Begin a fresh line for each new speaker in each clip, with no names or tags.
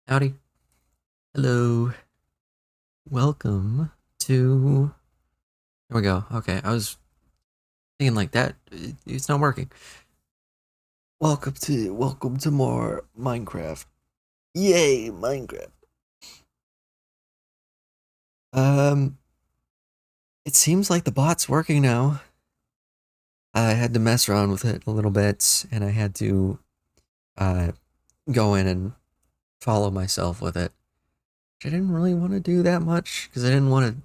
Howdy. Hello. Welcome to. There we go. Okay, I was thinking like that. It's not working. Welcome to more Minecraft. Yay, Minecraft. Um, it seems like the bot's working now. I had to mess around with it a little bit, and I had to uh go in and follow myself with it. Which I didn't really want to do that much because I didn't want to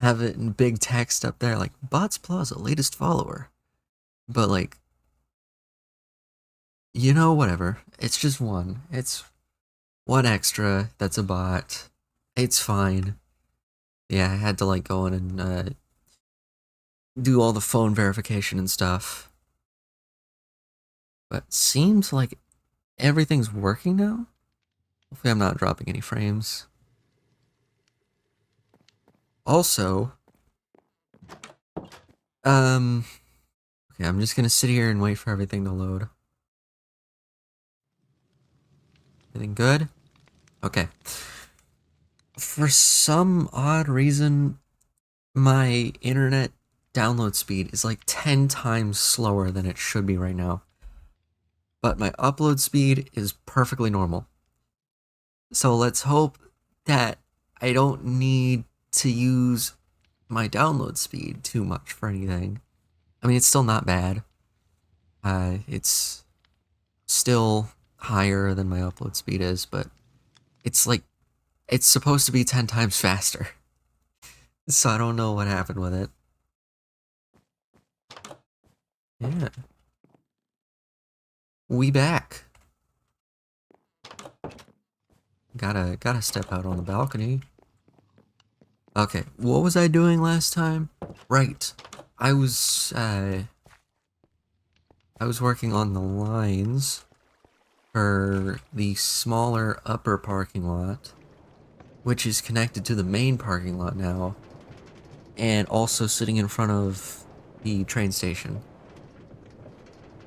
have it in big text up there like Bots Plaza latest follower. But like whatever. It's just one. It's one extra that's a bot. It's fine. Yeah, I had to like go in and do all the phone verification and stuff. But seems like everything's working now. Hopefully I'm not dropping any frames. Also, um, okay, I'm just gonna sit here and wait for everything to load. Everything good? Okay. For some odd reason, my internet download speed is like 10 times slower than it should be right now. But my upload speed is perfectly normal. So let's hope that I don't need to use my download speed too much for anything. I mean, it's still not bad. It's still higher than my upload speed is, but it's like, it's supposed to be 10 times faster. So I don't know what happened with it. Yeah. We back. Gotta step out on the balcony. Okay, what was I doing last time? Right. I was uh I was working on the lines for the smaller upper parking lot, which is connected to the main parking lot now, and also sitting in front of the train station.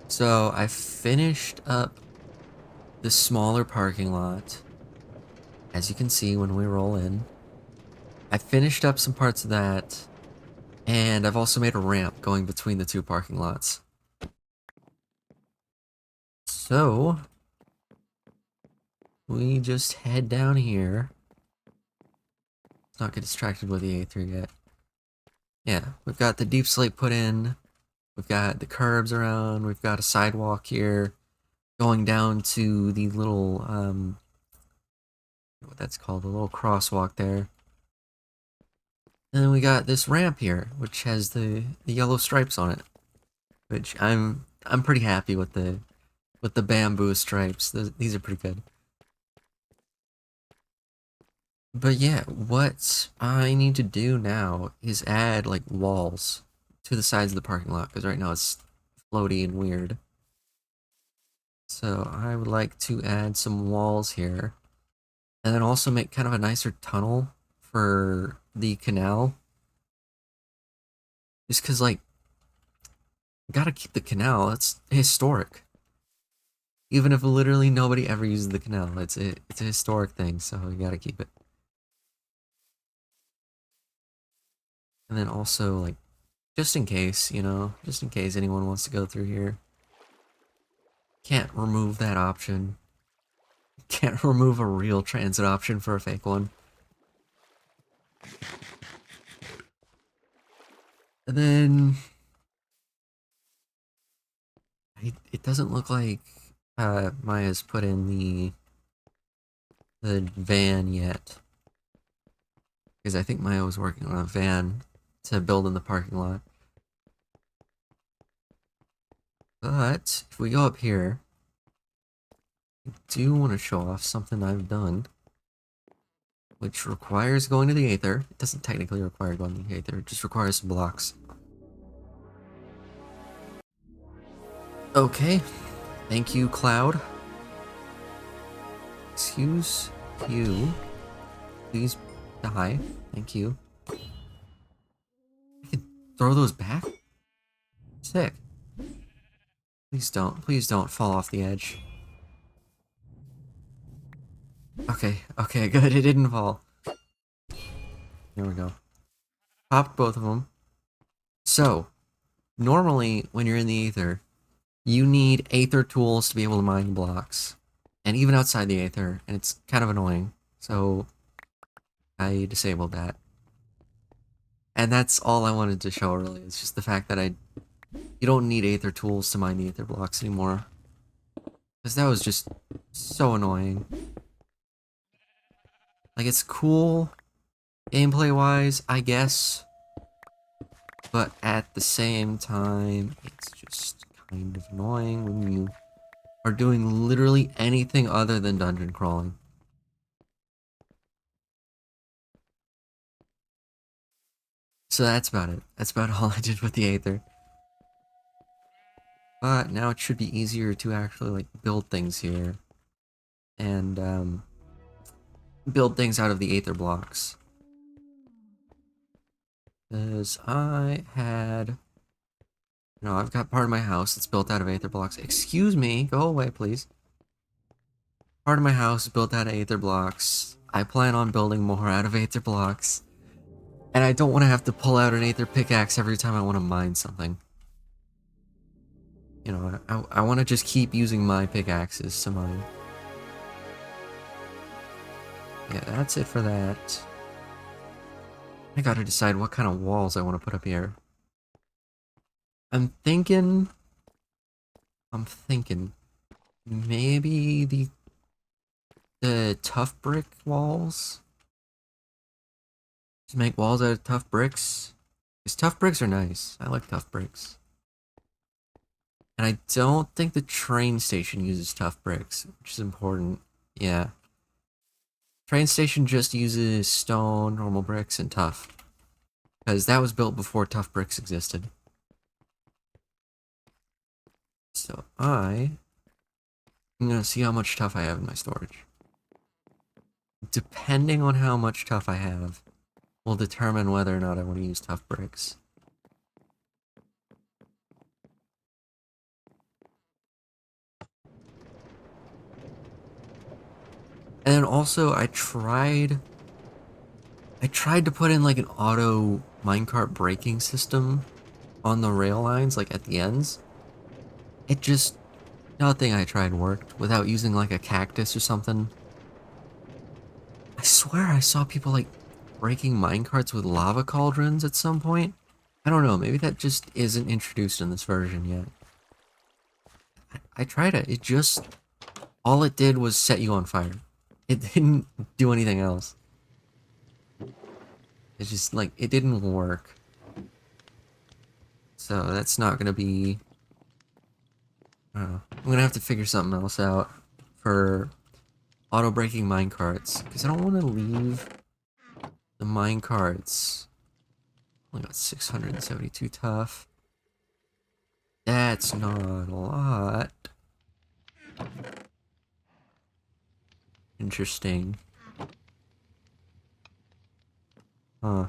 So I finished up the smaller parking lot, as you can see when we roll in. I finished up some parts of that, and I've also made a ramp going between the two parking lots. So, we just head down here. Let's not get distracted with the Aether yet. Yeah, we've got the deep slate put in. We've got the curbs around. We've got a sidewalk here going down to the little, what that's called, the little crosswalk there. And then we got this ramp here, which has the yellow stripes on it, which I'm pretty happy with the bamboo stripes. These are pretty good. But yeah, what I need to do now is add like walls to the sides of the parking lot because right now it's floaty and weird. So I would like to add some walls here and then also make kind of a nicer tunnel for the canal. Just because like gotta keep the canal. It's historic. Even if literally nobody ever uses the canal, it's a historic thing, so you gotta keep it. And then also like just in case, just in case anyone wants to go through here. Can't remove that option. Can't remove a real transit option for a fake one. And then it doesn't look like Maya's put in the van yet. Because I think Maya was working on a van to build in the parking lot. But if we go up here, I do want to show off something I've done, which requires going to the Aether. It doesn't technically require going to the Aether, it just requires some blocks. Okay, thank you, Cloud. Excuse you. Please die. Thank you. I can throw those back? Sick. Please don't. Please don't fall off the edge. Okay, good. It didn't fall. There we go. Popped both of them. So, normally, when you're in the Aether, you need Aether tools to be able to mine blocks. And even outside the Aether, and it's kind of annoying. So, I disabled that. And that's all I wanted to show, really. It's just the fact that you don't need Aether tools to mine the Aether blocks anymore. Because that was just so annoying. Like, it's cool, gameplay-wise, I guess. But at the same time, it's just kind of annoying when you are doing literally anything other than dungeon crawling. So that's about it. That's about all I did with the Aether. But now it should be easier to actually, like, build things here. And, build things out of the Aether blocks. Because I had... No, I've got part of my house that's built out of Aether blocks. Excuse me, go away, please. Part of my house is built out of Aether blocks. I plan on building more out of Aether blocks. And I don't want to have to pull out an Aether pickaxe every time I want to mine something. You know, I want to just keep using my pickaxes to mine. Yeah, that's it for that. I gotta decide what kind of walls I want to put up here. I'm thinking maybe the tough brick walls. Just make walls out of tough bricks. Because tough bricks are nice. I like tough bricks. And I don't think the train station uses tough bricks, which is important. Yeah. Train station just uses stone, normal bricks, and tough. Because that was built before tough bricks existed. So I'm gonna see how much tough I have in my storage. Depending on how much tough I have, will determine whether or not I want to use tough bricks. And then also, I tried to put in like an auto minecart braking system on the rail lines, like at the ends. It just, nothing I tried worked without using like a cactus or something. I swear I saw people like breaking minecarts with lava cauldrons at some point. I don't know, maybe that just isn't introduced in this version yet. I tried it, all it did was set you on fire. It didn't do anything else. It's just like, it didn't work. So that's not gonna be... I don't know. I'm gonna have to figure something else out for auto-breaking minecarts. Because I don't want to leave the minecarts. Only got 672 tough. That's not a lot. Interesting. Huh.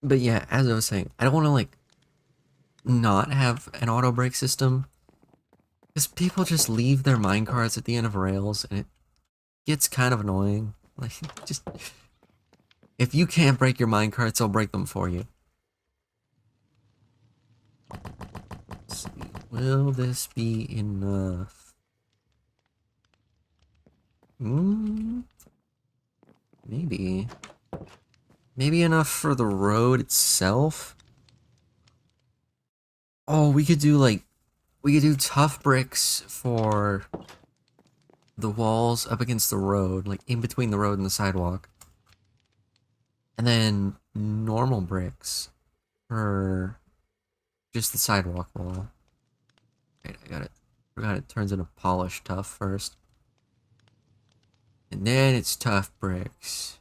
But yeah, as I was saying, I don't want to like not have an auto brake system. Because people just leave their minecarts at the end of rails and it gets kind of annoying. Like, just... If you can't break your minecarts, I'll break them for you. Let's see. Will this be enough? Maybe. Maybe enough for the road itself? Oh, we could do tough bricks for the walls up against the road, like in between the road and the sidewalk. And then normal bricks for just the sidewalk wall. Wait, I got it. Forgot it turns into polished tough first. And then it's tough bricks.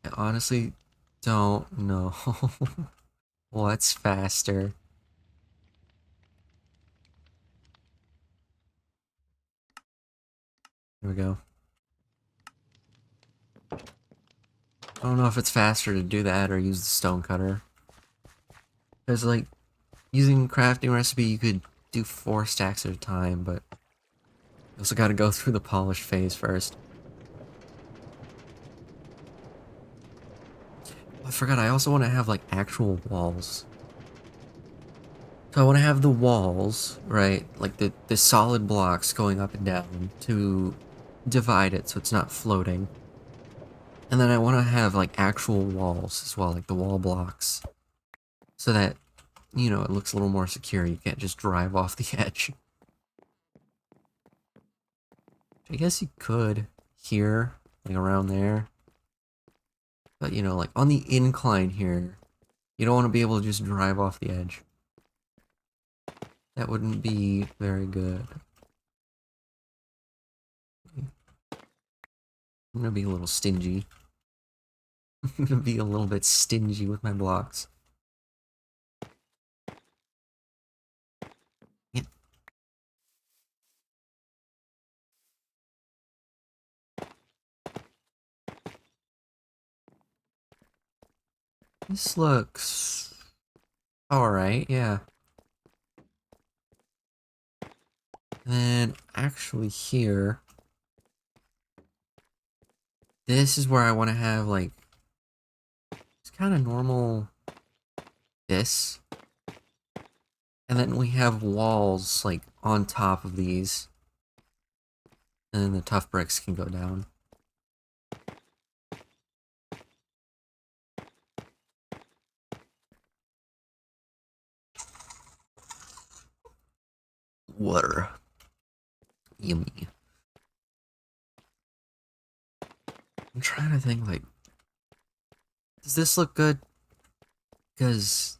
I honestly don't know what's faster. Here we go. I don't know if it's faster to do that or use the stone cutter. Because, like, using crafting recipe, you could do 4 stacks at a time, but I also gotta go through the polish phase first. I forgot, I also want to have, like, actual walls. So I want to have the walls, right? Like, the solid blocks going up and down to divide it so it's not floating. And then I want to have, like, actual walls as well, like the wall blocks. So that, you know, it looks a little more secure. You can't just drive off the edge. I guess you could here, like around there. But, you know, like on the incline here, you don't want to be able to just drive off the edge. That wouldn't be very good. I'm gonna be a little stingy. I'm gonna be a little bit stingy with my blocks. Yeah. This looks alright, yeah. And then actually here, this is where I want to have like, it's kind of normal this. And then we have walls like on top of these. And then the tough bricks can go down. Water. Yummy. I'm trying to think, like, does this look good? Because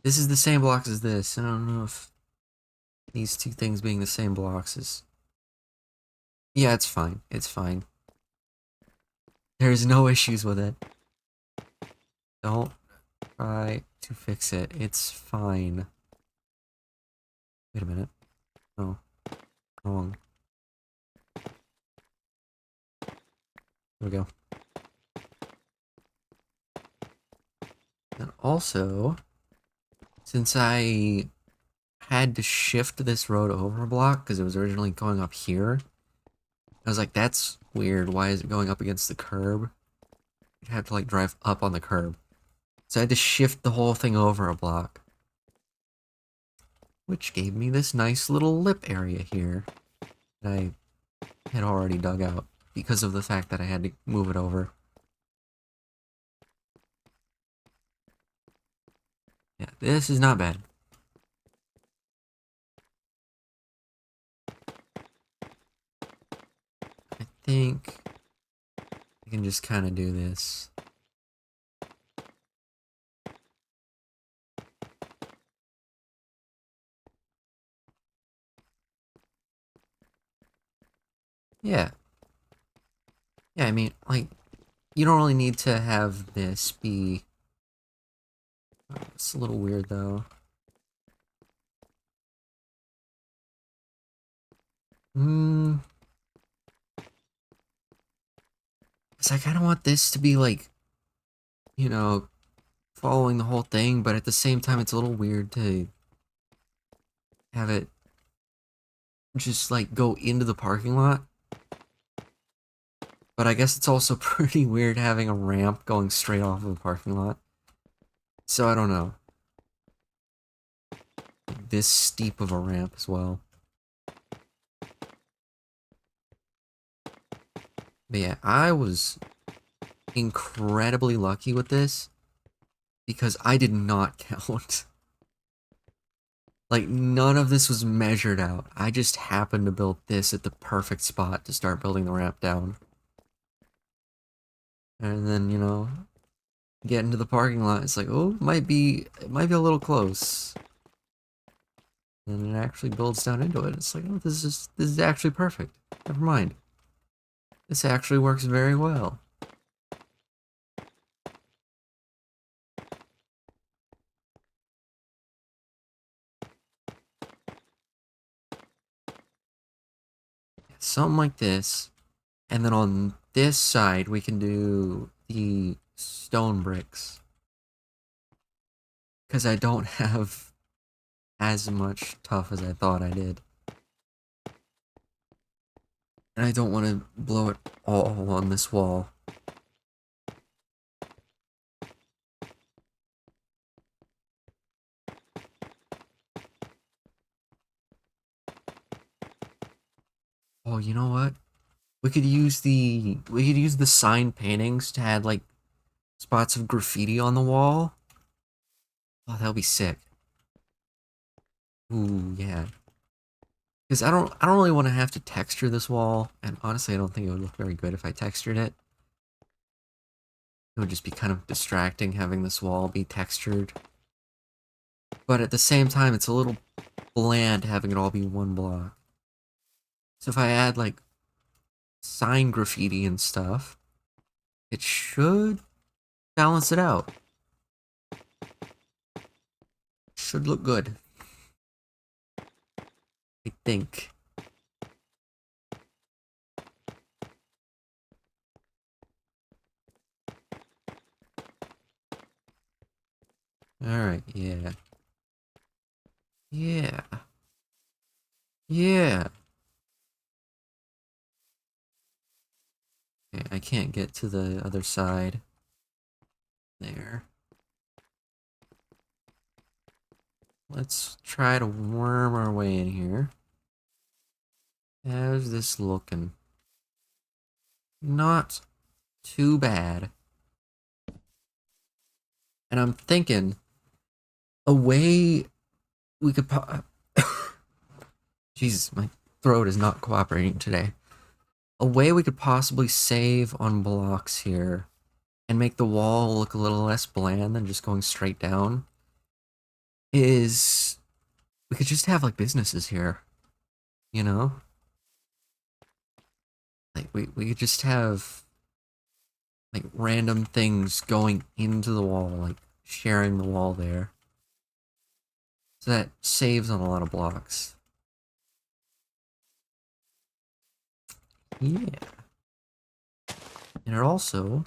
this is the same blocks as this. I don't know if these two things being the same blocks is... Yeah, it's fine. It's fine. There's no issues with it. Don't try to fix it. It's fine. Wait a minute. Oh. Wrong. There we go. And also, since I had to shift this road over a block because it was originally going up here, I was like, that's weird. Why is it going up against the curb? You'd have to like drive up on the curb. So I had to shift the whole thing over a block, which gave me this nice little lip area here that I had already dug out because of the fact that I had to move it over. Yeah, this is not bad. I think I can just kind of do this. Yeah. Yeah, I mean, like, you don't really need to have this be... Oh, it's a little weird, though. Because I kind of want this to be, like, you know, following the whole thing, but at the same time, it's a little weird to have it just, like, go into the parking lot. But I guess it's also pretty weird having a ramp going straight off of the parking lot. So I don't know. This steep of a ramp as well. But yeah, I was incredibly lucky with this because I did not count. Like, none of this was measured out. I just happened to build this at the perfect spot to start building the ramp down. And then, you know, get into the parking lot, it's like, oh, it might be a little close. And it actually builds down into it. It's like, oh, this is actually perfect. Never mind. This actually works very well. Something like this. And then on this side, we can do the stone bricks. Because I don't have as much tough as I thought I did. And I don't want to blow it all on this wall. Oh, you know what? We could use the sign paintings to add like spots of graffiti on the wall. Oh, that would be sick. Ooh, yeah. Because I don't really want to have to texture this wall, and honestly, I don't think it would look very good if I textured it. It would just be kind of distracting having this wall be textured. But at the same time, it's a little bland having it all be one block. So if I add like sign graffiti and stuff, it should balance it out. Should look good. I think. Alright, yeah. Yeah. Yeah. Okay, I can't get to the other side. There. Let's try to worm our way in here. How's this looking? Not too bad. And I'm thinking a way we could Jesus, my throat is not cooperating today. A way we could possibly save on blocks here and make the wall look a little less bland than just going straight down is we could just have like businesses here, you know? Like we could just have like random things going into the wall, like sharing the wall there. So that saves on a lot of blocks. Yeah. And it also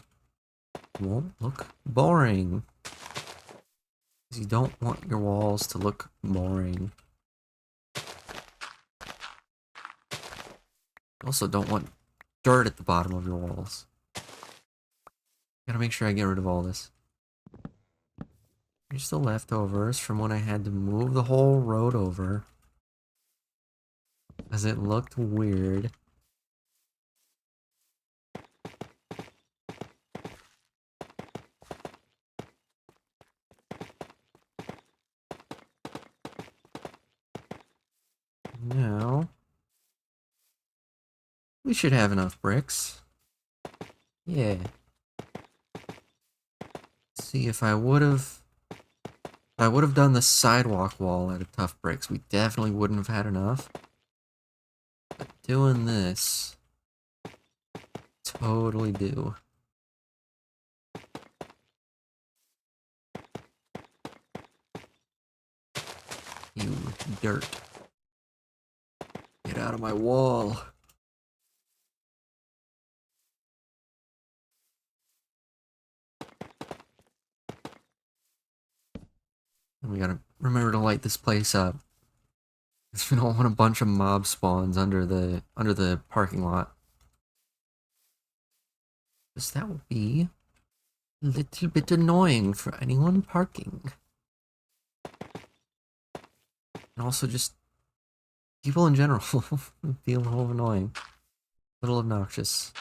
won't look boring. Because you don't want your walls to look boring. You also don't want dirt at the bottom of your walls. Gotta make sure I get rid of all this. Here's the leftovers from when I had to move the whole road over. As it looked weird. Now, we should have enough bricks. Yeah. See, if I would have done the sidewalk wall out of tough bricks, we definitely wouldn't have had enough. But doing this, totally do. You dirt. Get out of my wall. And we gotta remember to light this place up. Because we don't want a bunch of mob spawns under the parking lot. Because that would be a little bit annoying for anyone parking. And also just people in general feel a little annoying. A little obnoxious.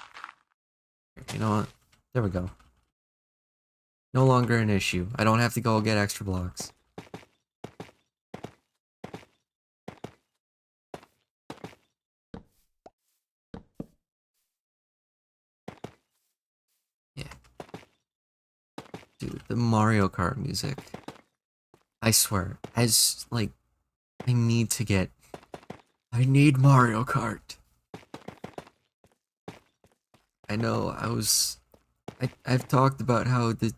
You know what? There we go. No longer an issue. I don't have to go get extra blocks. Yeah. Dude, the Mario Kart music. I swear, like, I need to get... I need Mario Kart. I know, I've talked about how the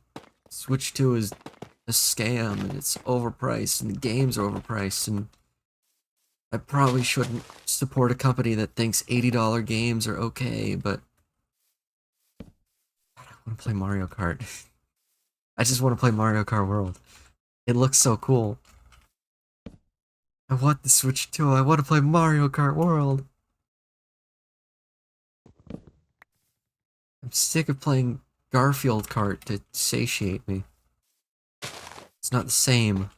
Switch 2 is a scam and it's overpriced and the games are overpriced and I probably shouldn't support a company that thinks $80 games are okay, but I want to play Mario Kart. I just want to play Mario Kart World. It looks so cool. I want the Switch 2. I want to play Mario Kart World. I'm sick of playing Garfield Kart to satiate me. It's not the same.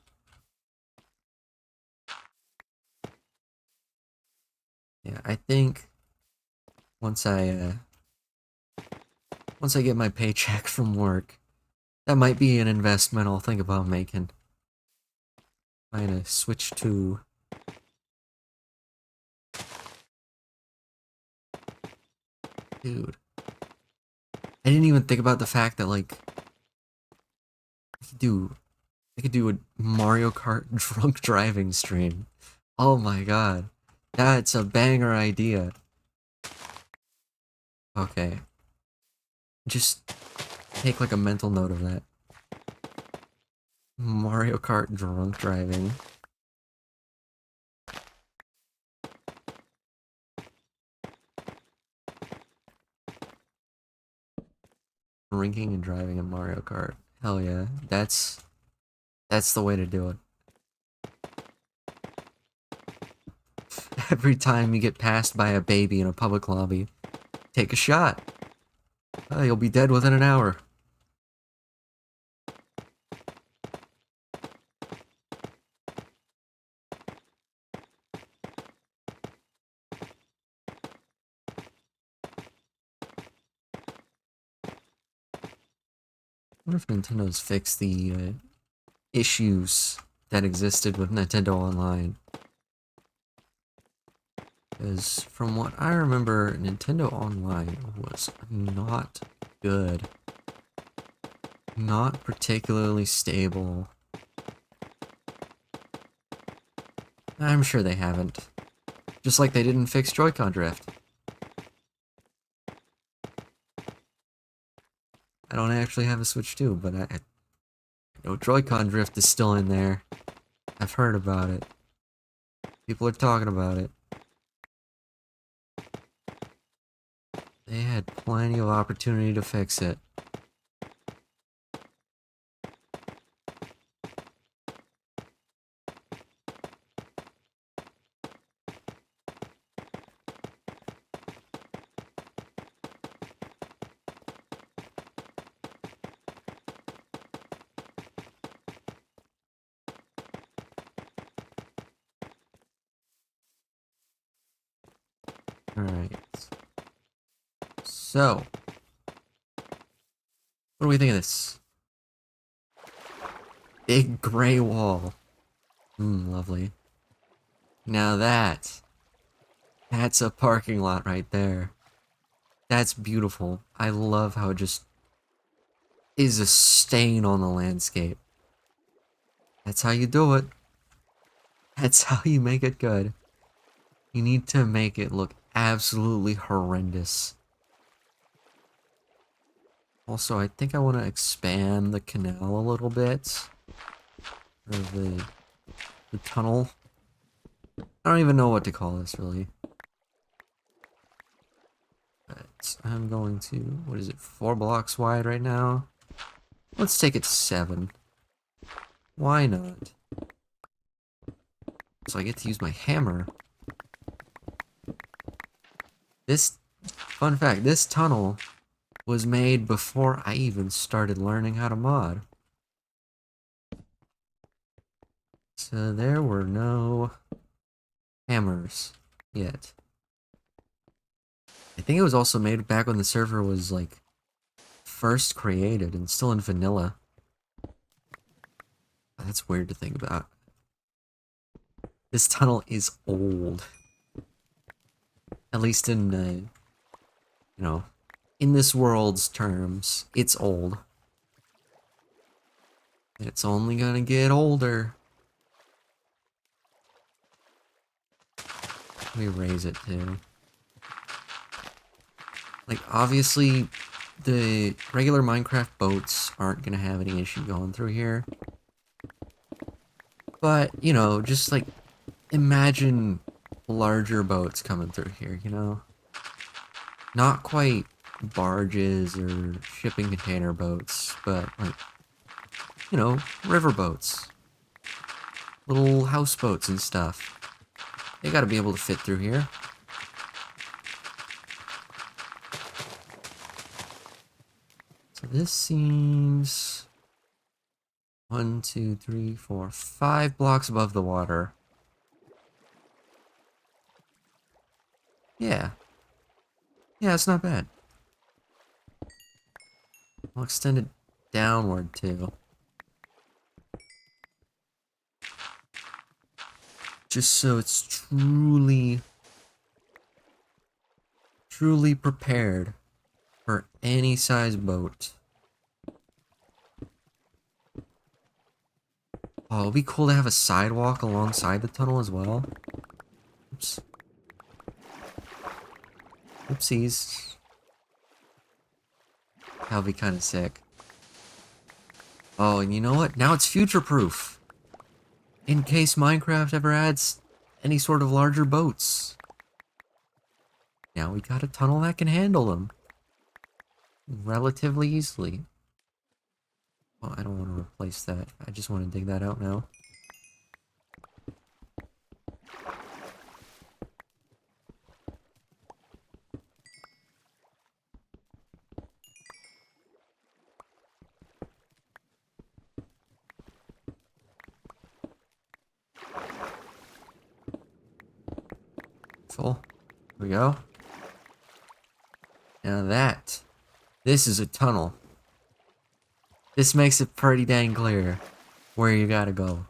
Yeah, I think once I get my paycheck from work, that might be an investment I'll think about making. Buying a Switch 2. Dude. I didn't even think about the fact that, like, I could do a Mario Kart drunk driving stream. Oh my god. That's a banger idea. Okay. Just take like a mental note of that. Mario Kart drunk driving. Drinking and driving in Mario Kart. Hell yeah. That's the way to do it. Every time you get passed by a baby in a public lobby, take a shot. You'll be dead within an hour. I wonder if Nintendo's fixed the issues that existed with Nintendo Online. Because from what I remember, Nintendo Online was not good. Not particularly stable. I'm sure they haven't. Just like they didn't fix Joy-Con drift. I don't actually have a Switch 2, but I know Joy-Con drift is still in there. I've heard about it. People are talking about it. They had plenty of opportunity to fix it. Alright. So, what do we think of this? Big gray wall. Lovely. Now that's a parking lot right there. That's beautiful. I love how it just is a stain on the landscape. That's how you do it. That's how you make it good. You need to make it look absolutely horrendous. Also, I think I want to expand the canal a little bit. Or the tunnel. I don't even know what to call this, really. But I'm going to, what is it, 4 blocks wide right now? Let's take it to 7. Why not? So I get to use my hammer. This, fun fact, this tunnel was made before I even started learning how to mod. So there were no hammers yet. I think it was also made back when the server was, like, first created and still in vanilla. That's weird to think about. This tunnel is old. At least in, you know, in this world's terms, it's old. It's only gonna get older. Let me raise it too. Like, obviously, the regular Minecraft boats aren't gonna have any issue going through here. But, you know, just like, imagine larger boats coming through here, you know? Not quite barges or shipping container boats, but, like, you know, river boats. little houseboats and stuff. They gotta be able to fit through here. So this seems 1, 2, 3, 4, 5 blocks above the water. Yeah. Yeah, it's not bad. I'll extend it downward too. Just so it's truly prepared for any size boat. Oh, it'd be cool to have a sidewalk alongside the tunnel as well. Oops. Oopsies. That would be kind of sick. Oh, and you know what? Now it's future-proof. In case Minecraft ever adds any sort of larger boats. Now we got a tunnel that can handle them. Relatively easily. Well, I don't want to replace that. I just want to dig that out now. Full. Here we go. Now this is a tunnel. This makes it pretty dang clear where you gotta go.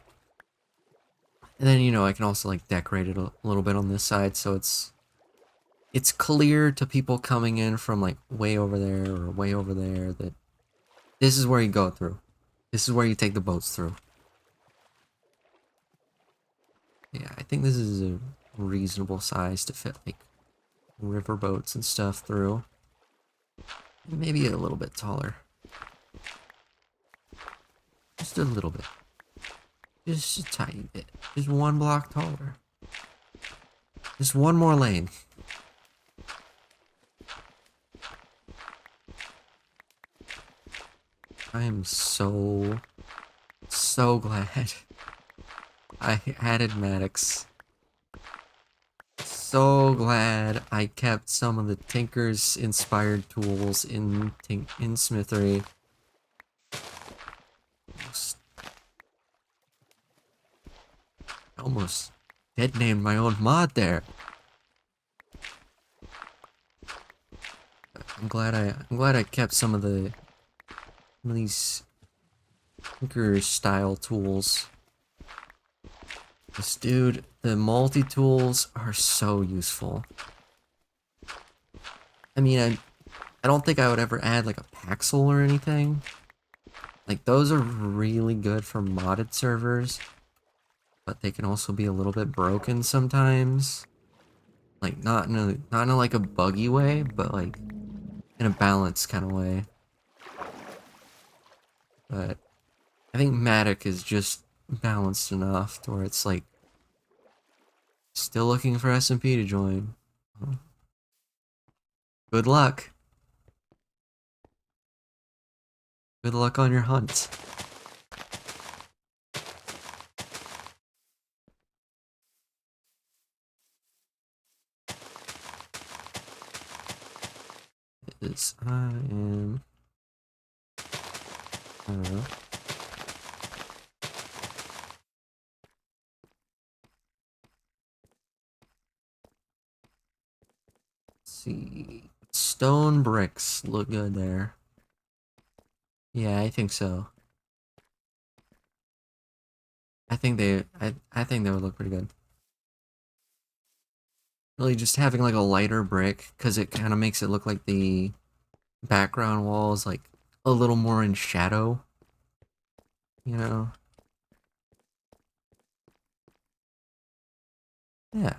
And then, you know, I can also like decorate it a little bit on this side so it's clear to people coming in from like way over there or way over there that this is where you go through. This is where you take the boats through. Yeah, I think this is a reasonable size to fit like river boats and stuff through. Maybe a little bit taller. Just a little bit. Just a tiny bit. Just 1 block taller. Just one more lane. I am so glad I added Maddox. So glad I kept some of the Tinker's inspired tools in Smithery. Almost dead named my own mod there. I'm glad I kept some of these Tinker style tools. This dude, the multi-tools are so useful. I mean, I don't think I would ever add like a Paxel or anything. Like those are really good for modded servers, but they can also be a little bit broken sometimes. Like not in a like a buggy way, but like in a balanced kind of way. But I think Matic is just balanced enough to where it's like still looking for SMP to join. Good luck. Good luck on your hunt. Is I am. I don't know. Let's see. Stone bricks look good there. Yeah, I think so. I think they would look pretty good. Really just having like a lighter brick, because it kind of makes it look like the background wall is like a little more in shadow. You know? Yeah.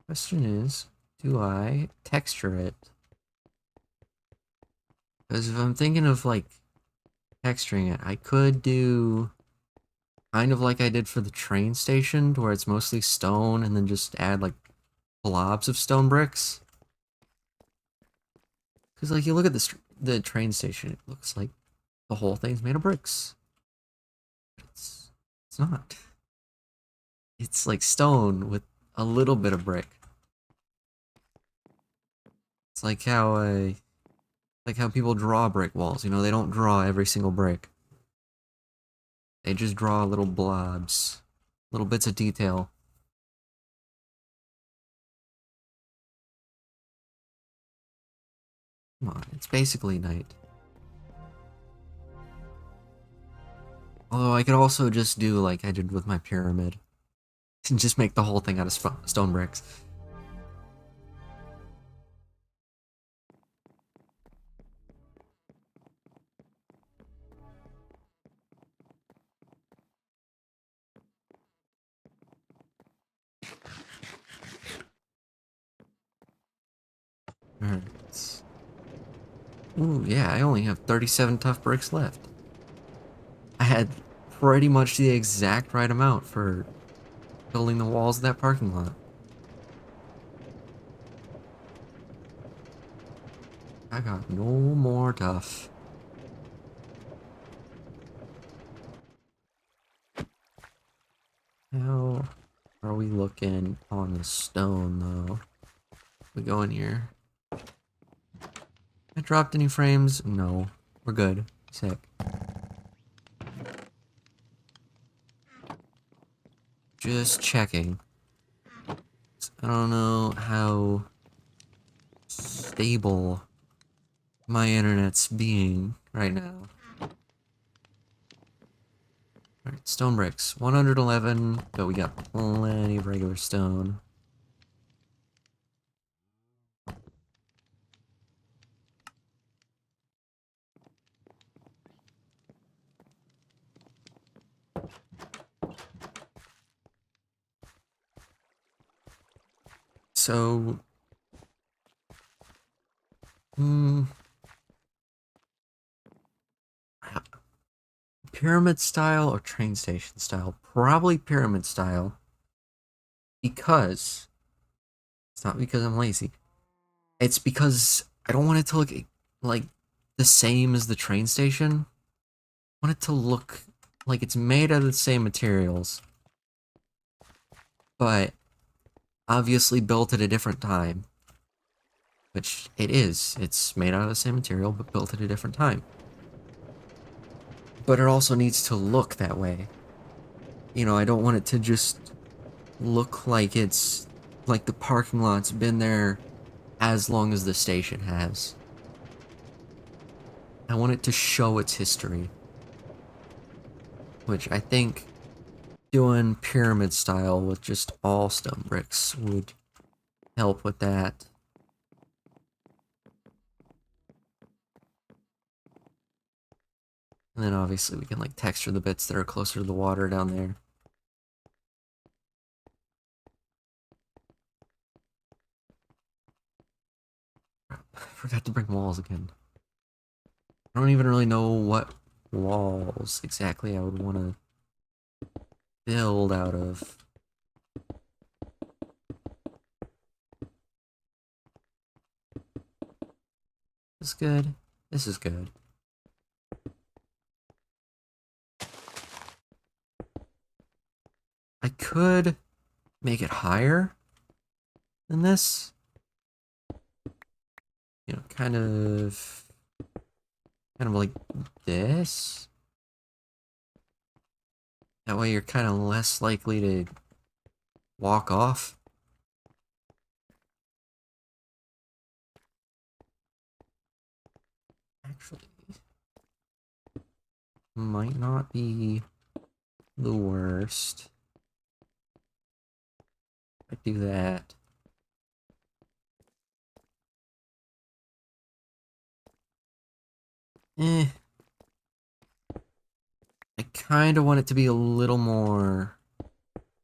Question is, do I texture it? Because if I'm thinking of like texturing it, I could do kind of like I did for the train station, where it's mostly stone and then just add like blobs of stone bricks. Because like you look at the train station, it looks like the whole thing's made of bricks. It's not. It's like stone with a little bit of brick. It's like how people draw brick walls. You know, they don't draw every single brick. They just draw little blobs, little bits of detail. Come on, it's basically night. Although I could also just do like I did with my pyramid. And just make the whole thing out of stone bricks. Alright. Ooh, yeah, I only have 37 tough bricks left. I had pretty much the exact right amount for building the walls of that parking lot. I got no more tough. How are we looking on the stone, though? We go in here. I dropped any frames? No. We're good. Sick. Just checking. I don't know how stable my internet's being right now. Alright, stone bricks. 111, but we got plenty of regular stone. So, hmm, pyramid style or train station style? Probably pyramid style. Because, it's not because I'm lazy. It's because I don't want it to look like the same as the train station. I want it to look like it's made out of the same materials, but obviously built at a different time. Which it is. It's made out of the same material, but built at a different time. But it also needs to look that way. You know, I don't want it to just look like it's like the parking lot's been there as long as the station has. I want it to show its history. Which I think doing pyramid style with just all stone bricks would help with that. And then obviously we can like texture the bits that are closer to the water down there. I forgot to bring walls again. I don't even really know what walls exactly I would want to build out of. This is good. This is good. I could make it higher than this. You know, kind of like this. That way you're kind of less likely to walk off. Actually, might not be the worst. I do that. Eh. I kind of want it to be a little more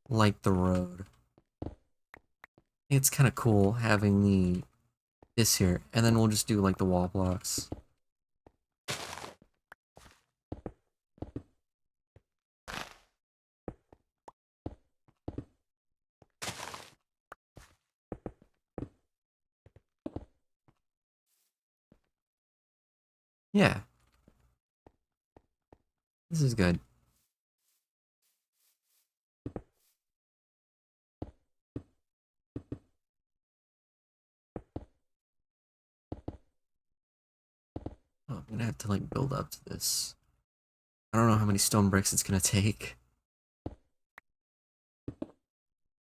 like the road. It's kind of cool having this here, and then we'll just do like the wall blocks. Yeah, this is good. gonna have to like build up to this. I don't know how many stone bricks it's gonna take.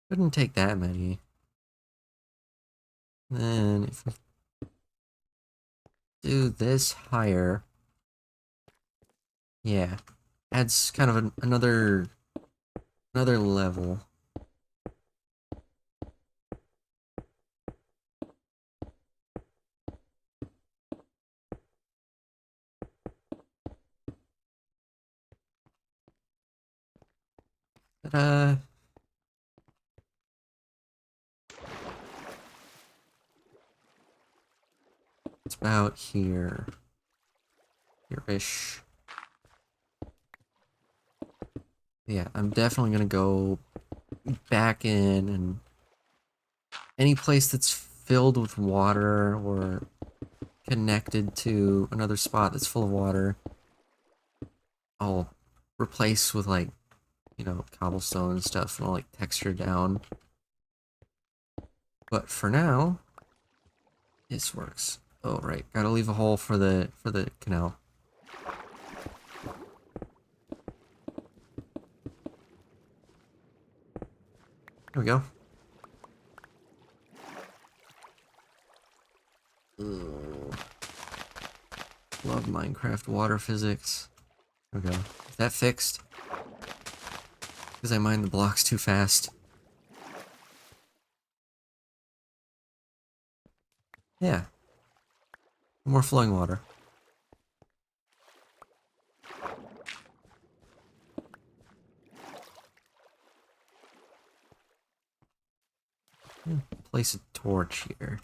Couldn't take that many. Then if we do this higher, yeah, adds kind of another level. But it's about here, here-ish. Yeah, I'm definitely gonna go back in, and any place that's filled with water or connected to another spot that's full of water, I'll replace with like, you know, cobblestone and stuff, and I'll like texture down. But for now, this works. Oh right, gotta leave a hole for the canal. There we go. Ugh. Love Minecraft water physics. There we go. Is that fixed? Because I mined the blocks too fast. Yeah. More flowing water. Place a torch here.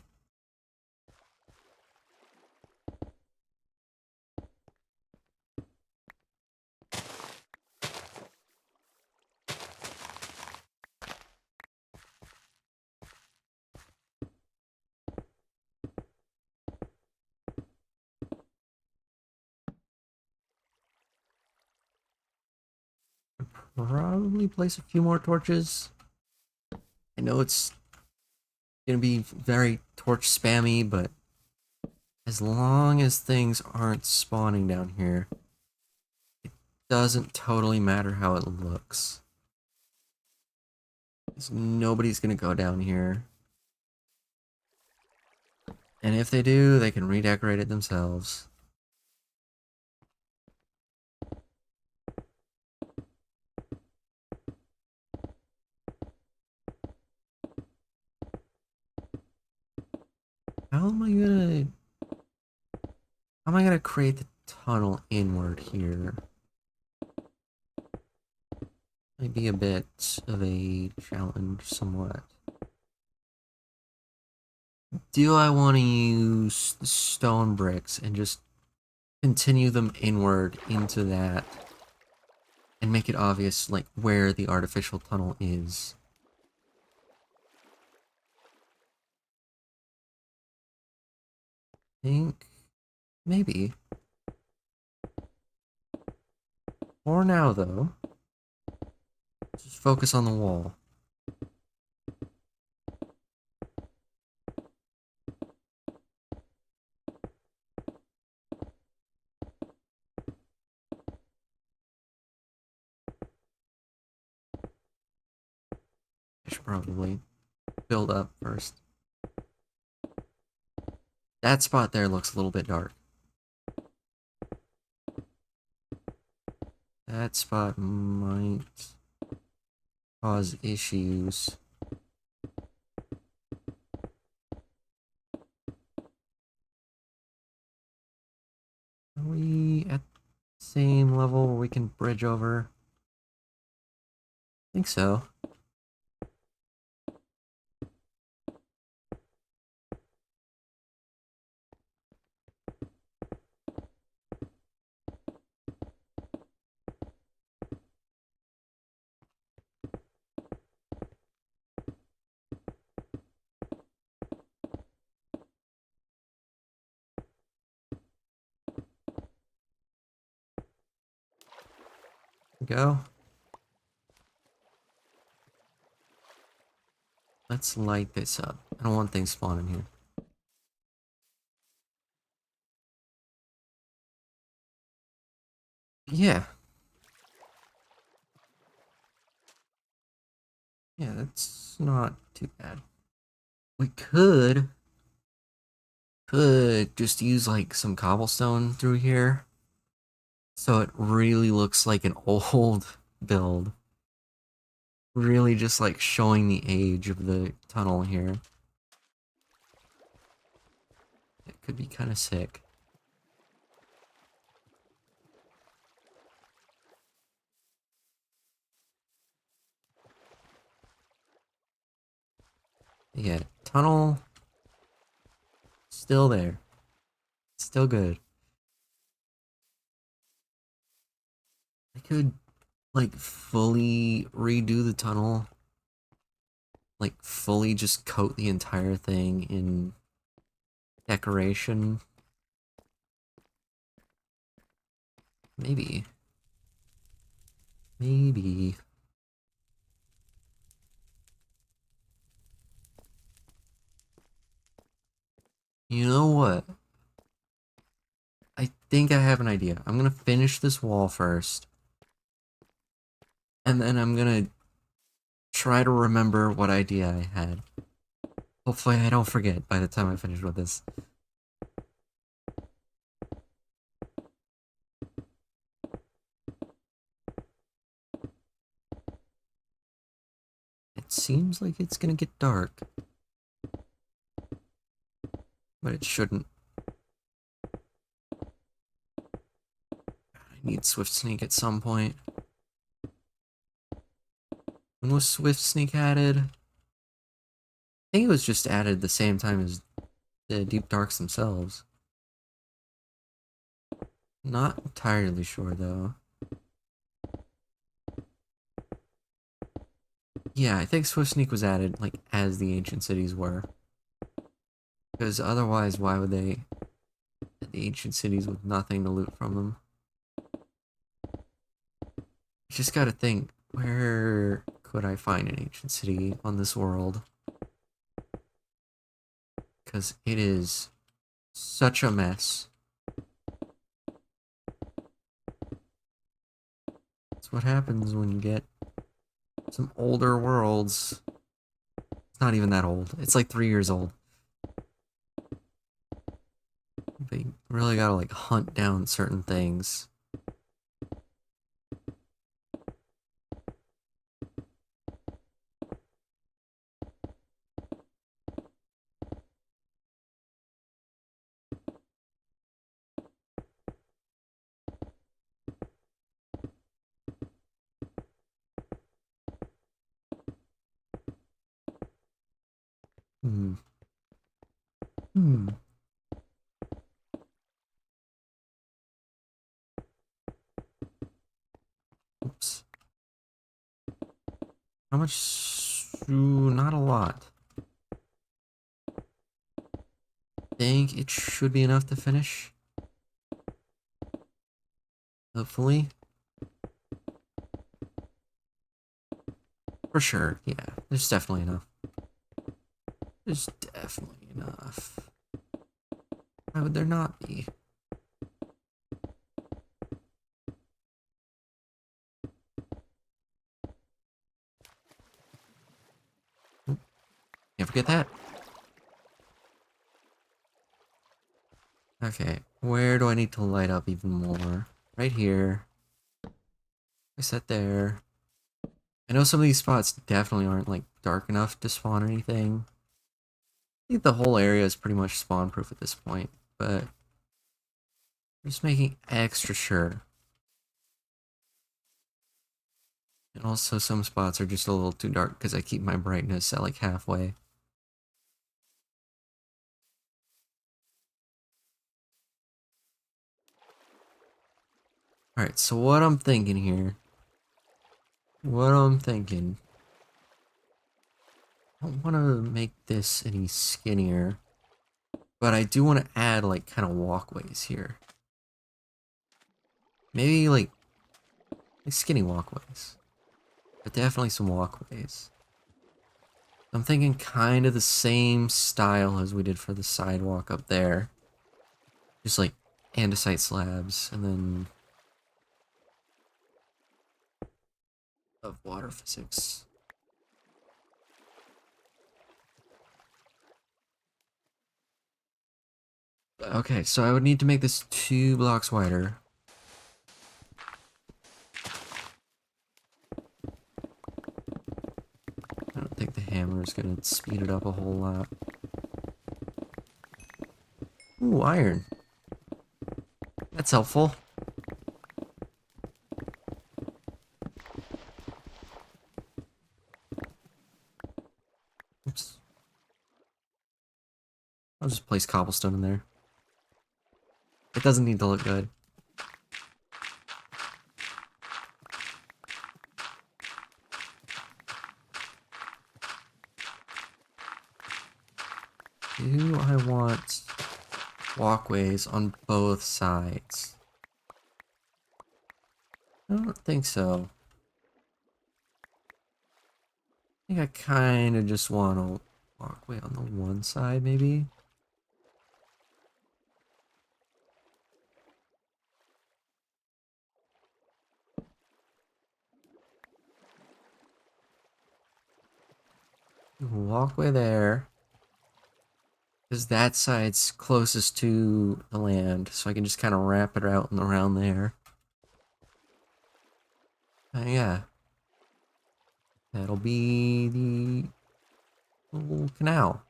Probably place a few more torches. I know it's gonna be very torch spammy, but as long as things aren't spawning down here, it doesn't totally matter how it looks. 'Cause nobody's gonna go down here. And if they do, they can redecorate it themselves. How am I gonna... How am I gonna create the tunnel inward here? Might be a bit of a challenge, somewhat. Do I want to use the stone bricks and just continue them inward into that and make it obvious, like, where the artificial tunnel is? I think maybe. For now, though, just focus on the wall. I should probably build up first. That spot there looks a little bit dark. That spot might cause issues. Are we at the same level where we can bridge over? I think so. Go. Let's light this up. I don't want things spawning here. Yeah. Yeah, that's not too bad. We could just use like some cobblestone through here so it really looks like an old build. Really just like showing the age of the tunnel here. It could be kind of sick. Yeah, tunnel still there. Still good. I could like fully redo the tunnel. Like fully just coat the entire thing in decoration. Maybe. Maybe. You know what? I think I have an idea. I'm gonna finish this wall first. And then I'm gonna try to remember what idea I had. Hopefully I don't forget by the time I finish with this. It seems like it's gonna get dark. But it shouldn't. I need Swift Sneak at some point. When was Swift Sneak added? I think it was just added the same time as the Deep Darks themselves. Not entirely sure though. Yeah, I think Swift Sneak was added like as the ancient cities were. Because otherwise, why would they add the ancient cities with nothing to loot from them? You just gotta think, where could I find an ancient city on this world? Because it is such a mess. That's what happens when you get some older worlds. It's not even that old. It's like 3 years old. They really gotta like hunt down certain things. Hmm. Hmm. Oops. How much? Ooh, not a lot. Think it should be enough to finish. Hopefully. For sure, yeah. There's definitely enough. There's definitely enough. Why would there not be? Oop, can't forget that. Okay, where do I need to light up even more? Right here. I set there. I know some of these spots definitely aren't like dark enough to spawn anything. I think the whole area is pretty much spawn proof at this point, but I'm just making extra sure. And also some spots are just a little too dark because I keep my brightness at like halfway. Alright, so what I'm thinking here. What I'm thinking. I don't want to make this any skinnier. But I do want to add like kind of walkways here. Maybe like skinny walkways. But definitely some walkways. I'm thinking kind of the same style as we did for the sidewalk up there. Just like andesite slabs and then of water physics. Okay, so I would need to make this 2 blocks wider. I don't think the hammer is gonna speed it up a whole lot. Ooh, iron. That's helpful. Oops. I'll just place cobblestone in there. It doesn't need to look good. Do I want walkways on both sides? I don't think so. I think I kind of just want a walkway on the one side, maybe? Walkway there. Because that side's closest to the land, so I can just kind of wrap it out and around there. Yeah. That'll be the little canal.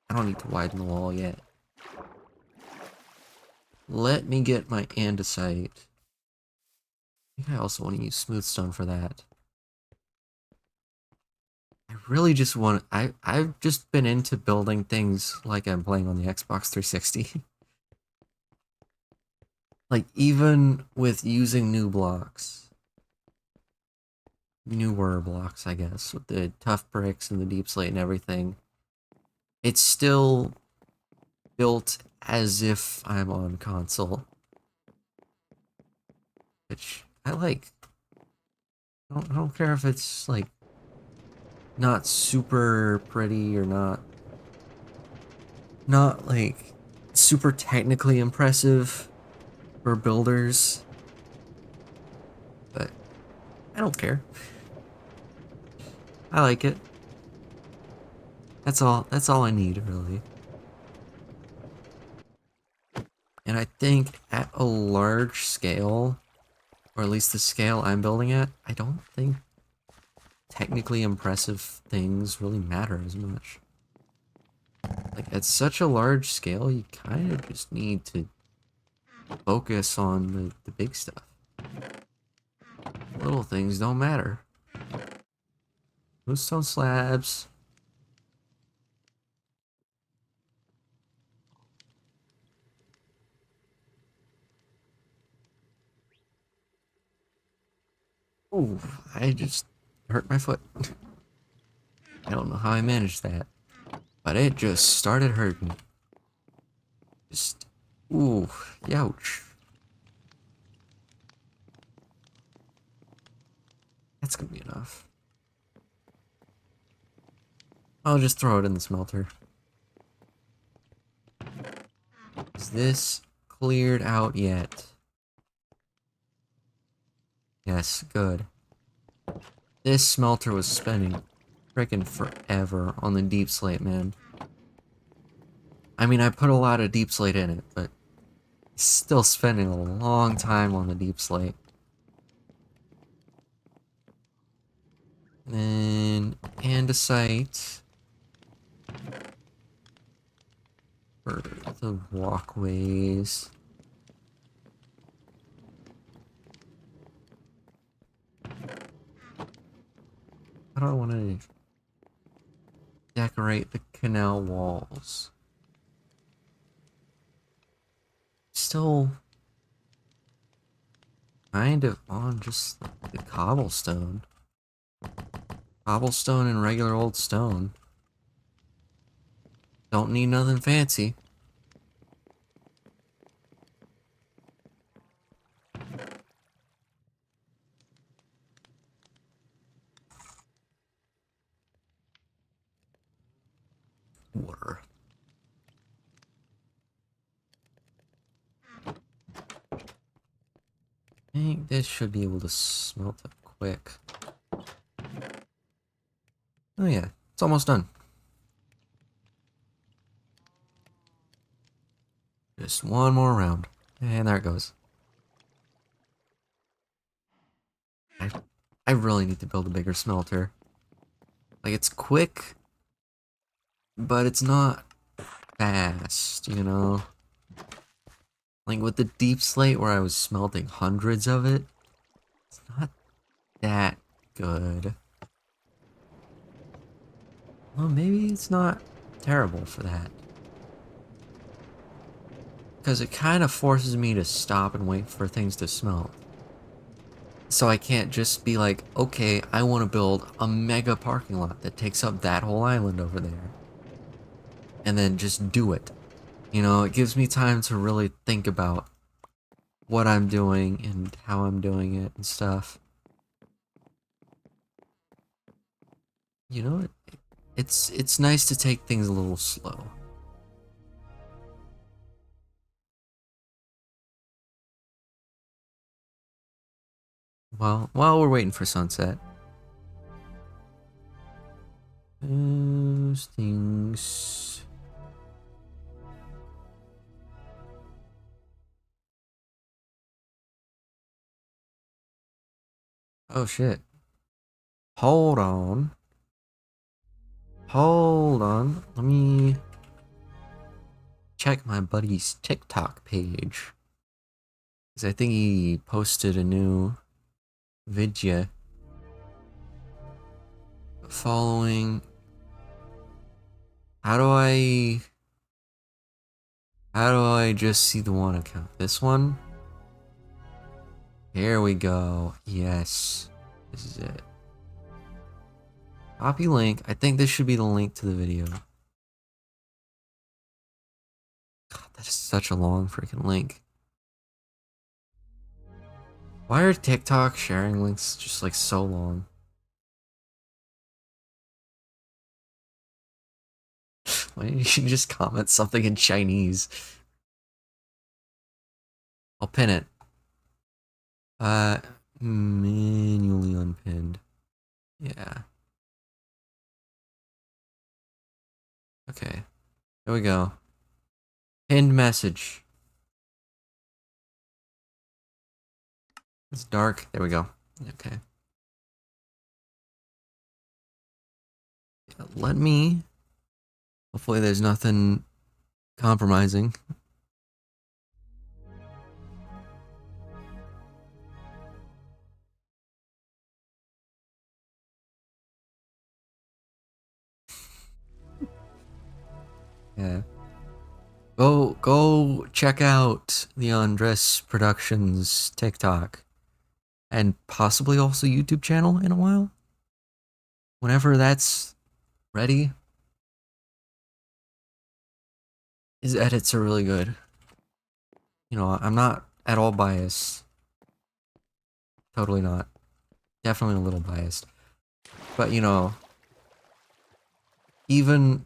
I don't need to widen the wall yet. Let me get my andesite. I think I also want to use smooth stone for that. I really just want... I've just been into building things like I'm playing on the Xbox 360. Like, even with using new blocks. Newer blocks, I guess, with the tough bricks and the deep slate and everything. It's still built as if I'm on console. Which I like. I don't care if it's, like, not super pretty or not like super technically impressive for builders, but I don't care. I like it. That's all I need, really. And I think at a large scale, or at least the scale I'm building at, I don't think technically impressive things really matter as much. Like, at such a large scale, you kind of just need to focus on the big stuff. Little things don't matter. Bluestone slabs. Ooh, I just hurt my foot. I don't know how I managed that, but it just started hurting. Just, ooh, youch. That's gonna be enough. I'll just throw it in the smelter. Is this cleared out yet? Yes, good. This smelter was spending freaking forever on the deep slate, man. I mean, I put a lot of deep slate in it, but still spending a long time on the deep slate. And andesite for the walkways. How do I want to decorate the canal walls? Still kind of on just the cobblestone. Cobblestone and regular old stone. Don't need nothing fancy. Water. I think this should be able to smelt up quick. Oh yeah, it's almost done. Just one more round. And there it goes. I really need to build a bigger smelter. Like, it's quick, but it's not fast, you know? Like, with the deep slate where I was smelting hundreds of it, it's not that good. Well, maybe it's not terrible for that. Because it kind of forces me to stop and wait for things to smelt. So I can't just be like, okay, I want to build a mega parking lot that takes up that whole island over there. And then just do it. You know, it gives me time to really think about what I'm doing and how I'm doing it and stuff. You know, it's nice to take things a little slow. Well, while we're waiting for sunset. Those things. Oh shit. Hold on. Hold on. Let me check my buddy's TikTok page. Because I think he posted a new video following. How do I. How do I just see the one account? This one? Here we go. Yes. This is it. Copy link. I think this should be the link to the video. God, that is such a long freaking link. Why are TikTok sharing links just like so long? Why didn't you just comment something in Chinese? I'll pin it. Manually unpinned. Yeah. Okay. There we go. Pinned message. It's dark. There we go. Okay. Let me. Hopefully there's nothing compromising. Yeah. Go check out the Andres Productions TikTok and possibly also YouTube channel in a while. Whenever that's ready. His edits are really good. You know, I'm not at all biased. Totally not. Definitely a little biased. But you know, even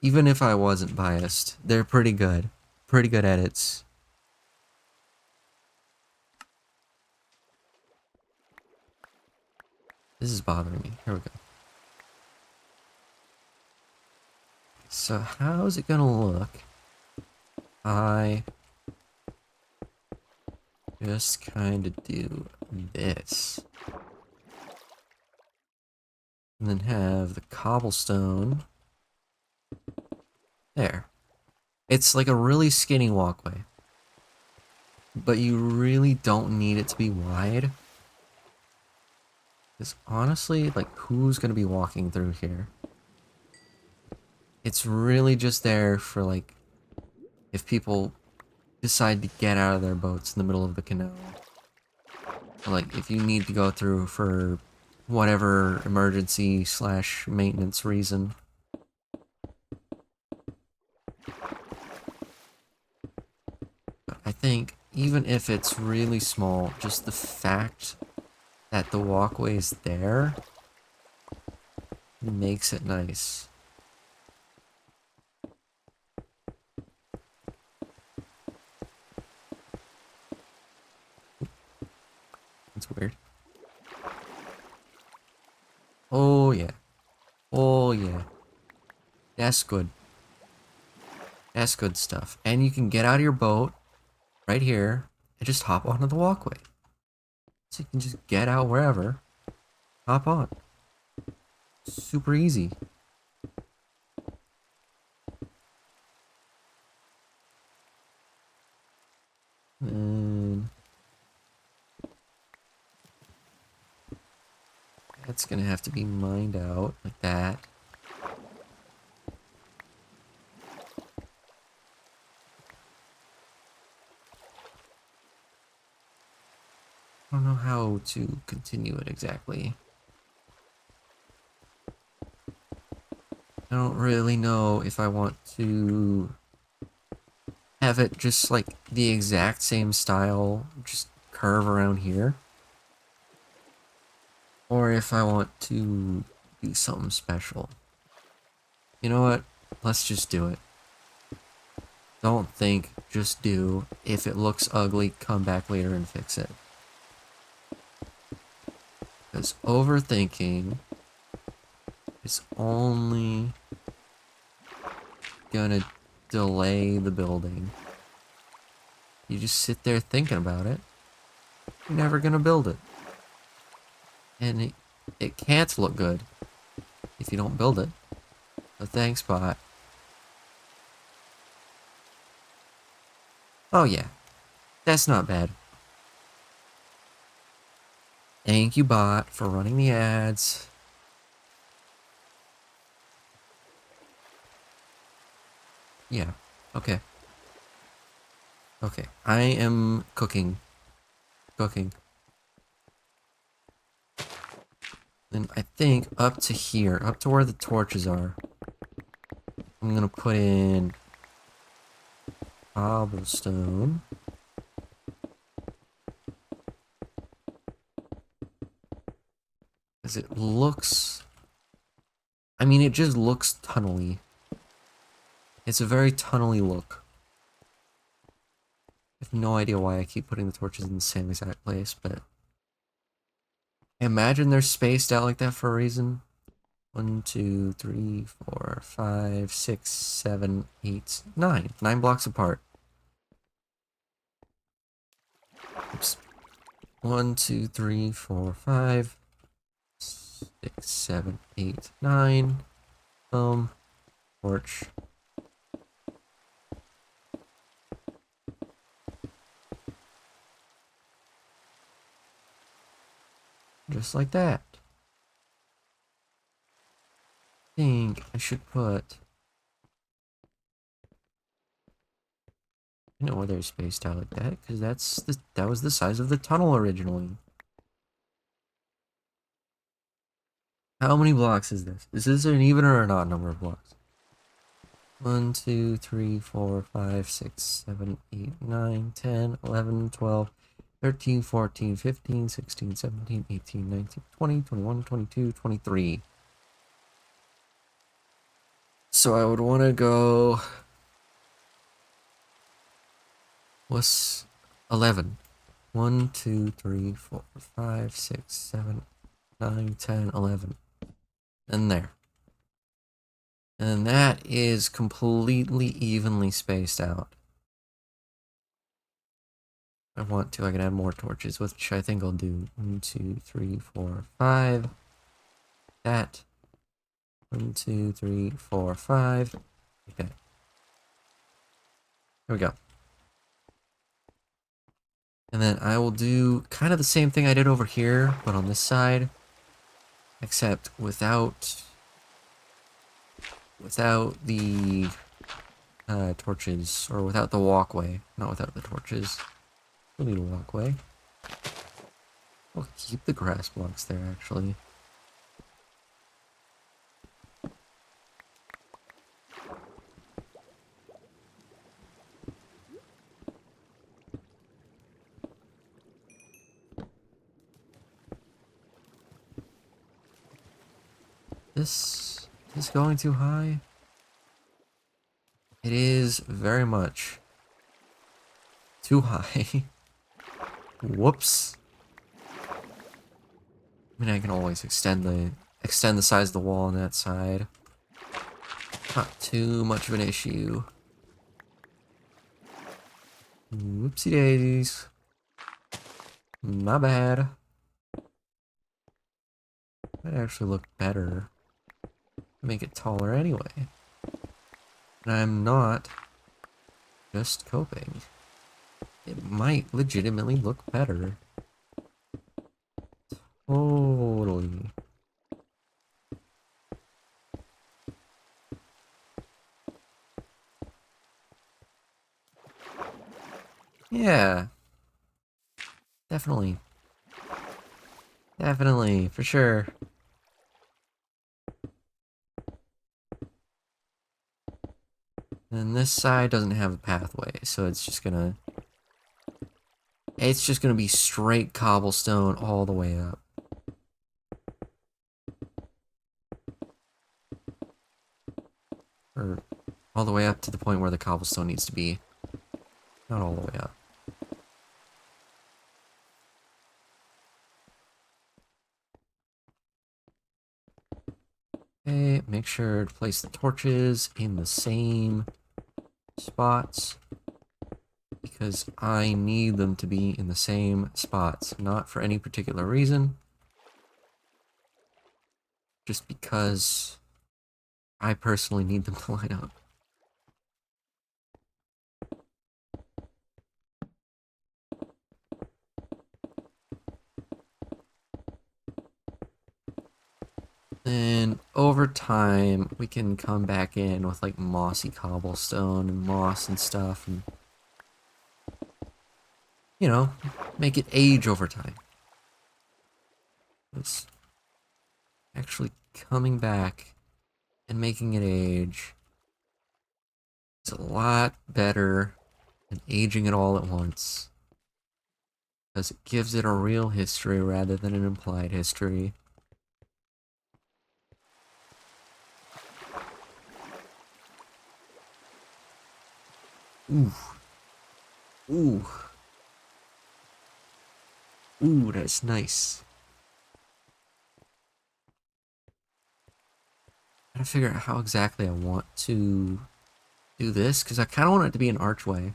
even if I wasn't biased, they're pretty good. Pretty good edits. This is bothering me. Here we go. So how's it gonna look? I just kind of do this. And then have the cobblestone. There. It's like a really skinny walkway. But you really don't need it to be wide. Because honestly, like, who's gonna be walking through here? It's really just there for, like, if people decide to get out of their boats in the middle of the canal. Or, like, if you need to go through for whatever emergency slash maintenance reason. But I think even if it's really small, just the fact that the walkway is there makes it nice. Oh yeah. Oh yeah. That's good. That's good stuff. And you can get out of your boat right here and just hop onto the walkway. So you can just get out wherever, hop on. Super easy. And that's gonna have to be mined out like that. I don't know how to continue it exactly. I don't really know if I want to have it just like the exact same style, just curve around here. Or if I want to do something special. You know what? Let's just do it. Don't think, just do. If it looks ugly, come back later and fix it. Because overthinking is only gonna delay the building. You just sit there thinking about it, you're never gonna build it. And it can't look good if you don't build it. But thanks, bot. Oh yeah, that's not bad. Thank you, bot, for running the ads. Yeah, okay. Okay, I am cooking. Cooking. And I think up to here, up to where the torches are, I'm gonna put in cobblestone. Because it looks... I mean, it just looks tunnely. It's a very tunnely look. I have no idea why I keep putting the torches in the same exact place, but... I imagine they're spaced out like that for a reason. 1, 2, 3, 4, 5, 6, 7, 8, 9. 9 blocks apart. Oops. 1, 2, 3, 4, 5, 6, 7, 8, 9. Torch. Just like that. I think I should put... I know why they're spaced out like that, because that was the size of the tunnel originally. How many blocks is this? Is this an even or an odd number of blocks? 1, 2, 3, 4, 5, 6, 7, 8, 9, 10, 11, 12, 13, 14, 15, 16, 17, 18, 19, 20, 21, 22, 23. So I would want to go... What's 11? 1, 2, 3, 4, 5, 6, 7, 9, 10, 11. And there. And that is completely evenly spaced out. If I want to, I can add more torches, which I think I'll do. 1, 2, 3, 4, 5. That. 1, 2, 3, 4, 5. Okay. Here we go. And then I will do kind of the same thing I did over here, but on this side. Except without the torches, or without the walkway. Not without the torches. We'll need a walkway. We'll keep the grass blocks there, actually. This is going too high. It is very much too high. Whoops. I mean, I can always extend extend the size of the wall on that side. Not too much of an issue. Whoopsie daisies. My bad. Might actually look better. Make it taller anyway. And I'm not just coping. It might legitimately look better. Totally. Yeah. Definitely. Definitely, for sure. And this side doesn't have a pathway, so it's just gonna be straight cobblestone all the way up. Or all the way up to the point where the cobblestone needs to be. Not all the way up. Okay, make sure to place the torches in the same spots. Because I need them to be in the same spots. Not for any particular reason. Just because I personally need them to line up. Then over time, we can come back in with like mossy cobblestone and moss and stuff, and you know, make it age over time. It's actually coming back and making it age. It's a lot better than aging it all at once, because it gives it a real history rather than an implied history. Ooh. Ooh. Ooh, that's nice. I gotta figure out how exactly I want to do this, because I kind of want it to be an archway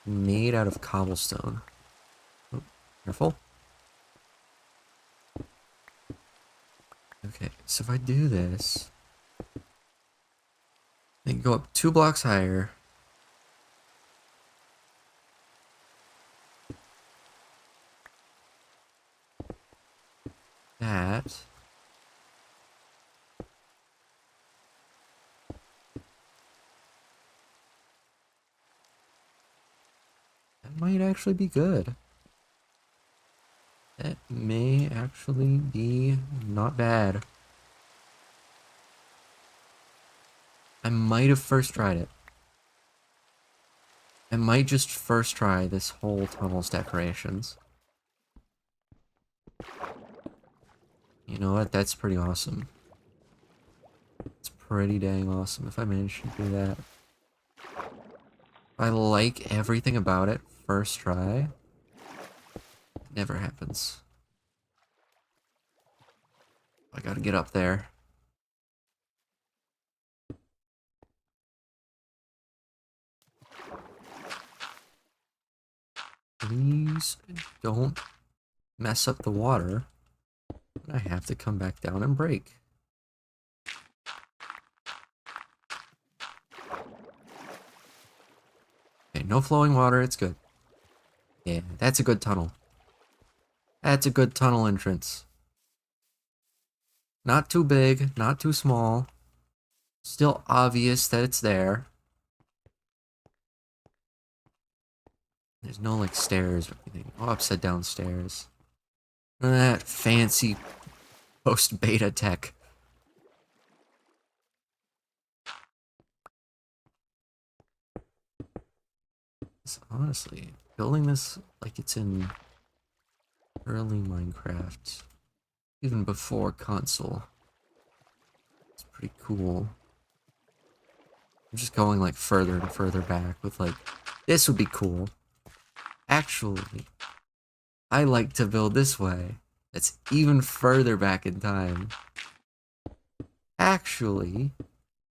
made out of cobblestone. Oh, careful. Okay, so if I do this, I can go up 2 blocks higher. That. That might actually be good. That may actually be not bad. I might have first tried it. I might just first try this whole tunnel's decorations. You know what? That's pretty awesome. It's pretty dang awesome if I manage to do that. I like everything about it first try. It never happens. I gotta get up there. Please don't mess up the water. I have to come back down and break. Okay, no flowing water, it's good. Yeah, that's a good tunnel. That's a good tunnel entrance. Not too big, not too small. Still obvious that it's there. There's no, like, stairs or anything. Oh, upside down stairs. None of that fancy post-beta tech. So honestly, building this like it's in early Minecraft, even before console, it's pretty cool. I'm just going like further and further back with like, this would be cool. Actually, I like to build this way. That's even further back in time. Actually,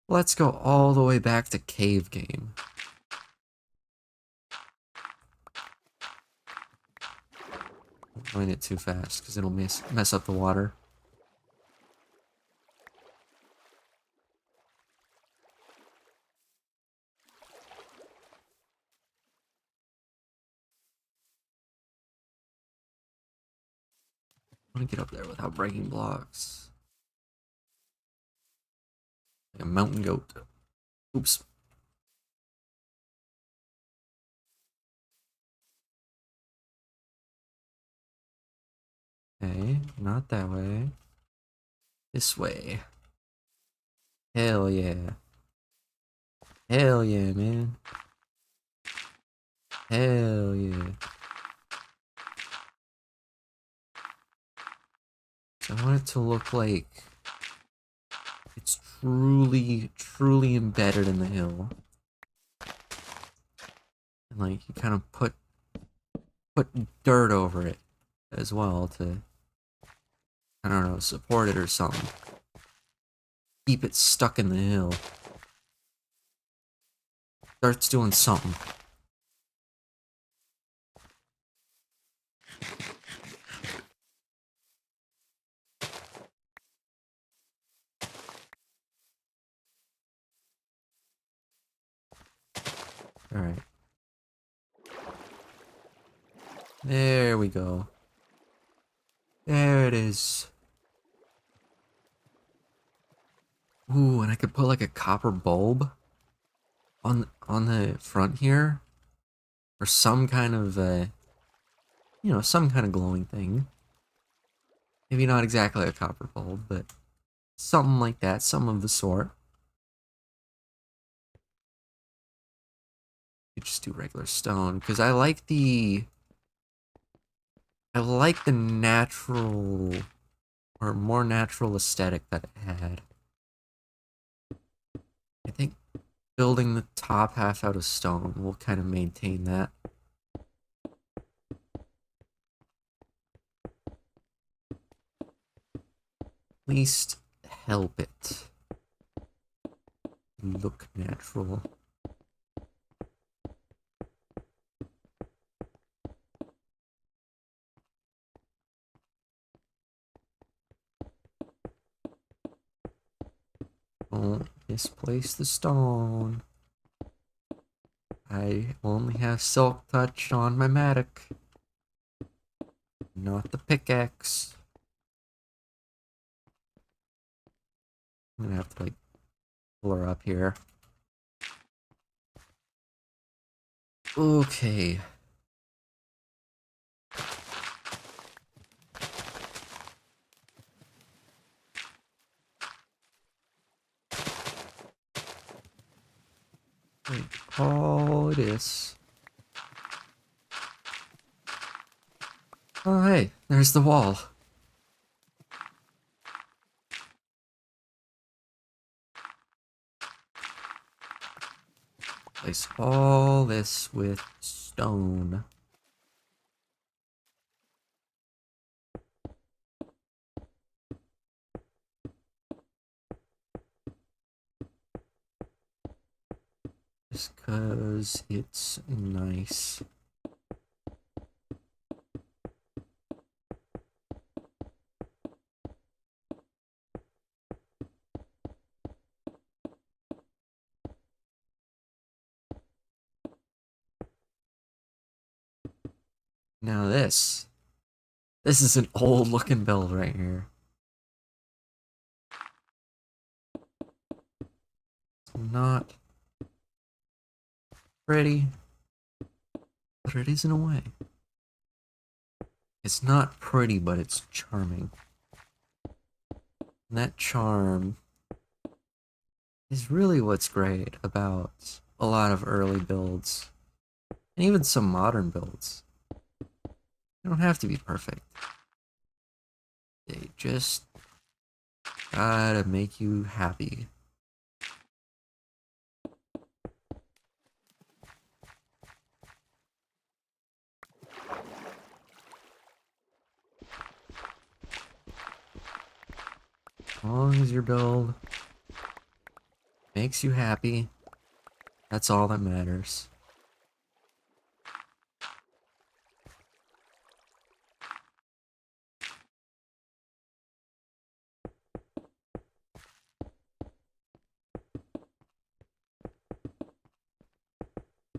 let's go all the way back to Cave Game. Don't join it too fast, because it'll mess up the water. I want to get up there without breaking blocks. Like a mountain goat. Oops. Okay, not that way. This way. Hell yeah. Hell yeah, man. Hell yeah. So I want it to look like it's truly, truly embedded in the hill. And like you kind of put dirt over it as well to, I don't know, support it or something. Keep it stuck in the hill. Dirt's doing something. Alright. There we go. There it is. Ooh, and I could put like a copper bulb on the front here. Or some kind of, some kind of glowing thing. Maybe not exactly a copper bulb, but something like that, some of the sort. You just do regular stone, because I like the natural, or more natural aesthetic that it had. I think building the top half out of stone will kind of maintain that. At least help it look natural. Don't misplace the stone. I only have Silk Touch on my Matic, not the pickaxe. I'm gonna have to like pull her up here. Okay. Wait, all this. Oh hey, there's the wall. Place all this with stone. Just cause it's nice. Now this is an old looking build right here. It's not pretty, but it is in a way. It's not pretty, but it's charming. And that charm is really what's great about a lot of early builds, and even some modern builds. They don't have to be perfect. They just gotta make you happy. long as your build makes you happy, that's all that matters.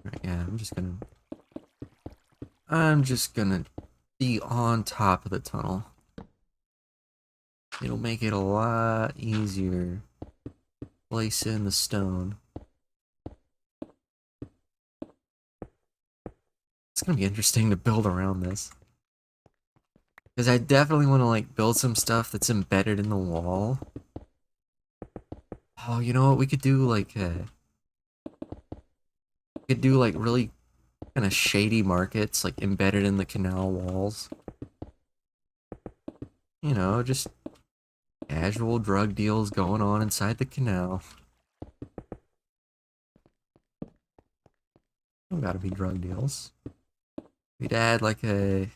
Right, yeah, I'm just gonna be on top of the tunnel. It'll make it a lot easier. Place in the stone. It's gonna be interesting to build around this. Because I definitely want to like build some stuff that's embedded in the wall. Oh, you know what? We could do like really kind of shady markets like embedded in the canal walls. You know, just casual drug deals going on inside the canal. Don't gotta be drug deals. We'd add like a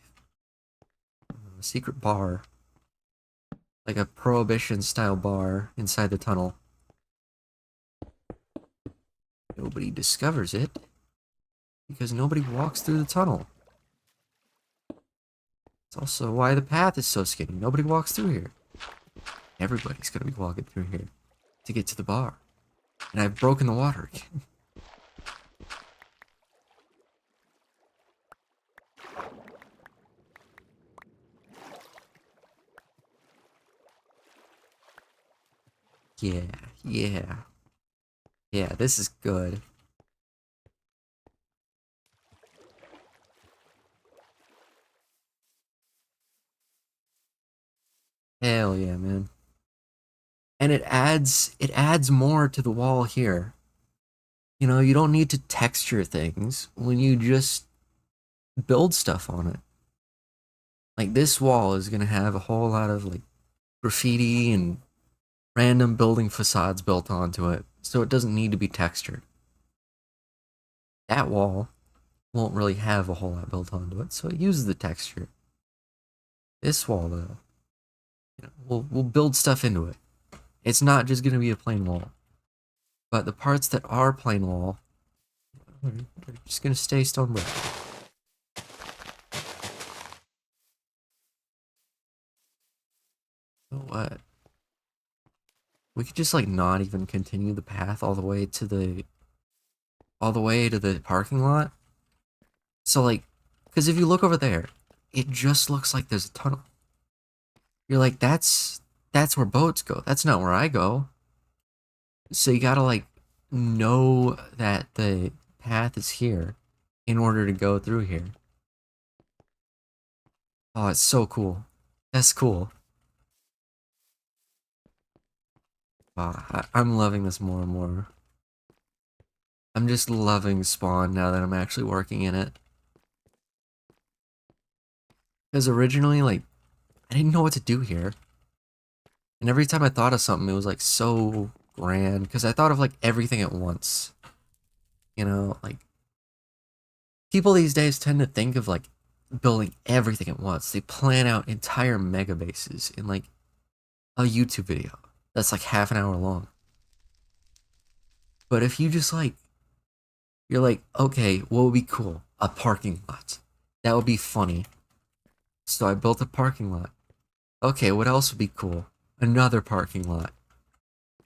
secret bar. Like a prohibition style bar inside the tunnel. Nobody discovers it because nobody walks through the tunnel. It's also why the path is so skinny. Nobody walks through here. Everybody's gonna be walking through here to get to the bar. And I've broken the water again. Yeah, yeah. Yeah, this is good. Hell yeah, man. And it adds more to the wall here. You know, you don't need to texture things when you just build stuff on it. Like this wall is gonna have a whole lot of like graffiti and random building facades built onto it, so it doesn't need to be textured. That wall won't really have a whole lot built onto it, so it uses the texture. This wall, though, we'll build stuff into it. It's not just gonna be a plain wall, but the parts that are plain wall are just gonna stay stone brick. So what? We could just like not even continue the path all the way to the parking lot. So like, because if you look over there, it just looks like there's a tunnel. You're like, that's where boats go. That's not where I go. So you gotta like know that the path is here in order to go through here. Oh, it's so cool. That's cool. Wow, I'm loving this more and more. I'm just loving Spawn now that I'm actually working in it. Because originally, like, I didn't know what to do here. And every time I thought of something, it was like so grand. Because I thought of like everything at once. You know, like, people these days tend to think of like building everything at once. They plan out entire mega bases in like a YouTube video that's like half an hour long. But if you just like, you're like, okay, what would be cool? A parking lot. That would be funny. So I built a parking lot. Okay, what else would be cool? Another parking lot.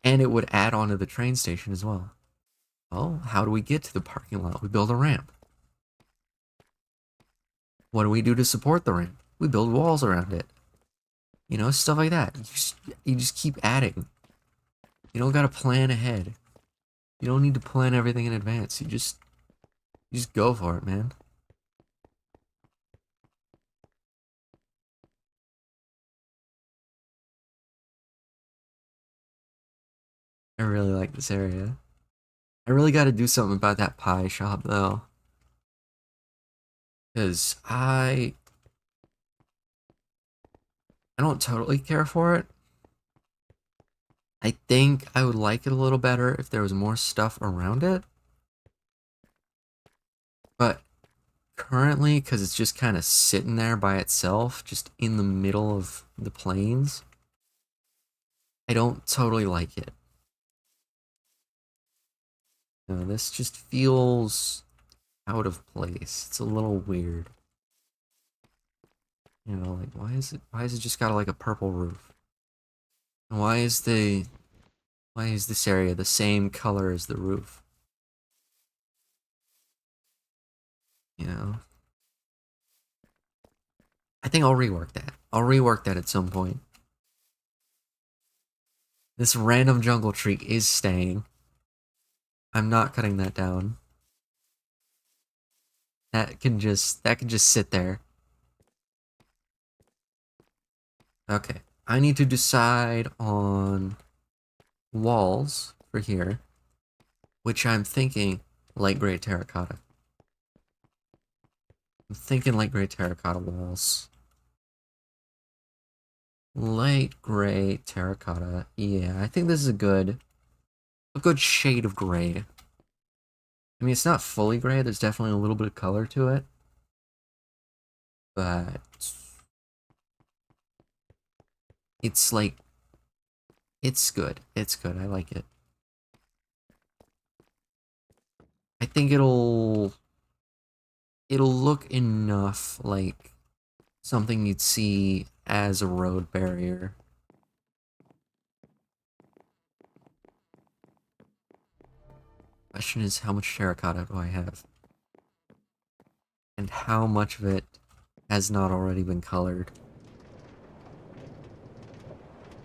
And it would add on to the train station as well. Oh, how do we get to the parking lot? We build a ramp. What do we do to support the ramp? We build walls around it. You know, stuff like that. You just keep adding. You don't gotta plan ahead. You don't need to plan everything in advance. You just go for it, man. I really like this area. I really gotta do something about that pie shop though. Cause I don't totally care for it. I think I would like it a little better if there was more stuff around it. But currently, because it's just kind of sitting there by itself, just in the middle of the plains, I don't totally like it. No, this just feels out of place. It's a little weird. You know, like why is it just got like a purple roof? And why is this area the same color as the roof? You know? I think I'll rework that. I'll rework that at some point. This random jungle tree is staying. I'm not cutting that down. That can just sit there. Okay. I need to decide on walls for here, which I'm thinking light gray terracotta. I'm thinking light gray terracotta walls. Light gray terracotta. Yeah, I think this is a good shade of gray. I mean, it's not fully gray. There's definitely a little bit of color to it. But it's like, it's good. It's good. I like it. I think it'll look enough like something you'd see as a road barrier. Question is, how much terracotta do I have? And how much of it has not already been colored?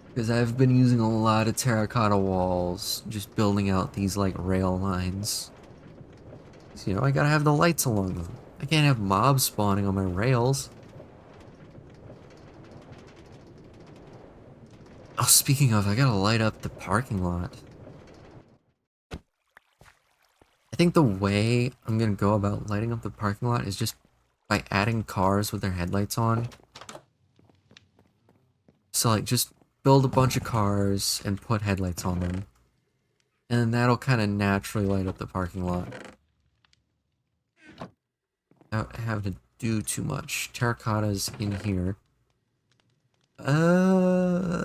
Because I've been using a lot of terracotta walls, just building out these like rail lines. So, you know, I gotta have the lights along them. I can't have mobs spawning on my rails. Oh, speaking of, I gotta light up the parking lot. I think the way I'm gonna go about lighting up the parking lot is just by adding cars with their headlights on. So, like, just build a bunch of cars and put headlights on them. And then that'll kind of naturally light up the parking lot. Without having to do too much. Terracottas in here. Um...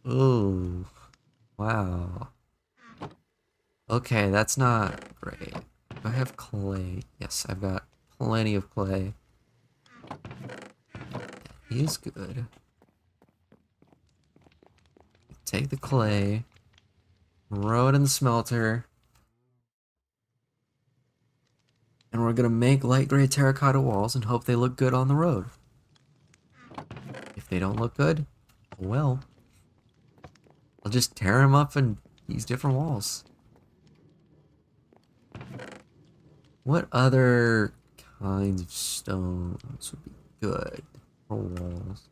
Ooh. Wow. Okay, that's not great. Do I have clay? Yes, I've got plenty of clay. He is good. Take the clay. Throw it in the smelter. And we're gonna make light gray terracotta walls and hope they look good on the road. If they don't look good, well, I'll just tear them up and use different walls. What other kinds of stones would be good for walls?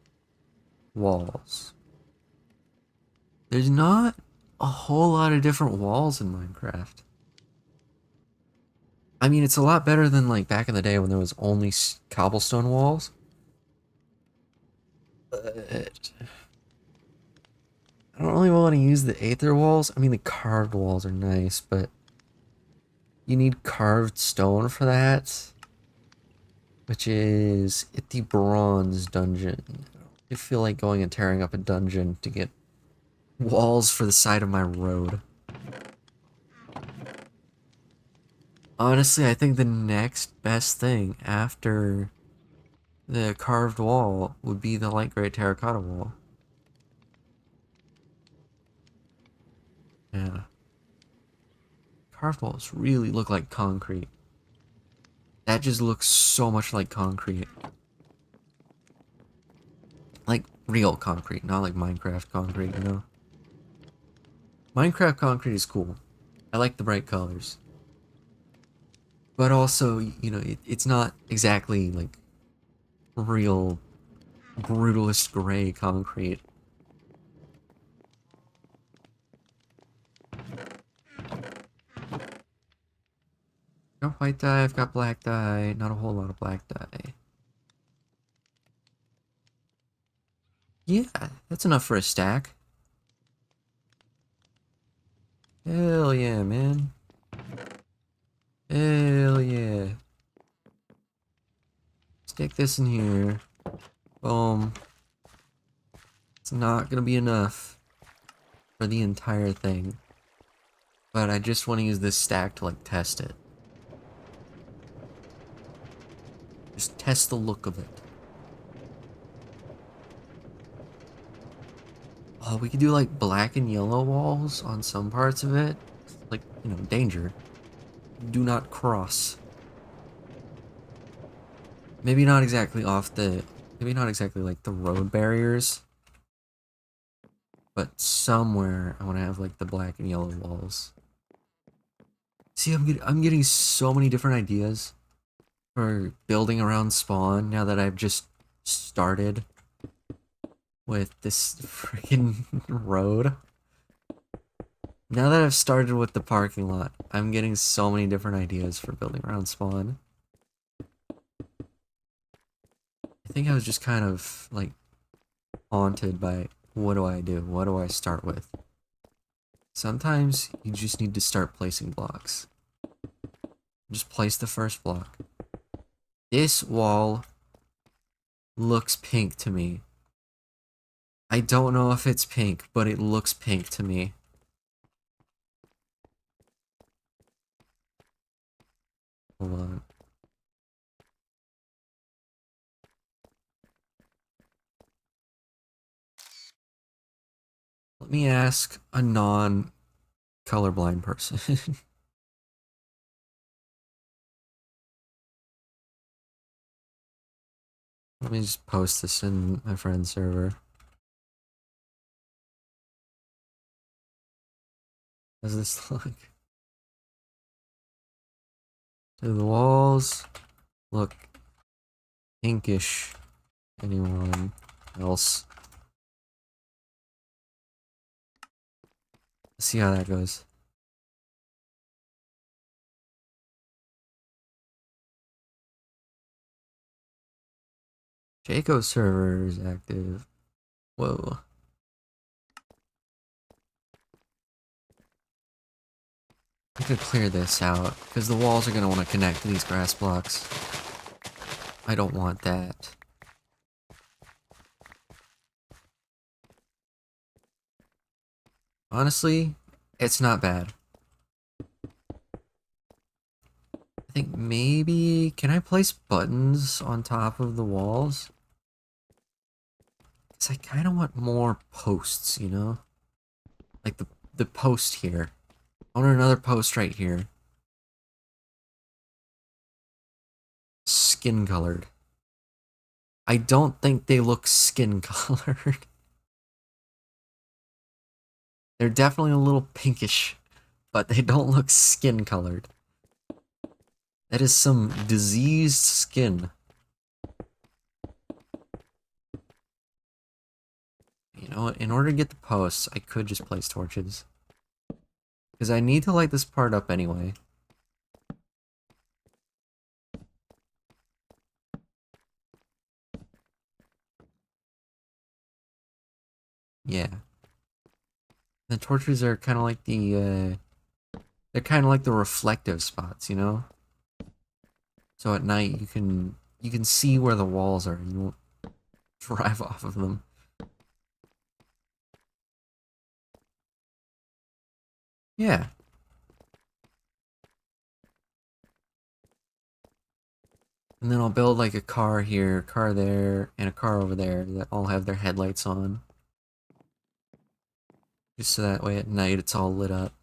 Walls. There's not a whole lot of different walls in Minecraft. I mean, it's a lot better than like back in the day when there was only cobblestone walls. But I don't really want to use the Aether walls. I mean, the carved walls are nice, but you need carved stone for that, which is at the bronze dungeon. I feel like going and tearing up a dungeon to get walls for the side of my road. Honestly, I think the next best thing after the carved wall would be the light gray terracotta wall. Yeah. Carved walls really look like concrete. That just looks so much like concrete. Like real concrete, not like Minecraft concrete, you know? Minecraft concrete is cool. I like the bright colors. But also, you know, it's not exactly like real brutalist gray concrete. Got white dye, I've got black dye, not a whole lot of black dye. Yeah, that's enough for a stack. Hell yeah, man. Hell yeah. Stick this in here. Boom. It's not gonna be enough for the entire thing. But I just want to use this stack to like test it. Just test the look of it. Oh, we could do like black and yellow walls on some parts of it. Like, you know, danger. Do not cross. Maybe not exactly maybe not exactly like the road barriers. But somewhere I want to have like the black and yellow walls. See, I'm getting so many different ideas for building around spawn now that I've just started with this freaking road. Now that I've started with the parking lot, I'm getting so many different ideas for building around spawn. I think I was just kind of like haunted by what do I do? What do I start with? Sometimes you just need to start placing blocks. Just place the first block. This wall looks pink to me. I don't know if it's pink, but it looks pink to me. Hold on. Let me ask a non-colorblind person. Let me just post this in my friend's server. How's this look? Do the walls look pinkish? Anyone else? Let's see how that goes. Jaco's server is active. Whoa. I could clear this out, because the walls are going to want to connect to these grass blocks. I don't want that. Honestly, it's not bad. I think maybe... Can I place buttons on top of the walls? Because I kind of want more posts, you know? Like the post here. I want another post right here. Skin colored. I don't think they look skin colored. They're definitely a little pinkish, but they don't look skin colored. That is some diseased skin. You know what? In order to get the posts, I could just place torches. Because I need to light this part up anyway. Yeah. The torches are kind of like they're kind of like the reflective spots, you know? So at night you can see where the walls are and you won't drive off of them. Yeah. And then I'll build like a car here, a car there, and a car over there that all have their headlights on. Just so that way at night it's all lit up.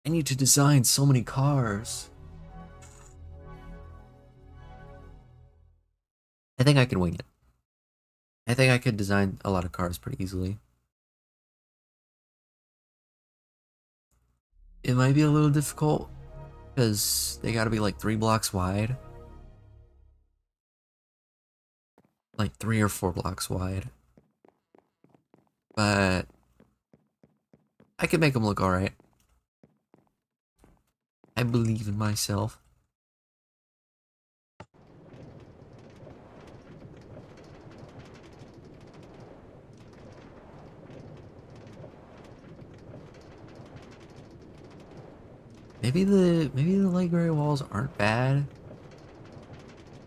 I need to design so many cars. I think I can wing it. I think I could design a lot of cars pretty easily. It might be a little difficult because they gotta be like 3 blocks wide. Like 3 or 4 blocks wide. But I could make them look alright. I believe in myself. Maybe the light gray walls aren't bad.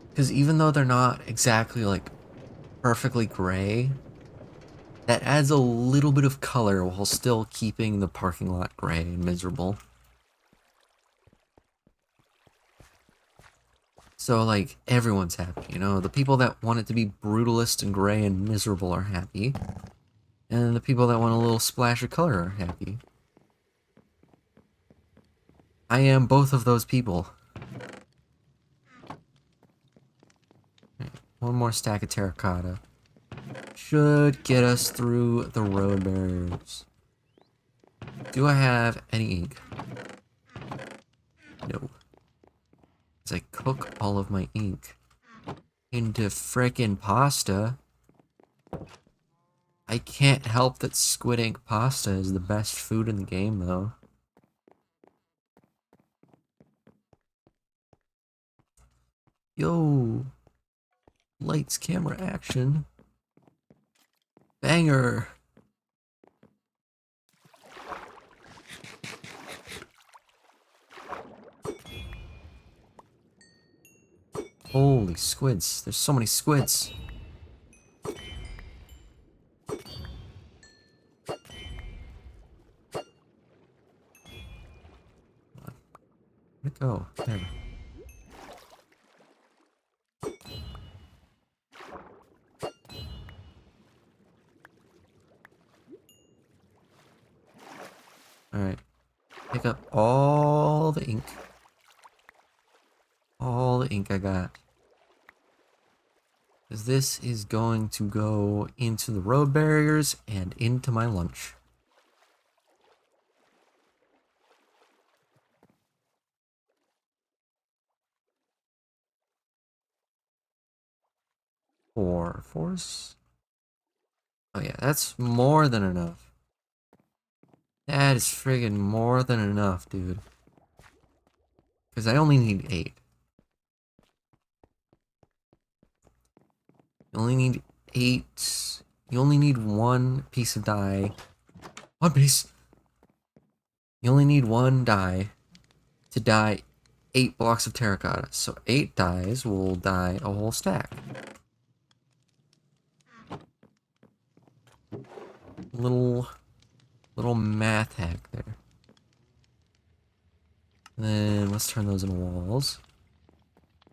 Because even though they're not exactly like perfectly gray, that adds a little bit of color while still keeping the parking lot gray and miserable. So, like, everyone's happy, you know? The people that want it to be brutalist and gray and miserable are happy. And the people that want a little splash of color are happy. I am both of those people. Right, one more stack of terracotta. Should get us through the road barriers. Do I have any ink? No. Because I cook all of my ink into frickin' pasta. I can't help that squid ink pasta is the best food in the game, though. Yo! Lights, camera, action. Banger! Holy squids. There's so many squids. Where'd it go? There. Alright. Pick up all the ink. All the ink I got. Because this is going to go into the road barriers and into my lunch. Four. Fours? Oh yeah, that's more than enough. That is friggin' more than enough, dude. Because I only need 8. You only need 8. You only need 1 piece of dye. 1 piece. You only need 1 dye to dye 8 blocks of terracotta. So 8 dyes will dye a whole stack. Little math hack there. And then let's turn those into walls.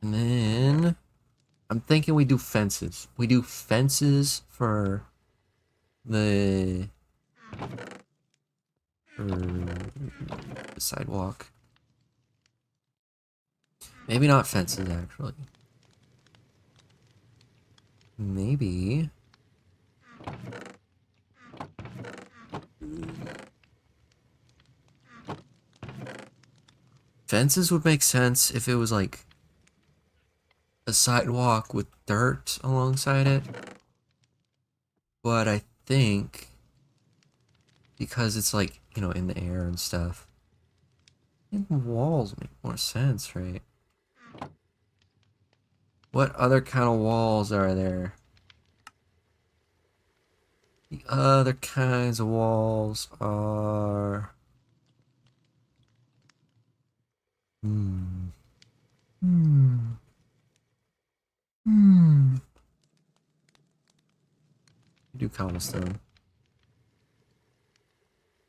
And then I'm thinking we do fences. We do fences for the sidewalk. Maybe not fences, actually. Maybe. Fences would make sense if it was like a sidewalk with dirt alongside it. But I think because it's like, you know, in the air and stuff, I think walls make more sense, right? What other kind of walls are there? The other kinds of walls are... Hmm. Do cobblestone.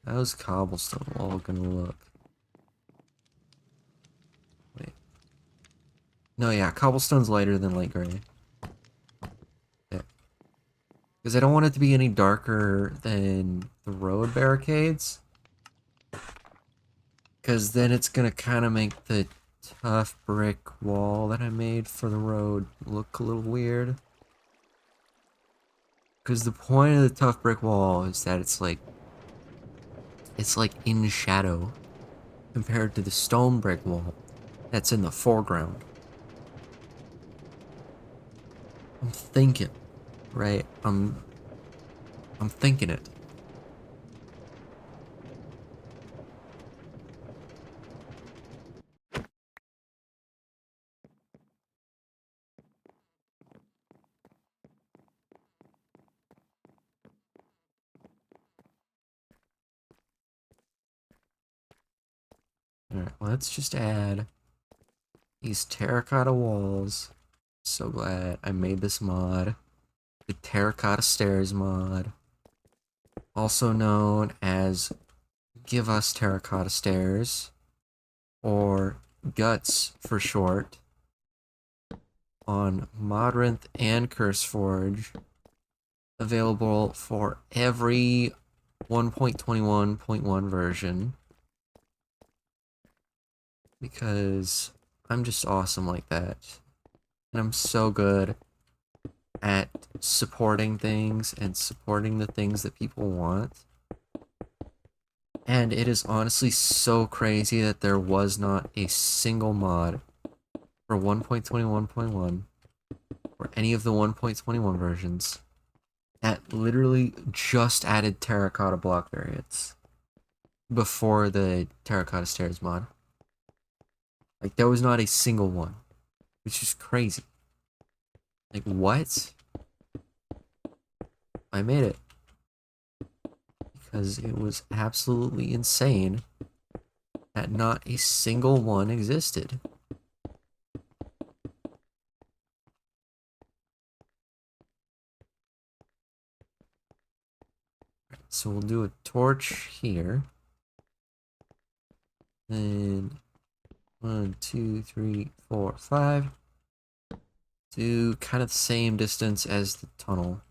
How's cobblestone wall gonna look? Wait. No, yeah, cobblestone's lighter than light gray. Yeah. Because I don't want it to be any darker than the road barricades. Because then it's gonna kind of make the tough brick wall that I made for the road look a little weird. Because the point of the tough brick wall is that it's like in shadow compared to the stone brick wall that's in the foreground. I'm thinking, right? I'm thinking it. Alright, let's just add these terracotta walls. So glad I made this mod. the Terracotta Stairs mod, also known as Give Us Terracotta Stairs, or Guts for short, on Modrinth and CurseForge, available for every 1.21.1 version, because I'm just awesome like that. And I'm so good at supporting things and supporting the things that people want. And it is honestly so crazy that there was not a single mod for 1.21.1 or any of the 1.21 versions that literally just added terracotta block variants before the Terracotta Stairs mod. Like, there was not a single one, which is crazy. Like, what? I made it. Because it was absolutely insane that not a single one existed. So we'll do a torch here. Then 1, 2, 3, 4, 5. Do kind of the same distance as the tunnel.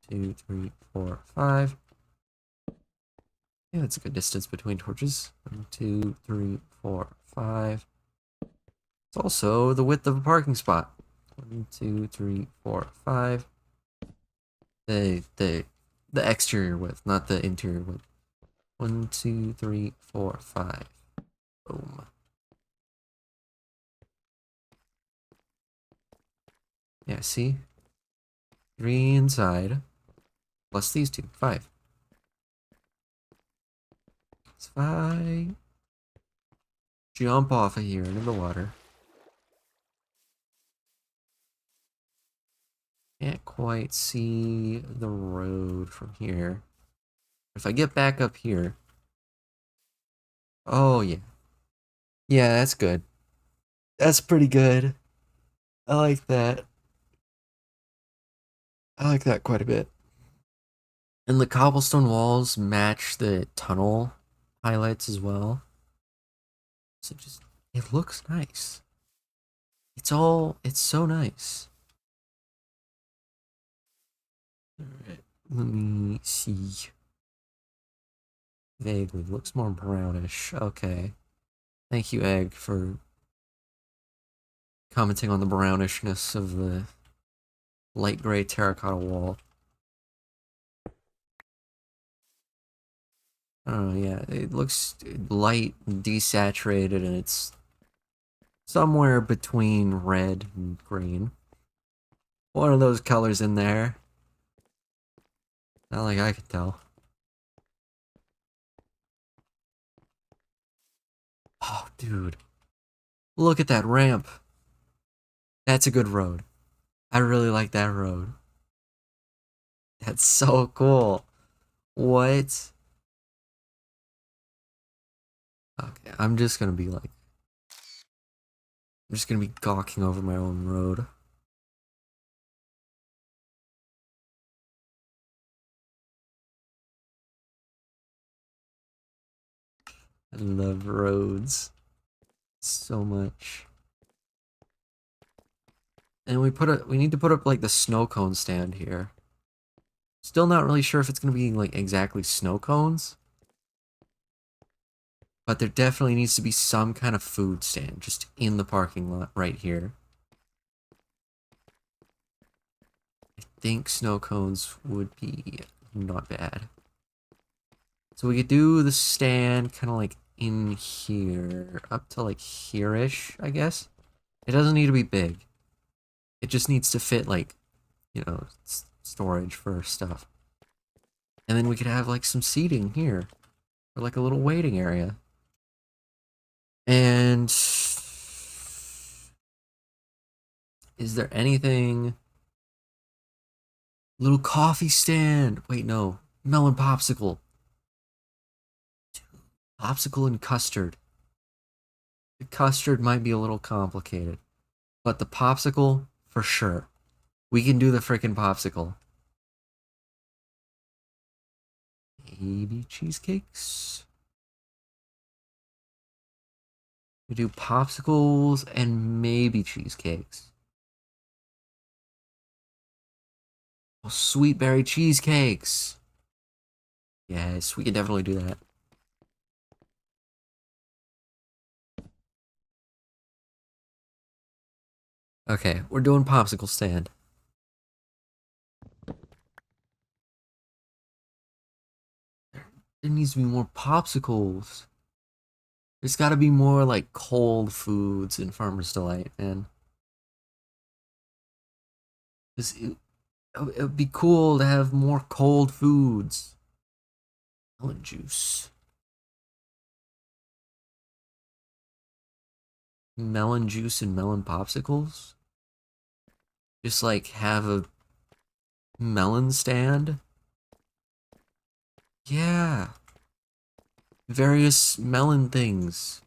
2, 3, 4, 5. Yeah, that's a good distance between torches. 1, 2, 3, 4, 5. It's also the width of a parking spot. 1, 2, 3, 4, 5. The exterior width, not the interior width. 1, 2, 3, 4, 5. Boom. Yeah, see? 3 inside. Plus these 2. 5. It's 5. Jump off of here into the water. Can't quite see the road from here. If I get back up here. Oh, yeah. Yeah, that's good. That's pretty good. I like that. I like that quite a bit. And the cobblestone walls match the tunnel highlights as well. So just, it looks nice. It's so nice. Alright, let me see. Vaguely, looks more brownish. Okay. Thank you, Egg, for commenting on the brownishness of the light gray terracotta wall. I don't know, yeah, it looks light and desaturated, and it's somewhere between red and green. One of those colors in there. Not like I can tell. Oh, dude. Look at that ramp. That's a good road. I really like that road. That's so cool. What? Okay, I'm just gonna be like... I'm just gonna be gawking over my own road. I love roads so much. And we need to put up like the snow cone stand here. Still not really sure if it's gonna be like exactly snow cones. But there definitely needs to be some kind of food stand just in the parking lot right here. I think snow cones would be not bad. So we could do the stand kind of like in here, up to like here-ish, I guess. It doesn't need to be big. It just needs to fit like, you know, storage for stuff. And then we could have like some seating here, or like a little waiting area. And is there anything? Little coffee stand. Wait, no. Melon popsicle. Popsicle and custard. The custard might be a little complicated, but the popsicle, for sure. We can do the freaking popsicle. maybe cheesecakes. We do popsicles and maybe cheesecakes. Oh, sweet berry cheesecakes. Yes, we can definitely do that. Okay, we're doing popsicle stand. There needs to be more popsicles. There's got to be more like cold foods in Farmer's Delight, man. It would be cool to have more cold foods. Melon juice. Melon juice and melon popsicles? Just like have a melon stand? Yeah. Various melon things.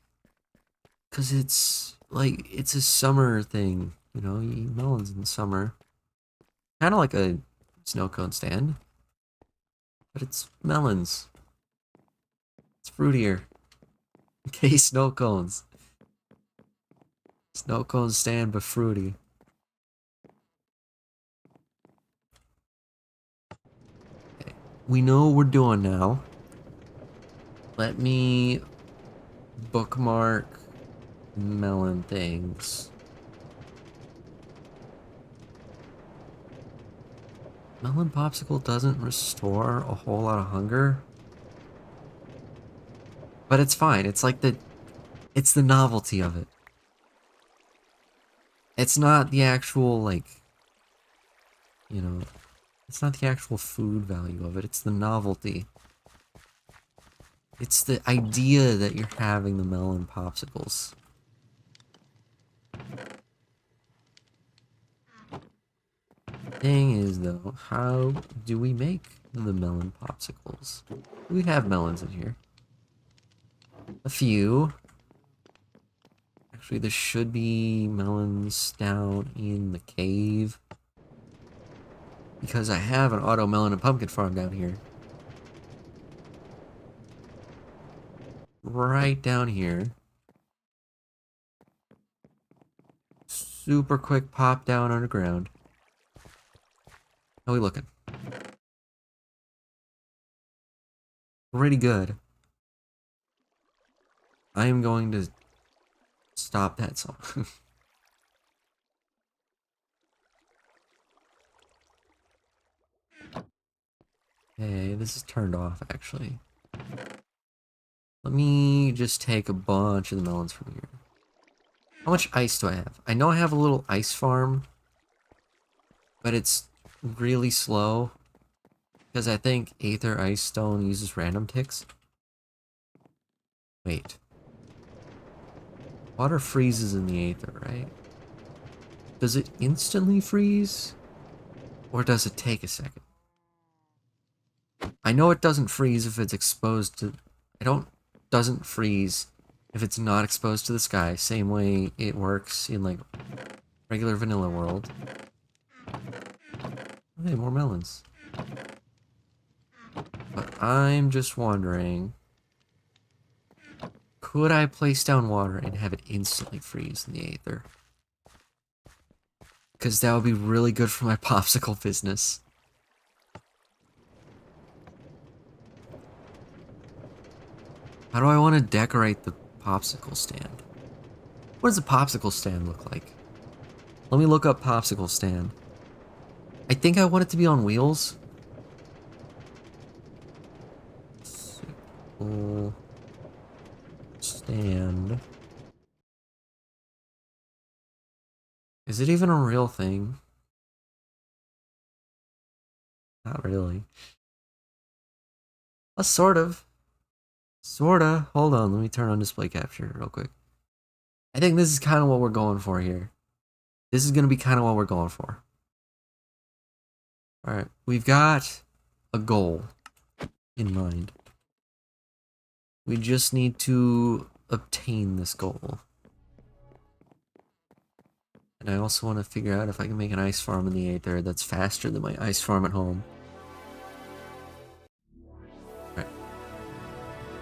Because it's like, it's a summer thing. You know, you eat melons in the summer. Kind of like a snow cone stand. But it's melons. It's fruitier. Okay, snow cones. Snow cone stand, but fruity. Okay. We know what we're doing now. Let me bookmark melon things. Melon popsicle doesn't restore a whole lot of hunger. But it's fine. It's like it's the novelty of it. It's not the actual, like, you know, it's not the actual food value of it. It's the novelty. It's the idea that you're having the melon popsicles. Thing is, though, how do we make the melon popsicles? We have melons in here. A few. Actually, there should be melons down in the cave. Because I have an auto melon and pumpkin farm down here. Right down here. Super quick pop down underground. How we looking? Pretty good. I am going to stop that song. Okay, this is turned off actually. Let me just take a bunch of the melons from here. How much ice do I have? I know I have a little ice farm, but it's really slow because I think Aether Ice Stone uses random ticks. Wait. Water freezes in the Aether, right? Does it instantly freeze? Or does it take a second? I know it doesn't freeze if it's exposed to... doesn't freeze if it's not exposed to the sky. Same way it works in, like, regular vanilla world. Hey, more melons. But I'm just wondering... Could I place down water and have it instantly freeze in the Aether? Because that would be really good for my popsicle business. How do I want to decorate the popsicle stand? What does a popsicle stand look like? Let me look up popsicle stand. I think I want it to be on wheels. Popsicle stand. Is it even a real thing? Not really. Sort of. Sorta. Hold on, let me turn on display capture real quick. I think this is kind of what we're going for here. This is going to be kind of what we're going for. Alright, we've got a goal in mind. We just need to obtain this goal. And I also want to figure out if I can make an ice farm in the Aether that's faster than my ice farm at home. Alright,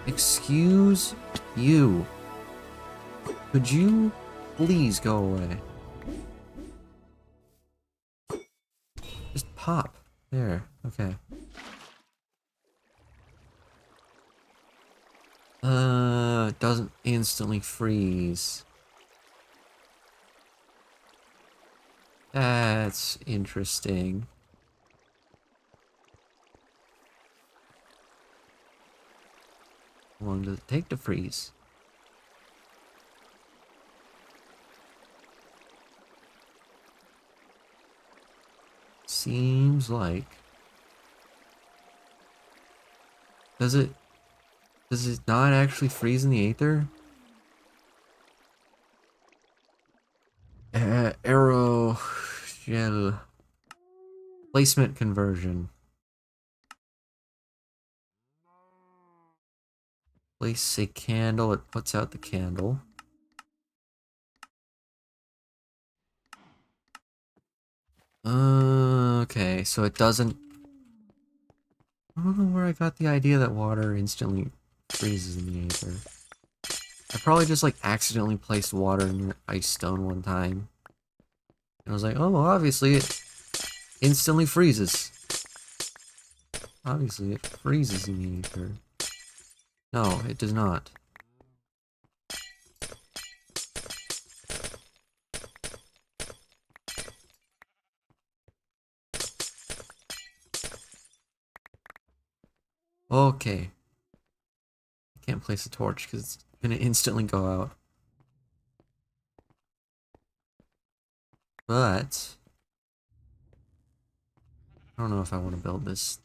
Excuse you. Could you please go away? Just pop. There. Okay. It doesn't instantly freeze. That's interesting. How long does it take to freeze? Seems like... Does it not actually freeze in the Aether? Arrow gel placement conversion. Place a candle, it puts out the candle. Okay, so it doesn't... I don't know where I got the idea that water instantly freezes in the Aether. I probably just like accidentally placed water in your ice stone one time. And I was like, oh, well, obviously it instantly freezes. Obviously it freezes in the Aether. No, it does not. Okay. I can't place a torch because it's gonna instantly go out. But I don't know if I want to build this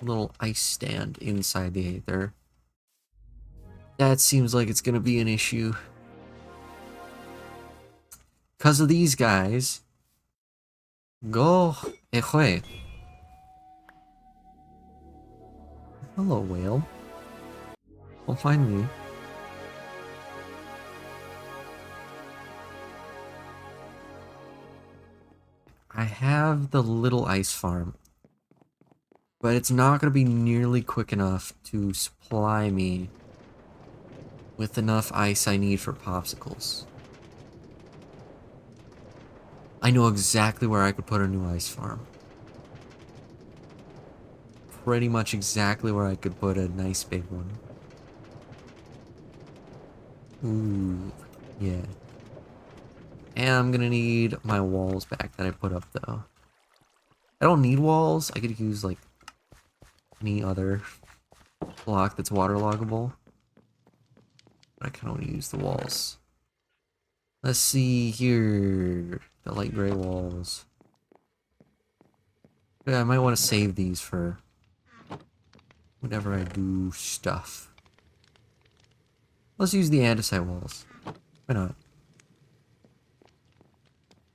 little ice stand inside the Aether. That seems like it's gonna be an issue. Because of these guys. Go away. Hello, whale. Don't find me. I have the little ice farm, but it's not going to be nearly quick enough to supply me with enough ice I need for popsicles. I know exactly where I could put a new ice farm. Pretty much exactly where I could put a nice big one. Ooh, yeah. And I'm gonna need my walls back that I put up, though. I don't need walls. I could use, like, any other block that's waterloggable. But I can only use the walls. Let's see here. The light gray walls. Yeah, I might want to save these for whenever I do stuff. Let's use the andesite walls. Why not?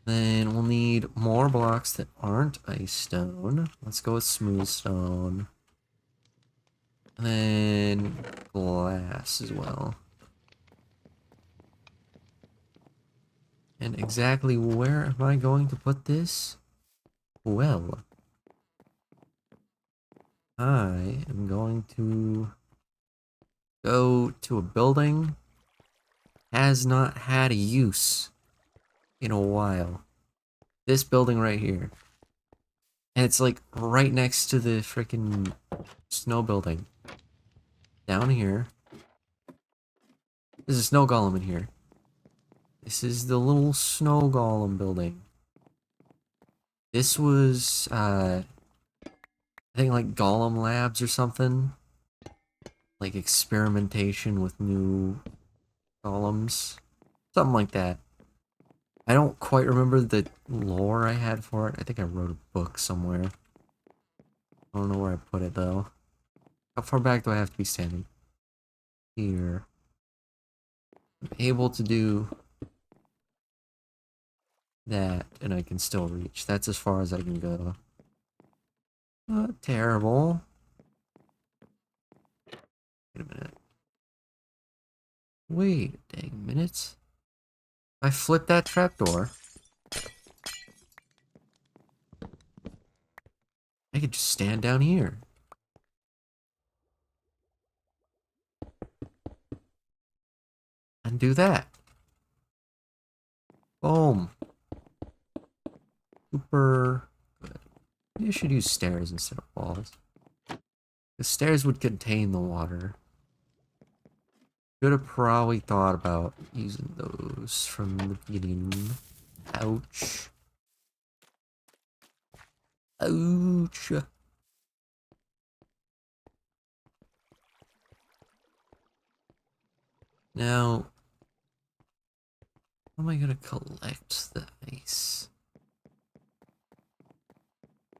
Then we'll need more blocks that aren't ice stone. Let's go with smooth stone. And then glass as well. And exactly where am I going to put this? Well, I am going to go to a building has not had a use in a while. This building right here. And it's like right next to the freaking snow building. Down here. There's a snow golem in here. This is the little snow golem building. This was, I think like Golem Labs or something. Like experimentation with new golems. Something like that. I don't quite remember the lore I had for it. I think I wrote a book somewhere. I don't know where I put it though. How far back do I have to be standing? Here. I'm able to do that, and I can still reach. That's as far as I can go. Not terrible. Wait a minute. Wait a dang minute. I flip that trapdoor. I could just stand down here. do that. Boom. Super good. You should use stairs instead of walls. The stairs would contain the water. Should have probably thought about using those from the beginning. Ouch. Ouch. Now, how am I gonna collect the ice?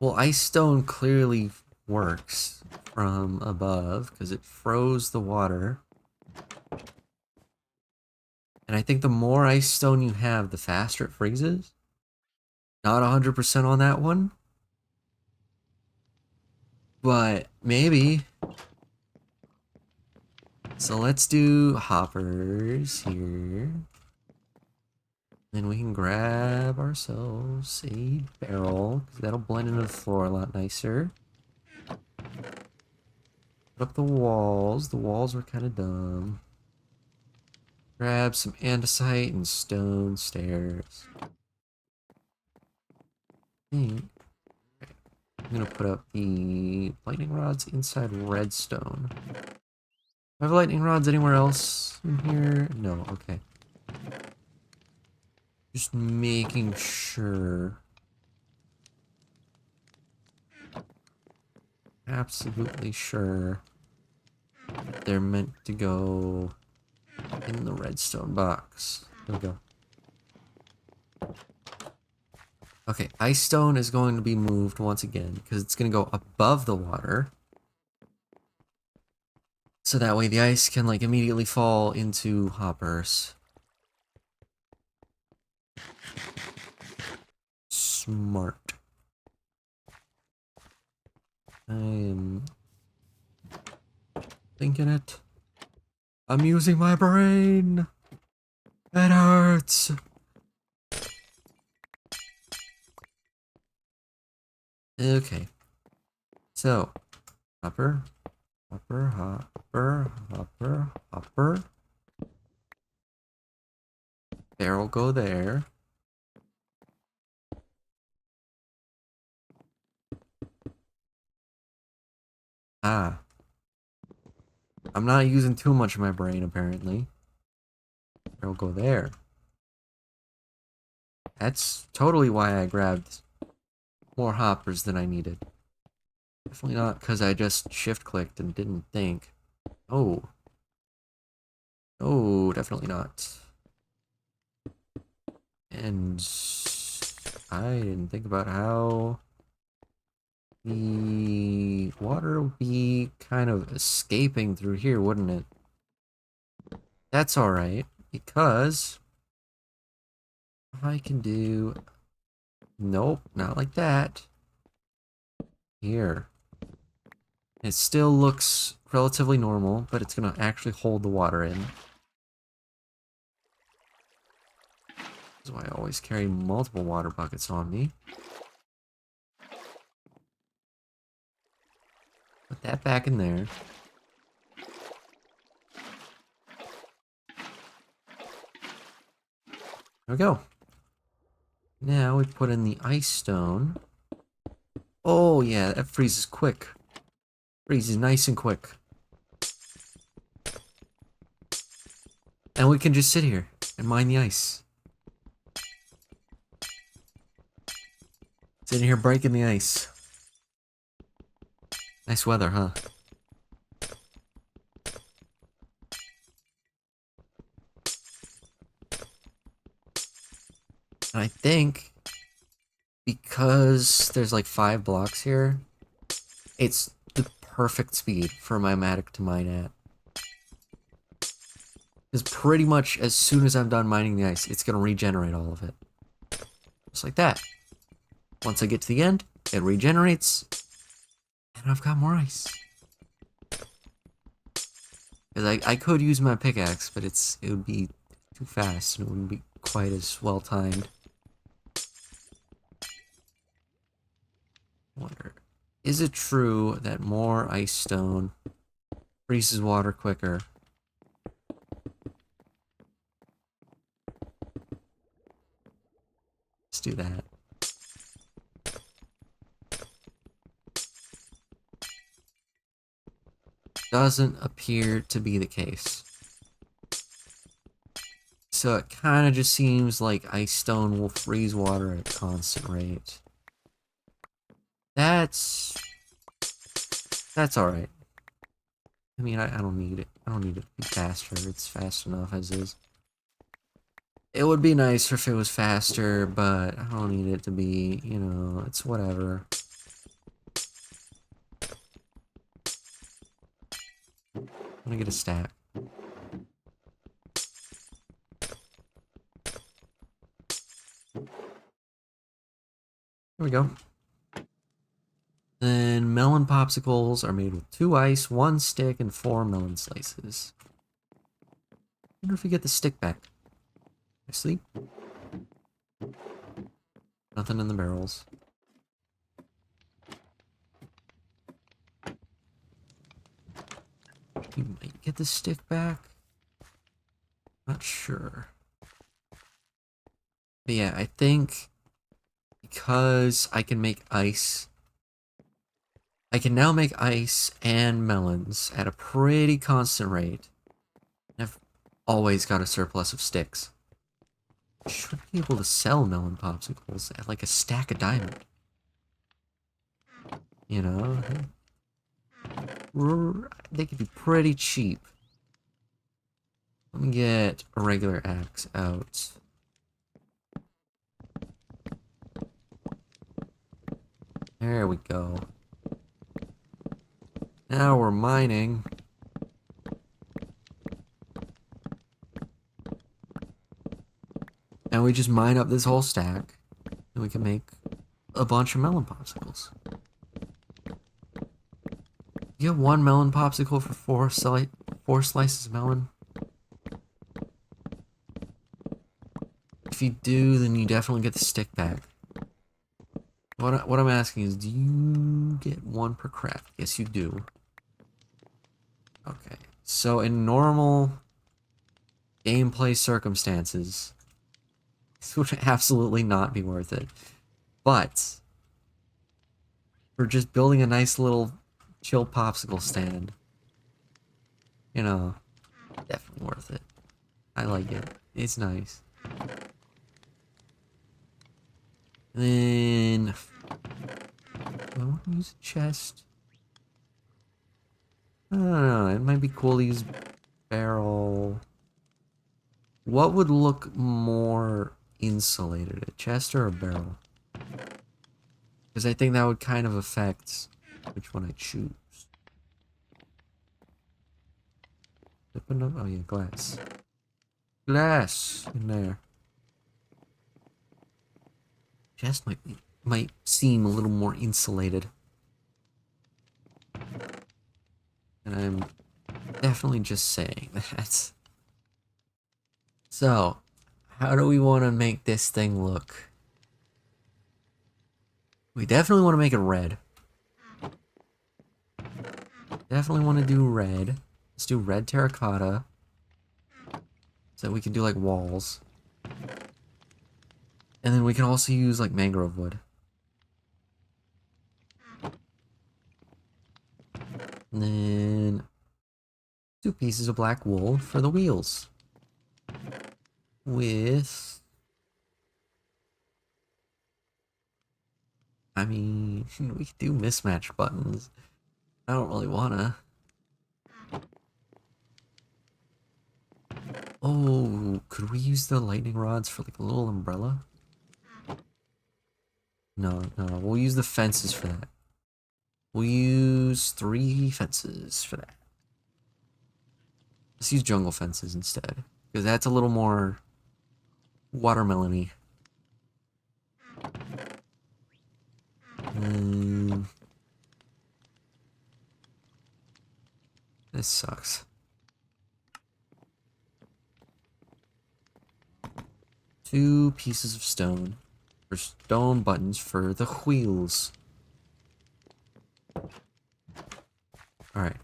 Well, ice stone clearly works from above because it froze the water. And I think the more ice stone you have, the faster it freezes. Not 100% on that one. But maybe. So let's do hoppers here. Then we can grab ourselves a barrel, because that'll blend into the floor a lot nicer. Put up the walls. The walls were kind of dumb. Grab some andesite and stone stairs. I'm gonna put up the lightning rods inside redstone. Do I have lightning rods anywhere else in here? No, okay. Just making sure. Absolutely sure that they're meant to go in the redstone box. There we go. Okay, ice stone is going to be moved once again because it's going to go above the water. So that way the ice can like immediately fall into hoppers. Smart. I am thinking it. I'm using my brain. It hurts. Okay. So, hopper, hopper, hopper, hopper, hopper. Barrel go there. Ah. I'm not using too much of my brain, apparently. Barrel go there. That's totally why I grabbed more hoppers than I needed. Definitely not because I just shift-clicked and didn't think. Oh. Oh, definitely not. And I didn't think about how the water would be kind of escaping through here, wouldn't it? That's alright, because I can do... Nope, not like that. Here. It still looks relatively normal, but it's gonna actually hold the water in. That's why I always carry multiple water buckets on me. Put that back in there. There we go. Now we put in the ice stone. Oh yeah, that freezes quick. Freezes nice and quick. And we can just sit here and mine the ice. Sitting here breaking the ice. Nice weather, huh? And I think because there's like 5 blocks here, it's the perfect speed for my Matic to mine at. Because pretty much as soon as I'm done mining the ice, it's going to regenerate all of it. Just like that. Once I get to the end, it regenerates, and I've got more ice. Because I could use my pickaxe, but it would be too fast, and it wouldn't be quite as well timed. Wonder, is it true that more ice stone freezes water quicker? doesn't appear to be the case. So it kind of just seems like ice stone will freeze water at a constant rate. That's alright. I mean, I don't need it. I don't need it to be faster. It's fast enough as is. It would be nicer if it was faster, but I don't need it to be, you know, it's whatever. I'm gonna get a stack. There we go. Then melon popsicles are made with 2 ice, 1 stick, and 4 melon slices. Wonder if we get the stick back. I sleep. Nothing in the barrels. You might get the stick back. Not sure. But yeah, I think because I can make ice, I can now make ice and melons at a pretty constant rate. I've always got a surplus of sticks. Should be able to sell melon popsicles at like a stack of diamond. You know? They could be pretty cheap. Let me get a regular axe out. There we go. Now we're mining. And we just mine up this whole stack. And we can make a bunch of melon popsicles. You get 1 melon popsicle for 4 slices of melon. If you do, then you definitely get the stick back. What I'm asking is, do you get 1 per craft? Yes, you do. Okay. So in normal gameplay circumstances, this would absolutely not be worth it. But for just building a nice little chill popsicle stand, you know, definitely worth it. I like it. It's nice. Then I want to use a chest. I don't know. It might be cool to use barrel. What would look more insulated, a chest or a barrel? Because I think that would kind of affect which one I choose. Oh yeah, glass. Glass in there. Chest might seem a little more insulated. And I'm definitely just saying that. So, how do we want to make this thing look? We definitely want to make it red. Definitely want to do red. Let's do red terracotta. So we can do like walls. And then we can also use like mangrove wood. And then 2 pieces of black wool for the wheels. With... I mean, we could do mismatch buttons. I don't really wanna. Oh, could we use the lightning rods for like a little umbrella? No, we'll use the fences for that. We'll use 3 fences for that. Let's use jungle fences instead, because that's a little more watermelon-y. This sucks. 2 pieces of stone for stone buttons for the wheels. Alright.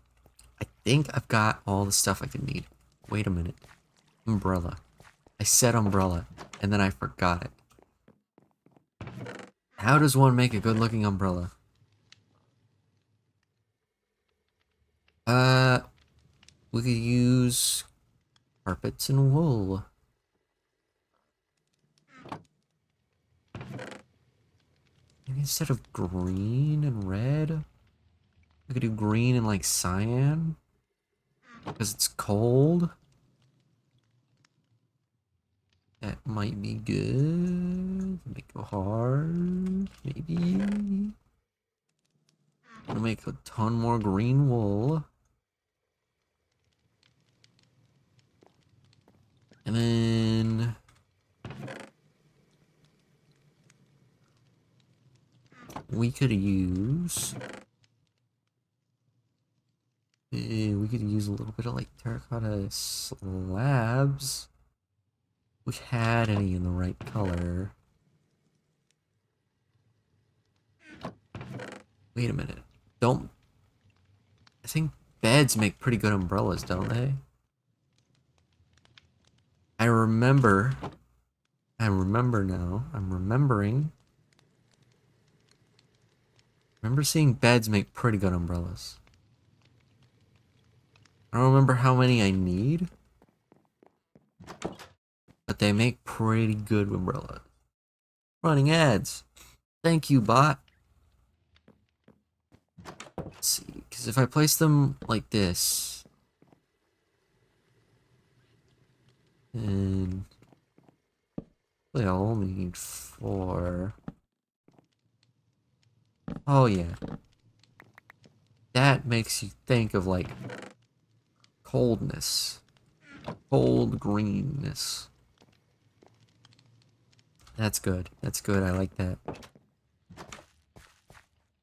I think I've got all the stuff I could need. Wait a minute. Umbrella. I said umbrella, and then I forgot it. How does one make a good-looking umbrella? Uh, we could use carpets and wool. Maybe instead of green and red, we could do green and like cyan. Because it's cold. That might be good. Make it hard. Maybe. Gonna make a ton more green wool. And then we could use a little bit of like terracotta slabs. We had any in the right color. Wait a minute. Don't I think beds make pretty good umbrellas, don't they? I remember. I remember now. I'm remembering. Remember seeing beds make pretty good umbrellas. I don't remember how many I need, but they make pretty good umbrellas. Running ads. Thank you, bot. Let's see, because if I place them like this, then I'll only need 4. Oh yeah, that makes you think of like coldness, cold greenness. That's good. That's good. I like that.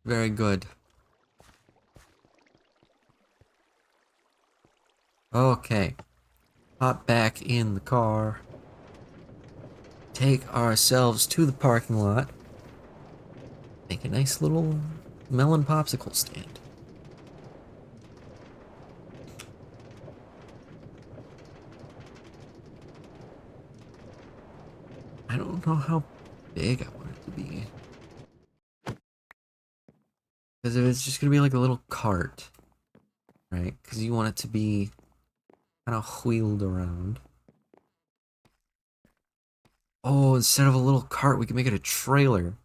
Very good. Okay. Hop back in the car. Take ourselves to the parking lot. Make a nice little melon popsicle stand. I don't know how big I want it to be. Because if it's just gonna be like a little cart, right? Because you want it to be kind of wheeled around. Oh, instead of a little cart, we can make it a trailer.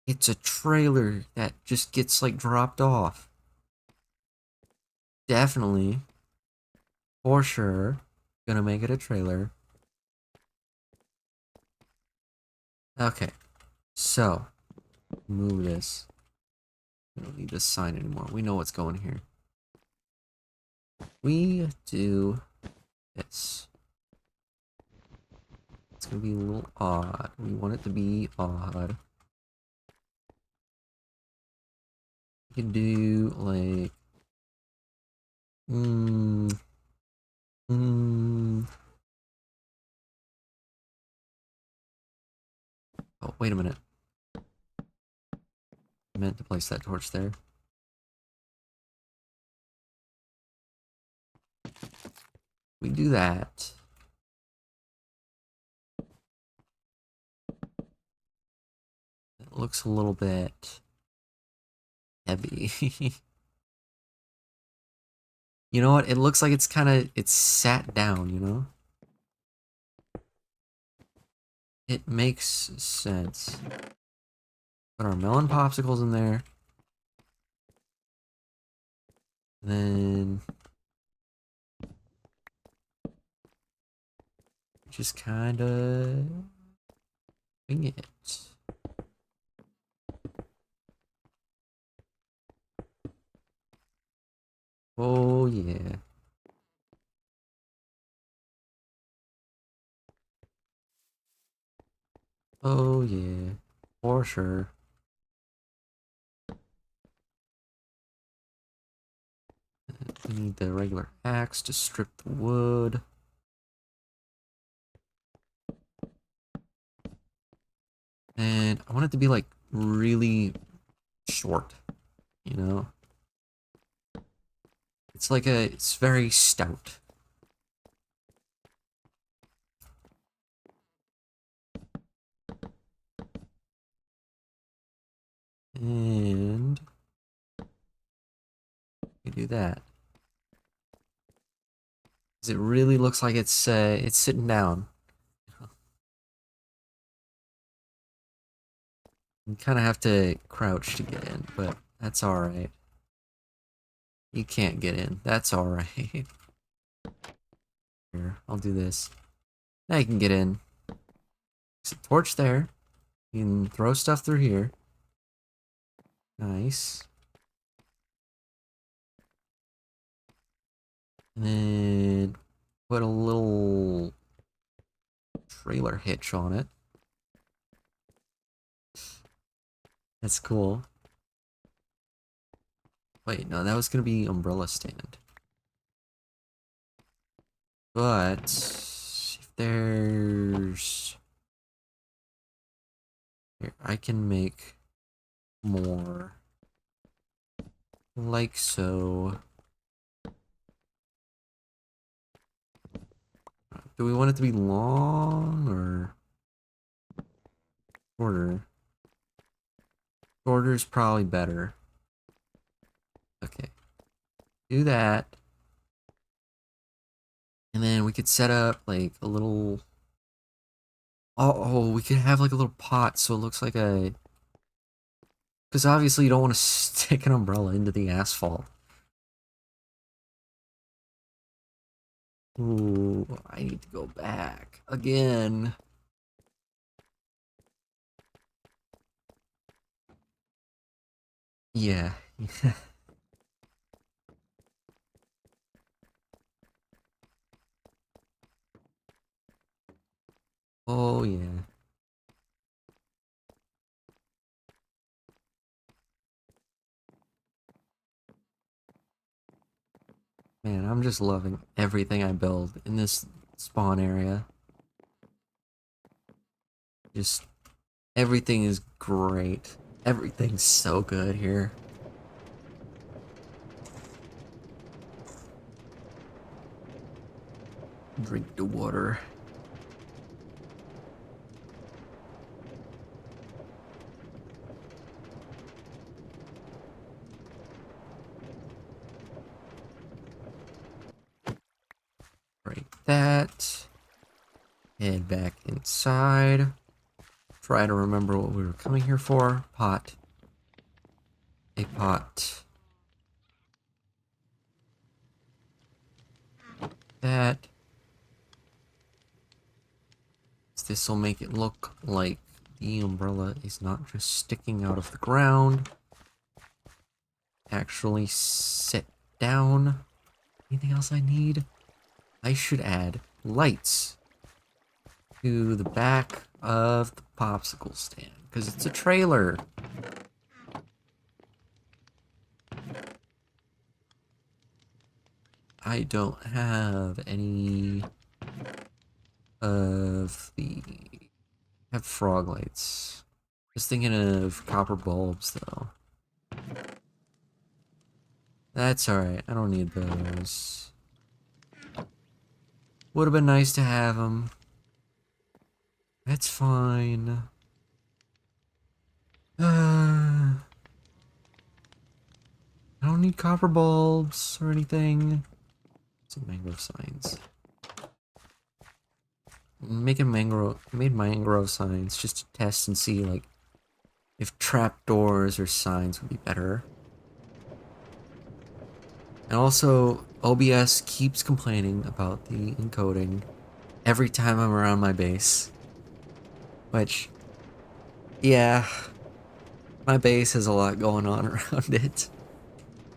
It's a trailer that just gets like dropped off. Definitely, for sure, gonna make it a trailer. Okay, so move this. We don't need this sign anymore. We know what's going here. We do this. It's gonna be a little odd. We want it to be odd. We can do like mm, mm. Oh, wait a minute. I meant to place that torch there. We do that. It looks a little bit heavy. You know what? It looks like it's sat down, you know? It makes sense. Put our melon popsicles in there. Then just kind of wing it. Oh yeah. Oh yeah. For sure. We need the regular axe to strip the wood. And I want it to be like really short, you know? It's very stout. And we do that. Because it really looks like it's sitting down. You kind of have to crouch to get in, but that's alright. You can't get in. That's alright. Here, I'll do this. Now you can get in. There's a torch there. You can throw stuff through here. Nice. And then put a little trailer hitch on it. That's cool. Wait, no, that was gonna be umbrella stand. But if there's here, I can make more like so. Do we want it to be long or shorter? Shorter is probably better. Okay. Do that. And then we could set up like a little... Oh, we could have like a little pot so it looks like a... Because obviously you don't want to stick an umbrella into the asphalt. Ooh, I need to go back again. Yeah. Oh, yeah. Man, I'm just loving everything I build in this spawn area. Just everything is great. Everything's so good here. Drink the water. Break that. Head back inside. Try to remember what we were coming here for. Pot. A pot. That. This will make it look like the umbrella is not just sticking out of the ground. Actually sit down. Anything else I need? I should add lights to the back of the popsicle stand because it's a trailer. I don't have any of the... I have frog lights. Just thinking of copper bulbs though. That's alright, I don't need those. Would have been nice to have them. That's fine. I don't need copper bulbs or anything. Some mangrove signs. Made mangrove signs just to test and see like if trapdoors or signs would be better. And also, OBS keeps complaining about the encoding every time I'm around my base. Which, yeah, my base has a lot going on around it.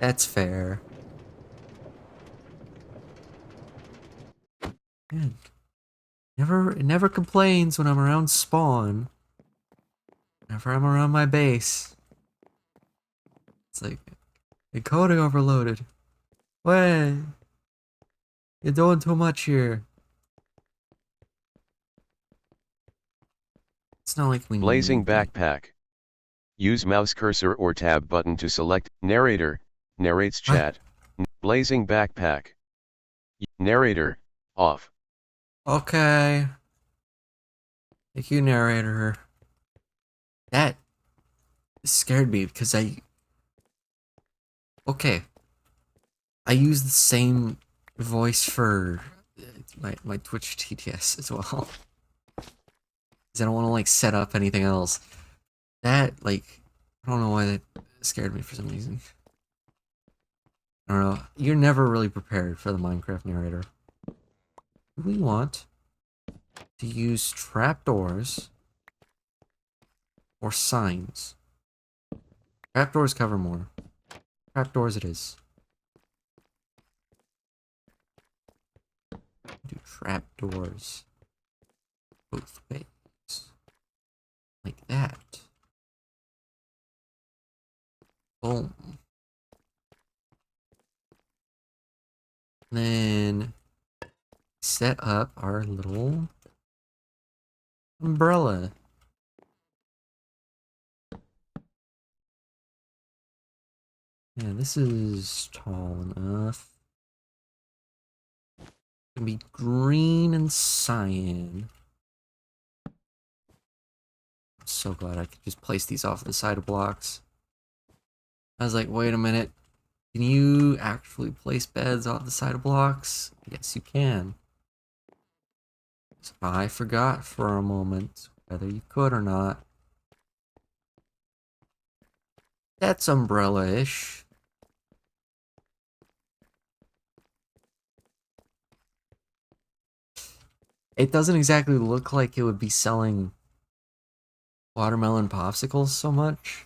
That's fair. Man, it never complains when I'm around spawn. Whenever I'm around my base. It's like, encoding overloaded. What? You're doing too much here. It's not like we
Blazing
need...
backpack. Use mouse cursor or tab button to select narrator. Narrates chat. Blazing backpack. Narrator. Off.
Okay. Thank you, narrator. That scared me because I... Okay. I use the same voice for my Twitch TTS as well. Because I don't want to like set up anything else. That like I don't know why that scared me for some reason. I don't know. You're never really prepared for the Minecraft narrator. We want to use trapdoors or signs. Trapdoors cover more. Trapdoors it is. Do trapdoors both ways. Like that. Boom. Then set up our little umbrella. Yeah, this is tall enough. It's gonna be green and cyan. I'm so glad I could just place these off the side of blocks. I was like, wait a minute. Can you actually place beds off the side of blocks? Yes, you can. So I forgot for a moment whether you could or not. That's umbrella-ish. It doesn't exactly look like it would be selling watermelon popsicles so much.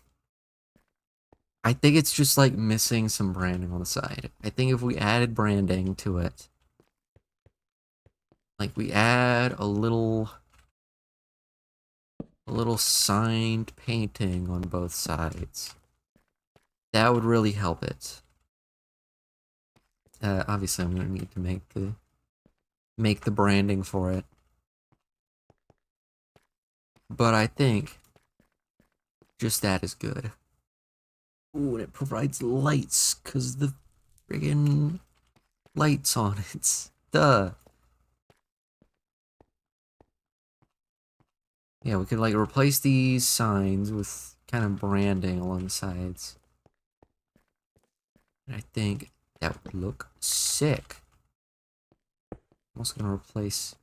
I think it's just like missing some branding on the side. I think if we added branding to it, like we add a little signed painting on both sides, that would really help it. Obviously I'm gonna need to make the branding for it. But I think just that is good. Ooh, and it provides lights, cause the friggin' lights on it. Duh. Yeah, we could like replace these signs with kind of branding along the sides. And I think that would look sick. I'm also gonna replace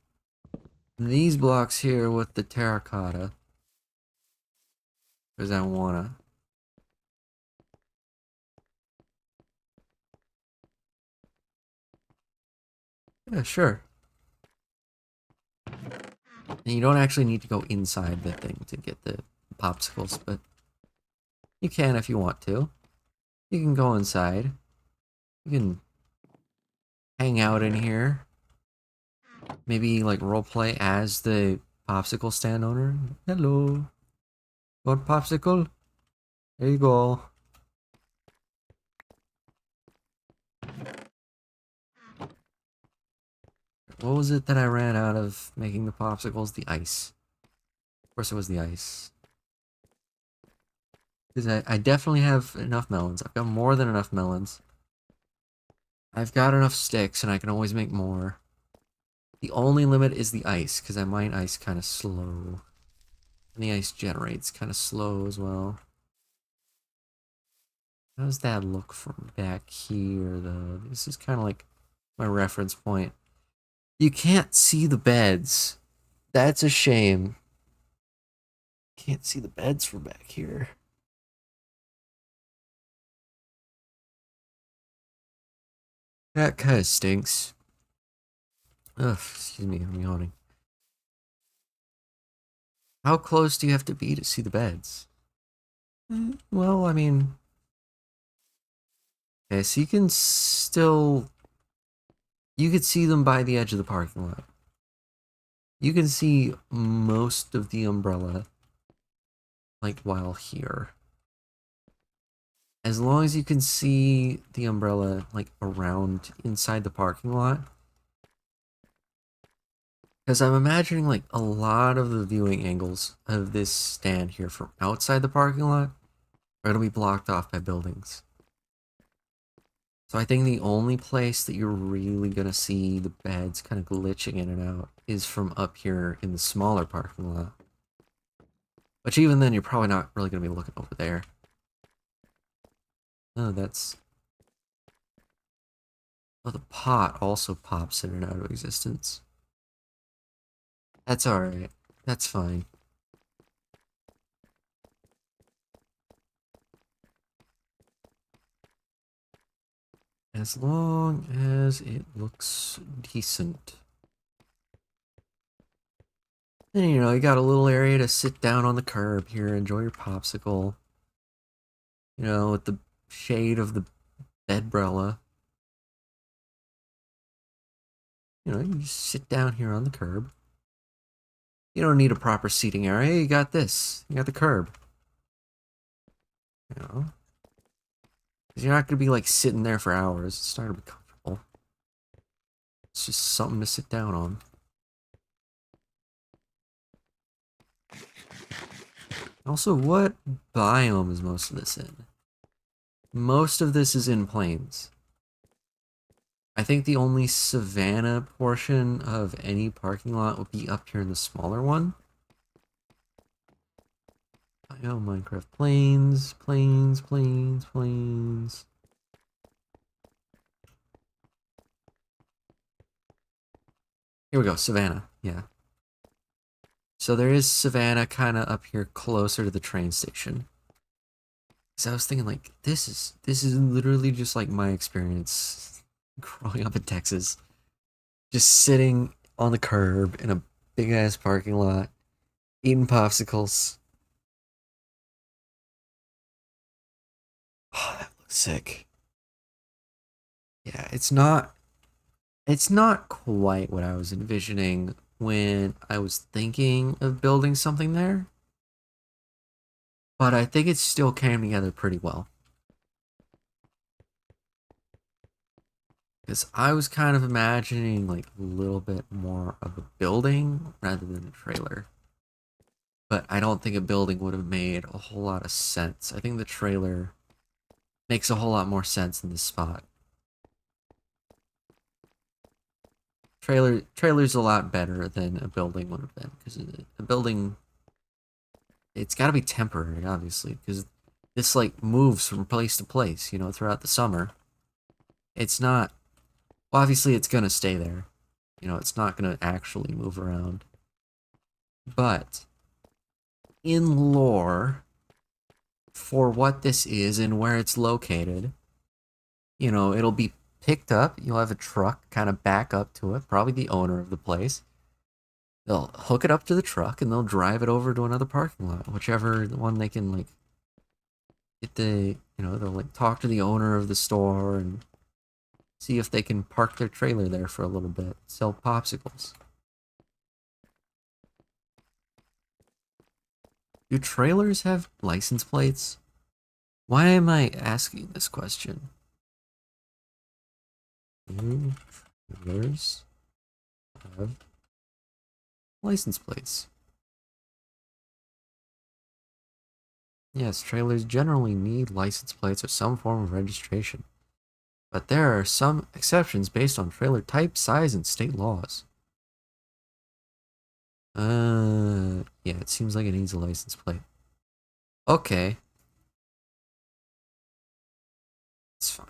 these blocks here with the terracotta. Because I wanna. Yeah, sure. And you don't actually need to go inside the thing to get the popsicles, but you can if you want to. You can go inside. You can hang out in here. Maybe like roleplay as the popsicle stand owner. Hello. Want popsicle? There you go. What was it that I ran out of making the popsicles? The ice. Of course it was the ice. Because I definitely have enough melons. I've got more than enough melons. I've got enough sticks and I can always make more. The only limit is the ice, because I mine ice kind of slow. And the ice generates kind of slow as well. How does that look from back here, though? This is kind of like my reference point. You can't see the beds. That's a shame. Can't see the beds from back here. That kind of stinks. Ugh, excuse me, I'm yawning. How close do you have to be to see the beds? Well, I mean... Okay, so you can still... You could see them by the edge of the parking lot. You can see most of the umbrella, like, while here. As long as you can see the umbrella, like, around inside the parking lot. Because I'm imagining, like, a lot of the viewing angles of this stand here from outside the parking lot are going to be blocked off by buildings. So I think the only place that you're really going to see the beds kind of glitching in and out is from up here in the smaller parking lot. Which even then, you're probably not really going to be looking over there. Oh, that's... Oh, the pot also pops in and out of existence. That's alright. That's fine. As long as it looks decent. Then, you know, you got a little area to sit down on the curb here, enjoy your popsicle. You know, with the shade of the bedbrella. You know, you just sit down here on the curb. You don't need a proper seating area. You got this. You got the curb. You know? Because you're not going to be like sitting there for hours. It's not going to be comfortable. It's just something to sit down on. Also, what biome is most of this in? Most of this is in plains. I think the only savanna portion of any parking lot would be up here in the smaller one. Biome Minecraft plains, plains, plains, plains. Here we go, savanna. Yeah. So there is savanna kind of up here closer to the train station. So I was thinking like this is literally just like my experience growing up in Texas. Just sitting on the curb in a big ass parking lot, eating popsicles. Oh, that looks sick. Yeah, it's not quite what I was envisioning when I was thinking of building something there, but I think it still came together pretty well. Because I was kind of imagining like a little bit more of a building rather than a trailer. But I don't think a building would have made a whole lot of sense. I think the trailer makes a whole lot more sense in this spot. Trailer's a lot better than a building would have been because a building it's got to be temporary, obviously, because this like moves from place to place, you know, throughout the summer. It's not well, obviously it's gonna stay there. You know, it's not gonna actually move around. But in lore, for what this is and where it's located, you know, it'll be picked up. You'll have a truck kind of back up to it, probably the owner of the place. They'll hook it up to the truck and they'll drive it over to another parking lot, whichever one they can like get the, you know, they'll like talk to the owner of the store and see if they can park their trailer there for a little bit, sell popsicles. Do trailers have license plates? Why am I asking this question? Do trailers have license plates? Yes, trailers generally need license plates or some form of registration, but there are some exceptions based on trailer type, size, and state laws. Yeah, it seems like it needs a license plate. Okay, it's fine.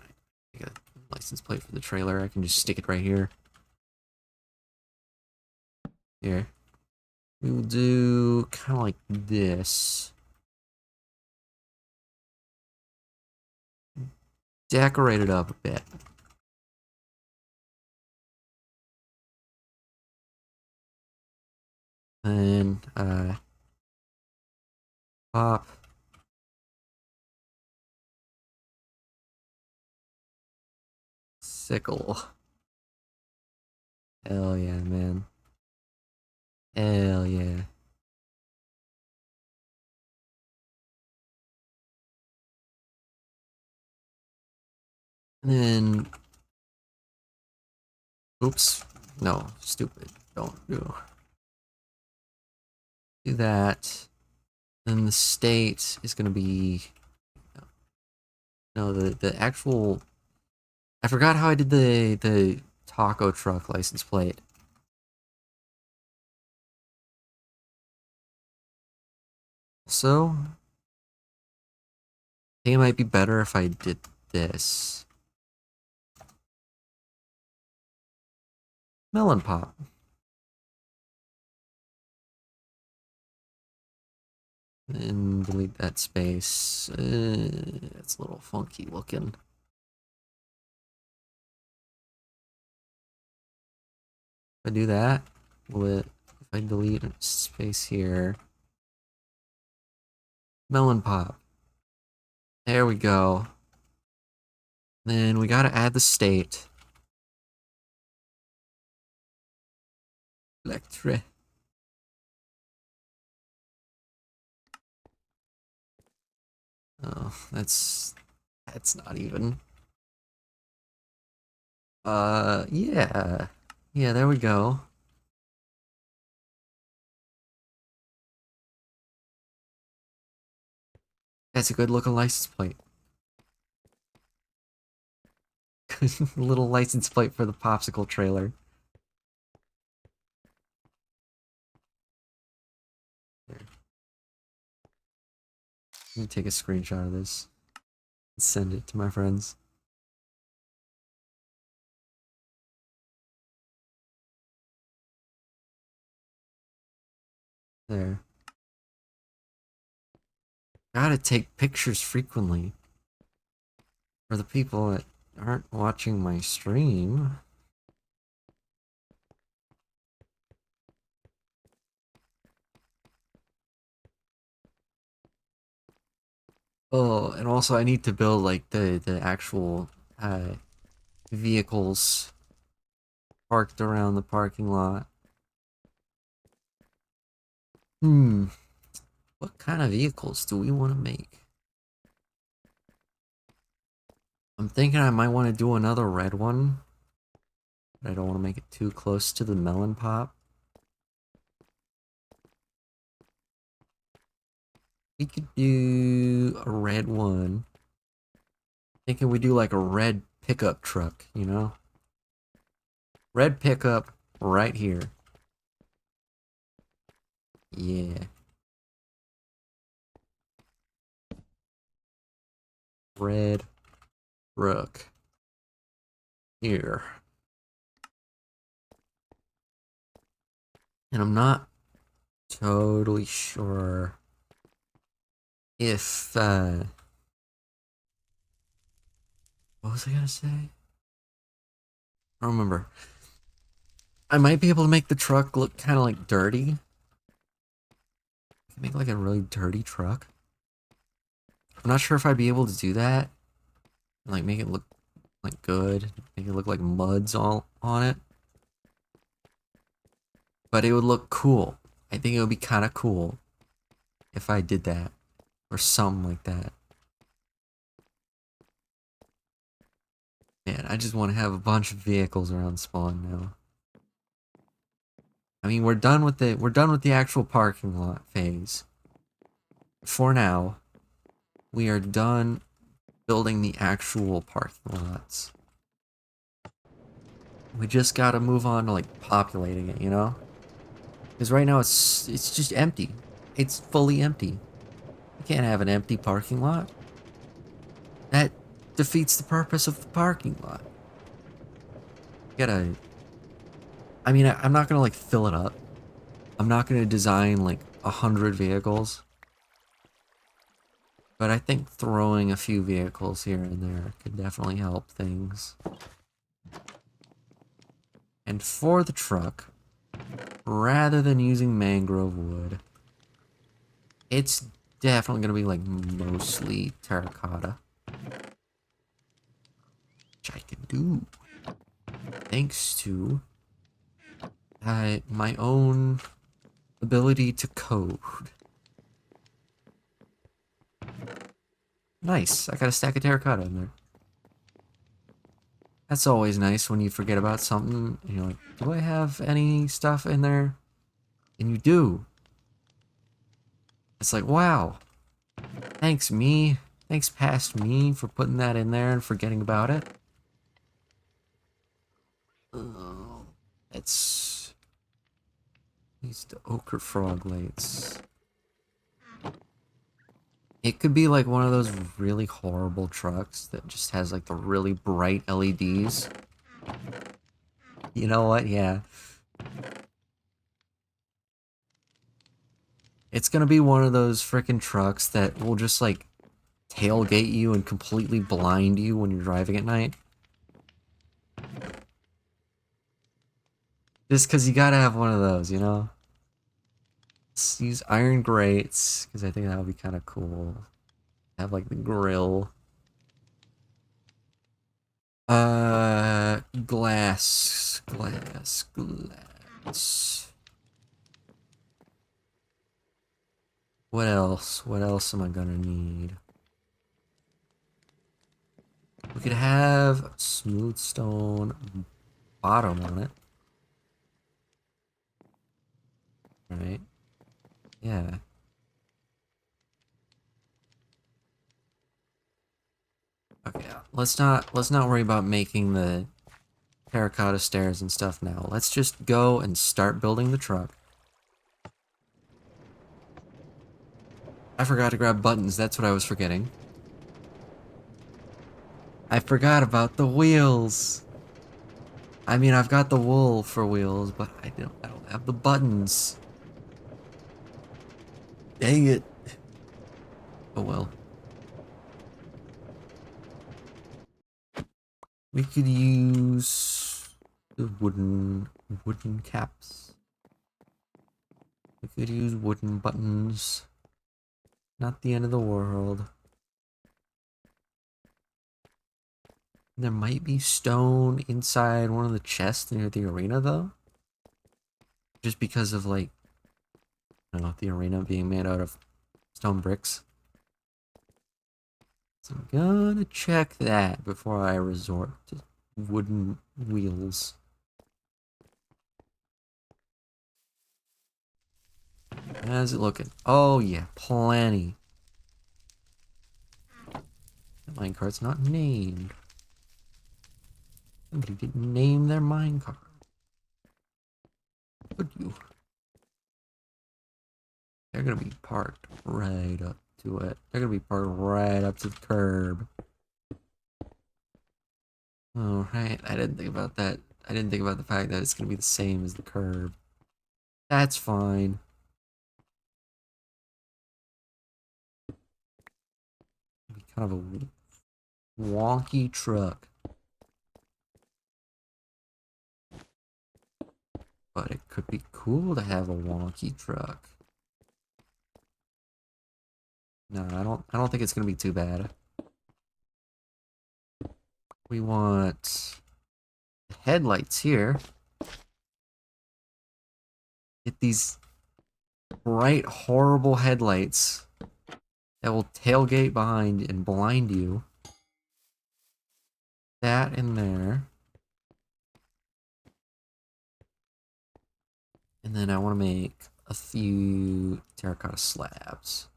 I got a license plate for the trailer. I can just stick it right here. Here. We will do kind of like this. Decorate it up a bit. And, pop. Sickle. Hell yeah, man. Hell yeah. And then, oops. No, stupid. Don't do that. Then the state is gonna be, no, the actual, I forgot how I did the taco truck license plate. So, I think it might be better if I did this. Melon pop. And delete that space. It's a little funky looking. If I do that, if I delete a space here, melon pop. There we go. Then we gotta add the state. Electric. Oh, that's not even. Yeah. Yeah, there we go. That's a good looking license plate. Little license plate for the popsicle trailer. There. Let me take a screenshot of this and send it to my friends. There. Gotta take pictures frequently. For the people that aren't watching my stream. Oh, and also I need to build like the actual vehicles parked around the parking lot. What kind of vehicles do we want to make? I'm thinking I might want to do another red one. But I don't want to make it too close to the melon pop. We could do a red one. Thinking we do like a red pickup truck, you know? Red pickup right here. Yeah. Red truck. Here. And I'm not totally sure if, what was I gonna say? I don't remember. I might be able to make the truck look kind of like dirty. Make like a really dirty truck. I'm not sure if I'd be able to do that. Like make it look like good. Make it look like mud's all on it. But it would look cool. I think it would be kind of cool if I did that. Or something like that. Man, I just want to have a bunch of vehicles around spawn now. I mean, we're done with the actual parking lot phase. For now, we are done building the actual parking lots. We just gotta move on to like populating it, you know? Because right now it's just empty. It's fully empty. You can't have an empty parking lot. That defeats the purpose of the parking lot. You gotta... I mean, I'm not gonna like fill it up. I'm not gonna design like 100 vehicles. But I think throwing a few vehicles here and there could definitely help things. And for the truck, rather than using mangrove wood, it's definitely gonna be like mostly terracotta. Which I can do. Thanks to my own ability to code. Nice, I got a stack of terracotta in there. That's always nice when you forget about something and you're like, do I have any stuff in there? And you do. It's like, wow. Thanks, me. Thanks, past me, for putting that in there and forgetting about it. Oh, it's... These the ochre frog lights. It could be like one of those really horrible trucks that just has like the really bright LEDs. You know what? Yeah. It's gonna be one of those frickin' trucks that will just, like, tailgate you and completely blind you when you're driving at night. Just because you gotta have one of those, you know? Let's use iron grates, because I think that would be kind of cool. Have, like, the grill. Glass. What else? What else am I gonna need? We could have smooth stone bottom on it. Right? Yeah. Okay, let's not worry about making the terracotta stairs and stuff now. Let's just go and start building the truck. I forgot to grab buttons, that's what I was forgetting. I forgot about the wheels. I mean, I've got the wool for wheels, but I don't have the buttons. Dang it. Oh well. We could use the wooden caps. We could use wooden buttons. Not the end of the world. There might be stone inside one of the chests near the arena, though. Just because of, like, I don't know, the arena being made out of stone bricks. So I'm gonna check that before I resort to wooden wheels. How's it looking? Oh, yeah, plenty. The minecart's not named. Somebody didn't name their minecart. Could you? They're gonna be parked right up to it. They're gonna be parked right up to the curb. Oh, right. I didn't think about that. I didn't think about the fact that it's gonna be the same as the curb. That's fine. It'll be kind of a wonky truck. But it could be cool to have a wonky truck. No, I don't think it's gonna be too bad. We want headlights here. Get these bright, horrible headlights that will tailgate behind and blind you. That in there. And then I want to make a few terracotta slabs.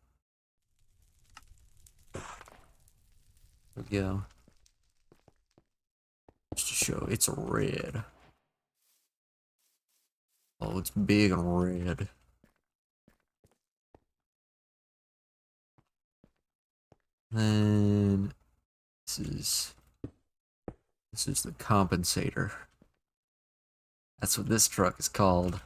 There we go. Just to show it's red. Oh, it's big and red. Then this is the compensator. That's what this truck is called.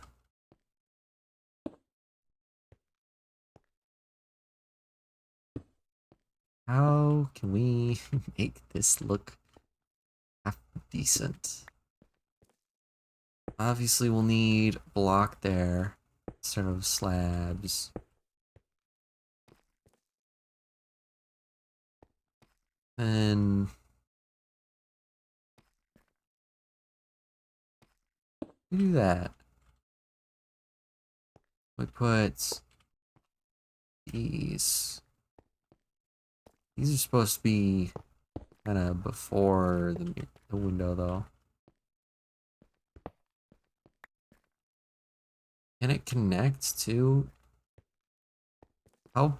How can we make this look half decent? Obviously, we'll need block there instead of slabs. And we do that. We put these. These are supposed to be kind of before the window, though. Can it connect to? How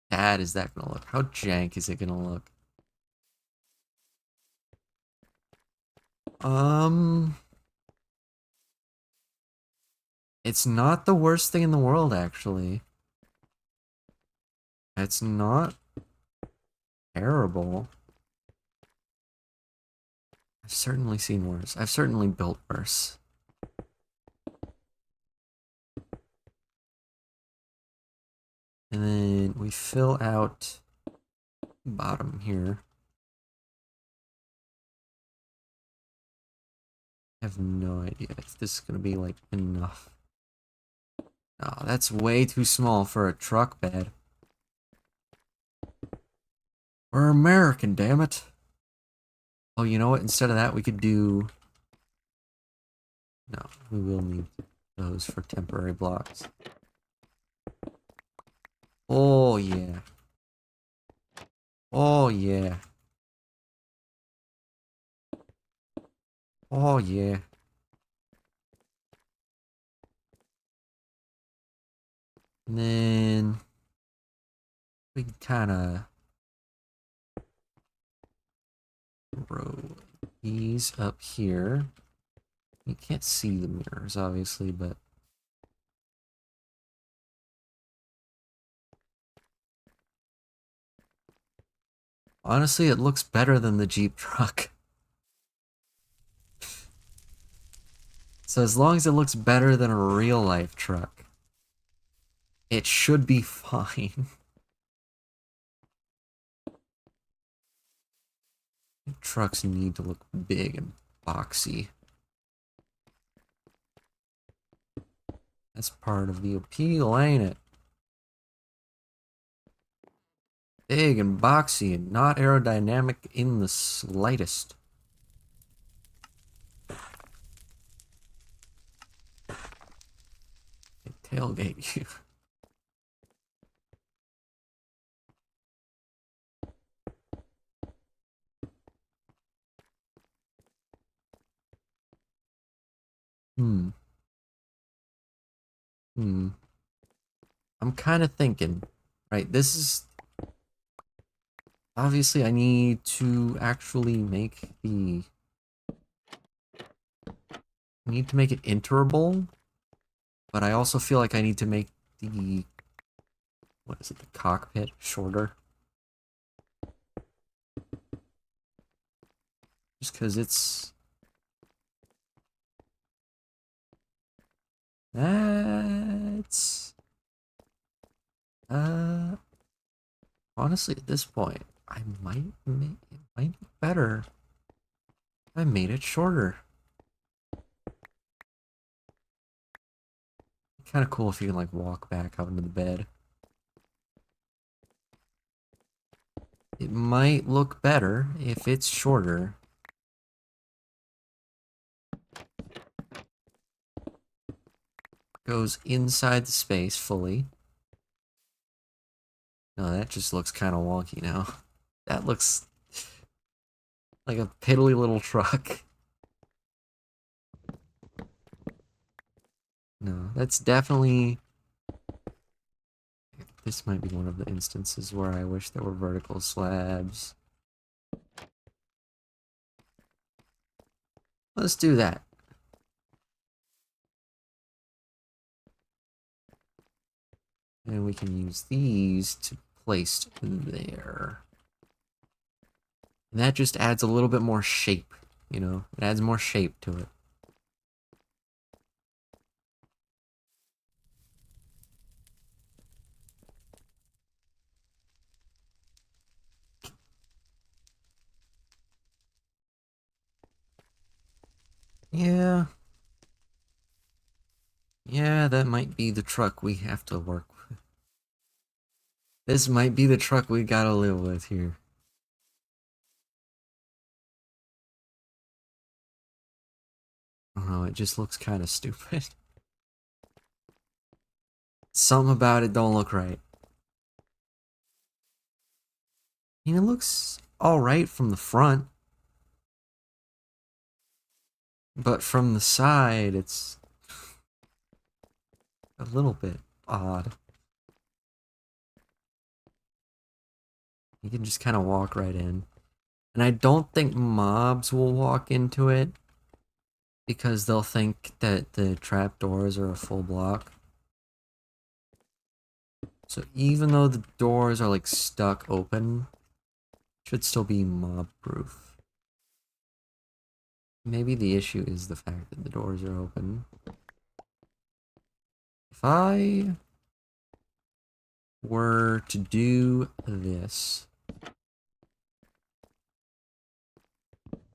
bad is that gonna look? How jank is it gonna look? It's not the worst thing in the world, actually. It's not terrible. I've certainly seen worse. I've certainly built worse. And then we fill out bottom here. I have no idea if this is gonna be like enough. Oh, that's way too small for a truck bed. We're American, damn it. Oh, you know what? Instead of that, we could do... No, we will need those for temporary blocks. Oh, yeah. Oh, yeah. Oh, yeah. And then... we can kind of... row these up here. You can't see the mirrors, obviously, but... honestly, it looks better than the Jeep truck. So as long as it looks better than a real-life truck, it should be fine. Trucks need to look big and boxy. That's part of the appeal, ain't it? Big and boxy and not aerodynamic in the slightest. They tailgate you. Hmm. Hmm. I'm kind of thinking, right, this is... obviously, I need to actually make the... I need to make it enterable, but I also feel like I need to make the... what is it, the cockpit shorter? Just because it's... that's... honestly, at this point, I might make it might be better if I made it shorter. Kind of cool if you can like walk back out into the bed. It might look better if it's shorter. Goes inside the space fully. No, that just looks kind of wonky now. That looks like a piddly little truck. No, that's definitely... this might be one of the instances where I wish there were vertical slabs. Let's do that. And we can use these to place there. And that just adds a little bit more shape, you know? It adds more shape to it. Yeah. Yeah, that might be the truck we have to work with. This might be the truck we gotta live with here. I don't know, it just looks kind of stupid. Something about it don't look right. I mean, it looks alright from the front. But from the side, it's a little bit odd. You can just kind of walk right in. And I don't think mobs will walk into it because they'll think that the trapdoors are a full block. So even though the doors are like stuck open, it should still be mob proof. maybe the issue is the fact that the doors are open. If I were to do this,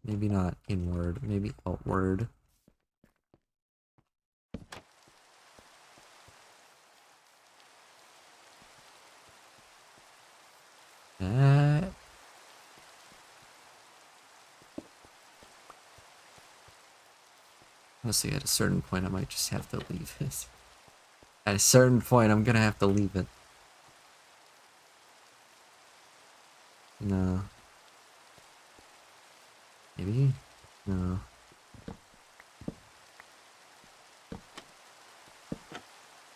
maybe not inward, maybe outward. That. Honestly, at a certain point, I might just have to leave it. At a certain point, I'm gonna have to leave it. No. Maybe? No.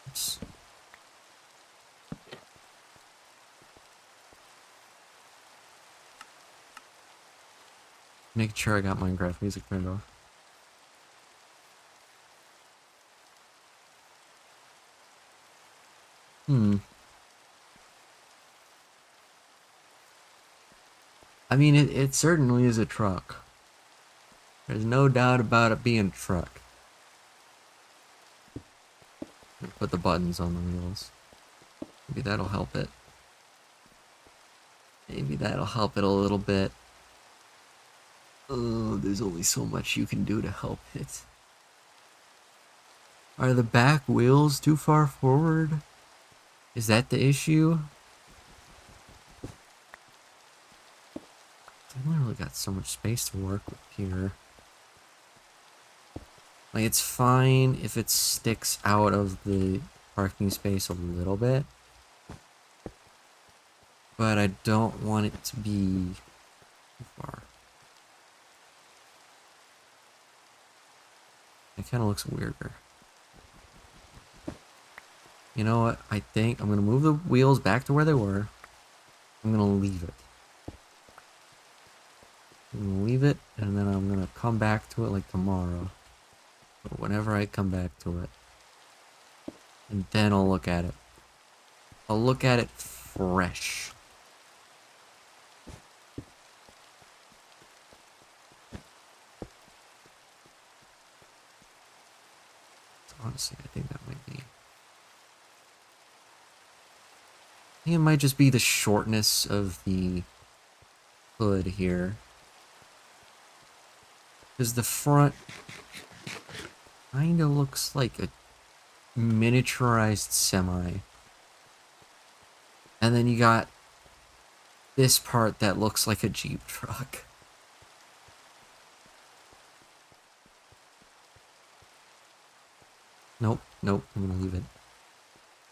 Oops. Making sure I got Minecraft music turned off. I mean, it certainly is a truck. There's no doubt about it being a truck. Put the buttons on the wheels. Maybe that'll help it. Maybe that'll help it a little bit. Oh, there's only so much you can do to help it. Are the back wheels too far forward? Is that the issue? I've only really got so much space to work with here. Like, it's fine if it sticks out of the parking space a little bit. But I don't want it to be too far. It kind of looks weirder. You know what? I think I'm going to move the wheels back to where they were. I'm going to leave it. I'm going to leave it, and then I'm going to come back to it like tomorrow. Or whenever I come back to it. And then I'll look at it. I'll look at it fresh. Honestly, I think that might be... I think it might just be the shortness of the hood here. Because the front kind of looks like a miniaturized semi. And then you got this part that looks like a Jeep truck. Nope, nope, I'm gonna leave it.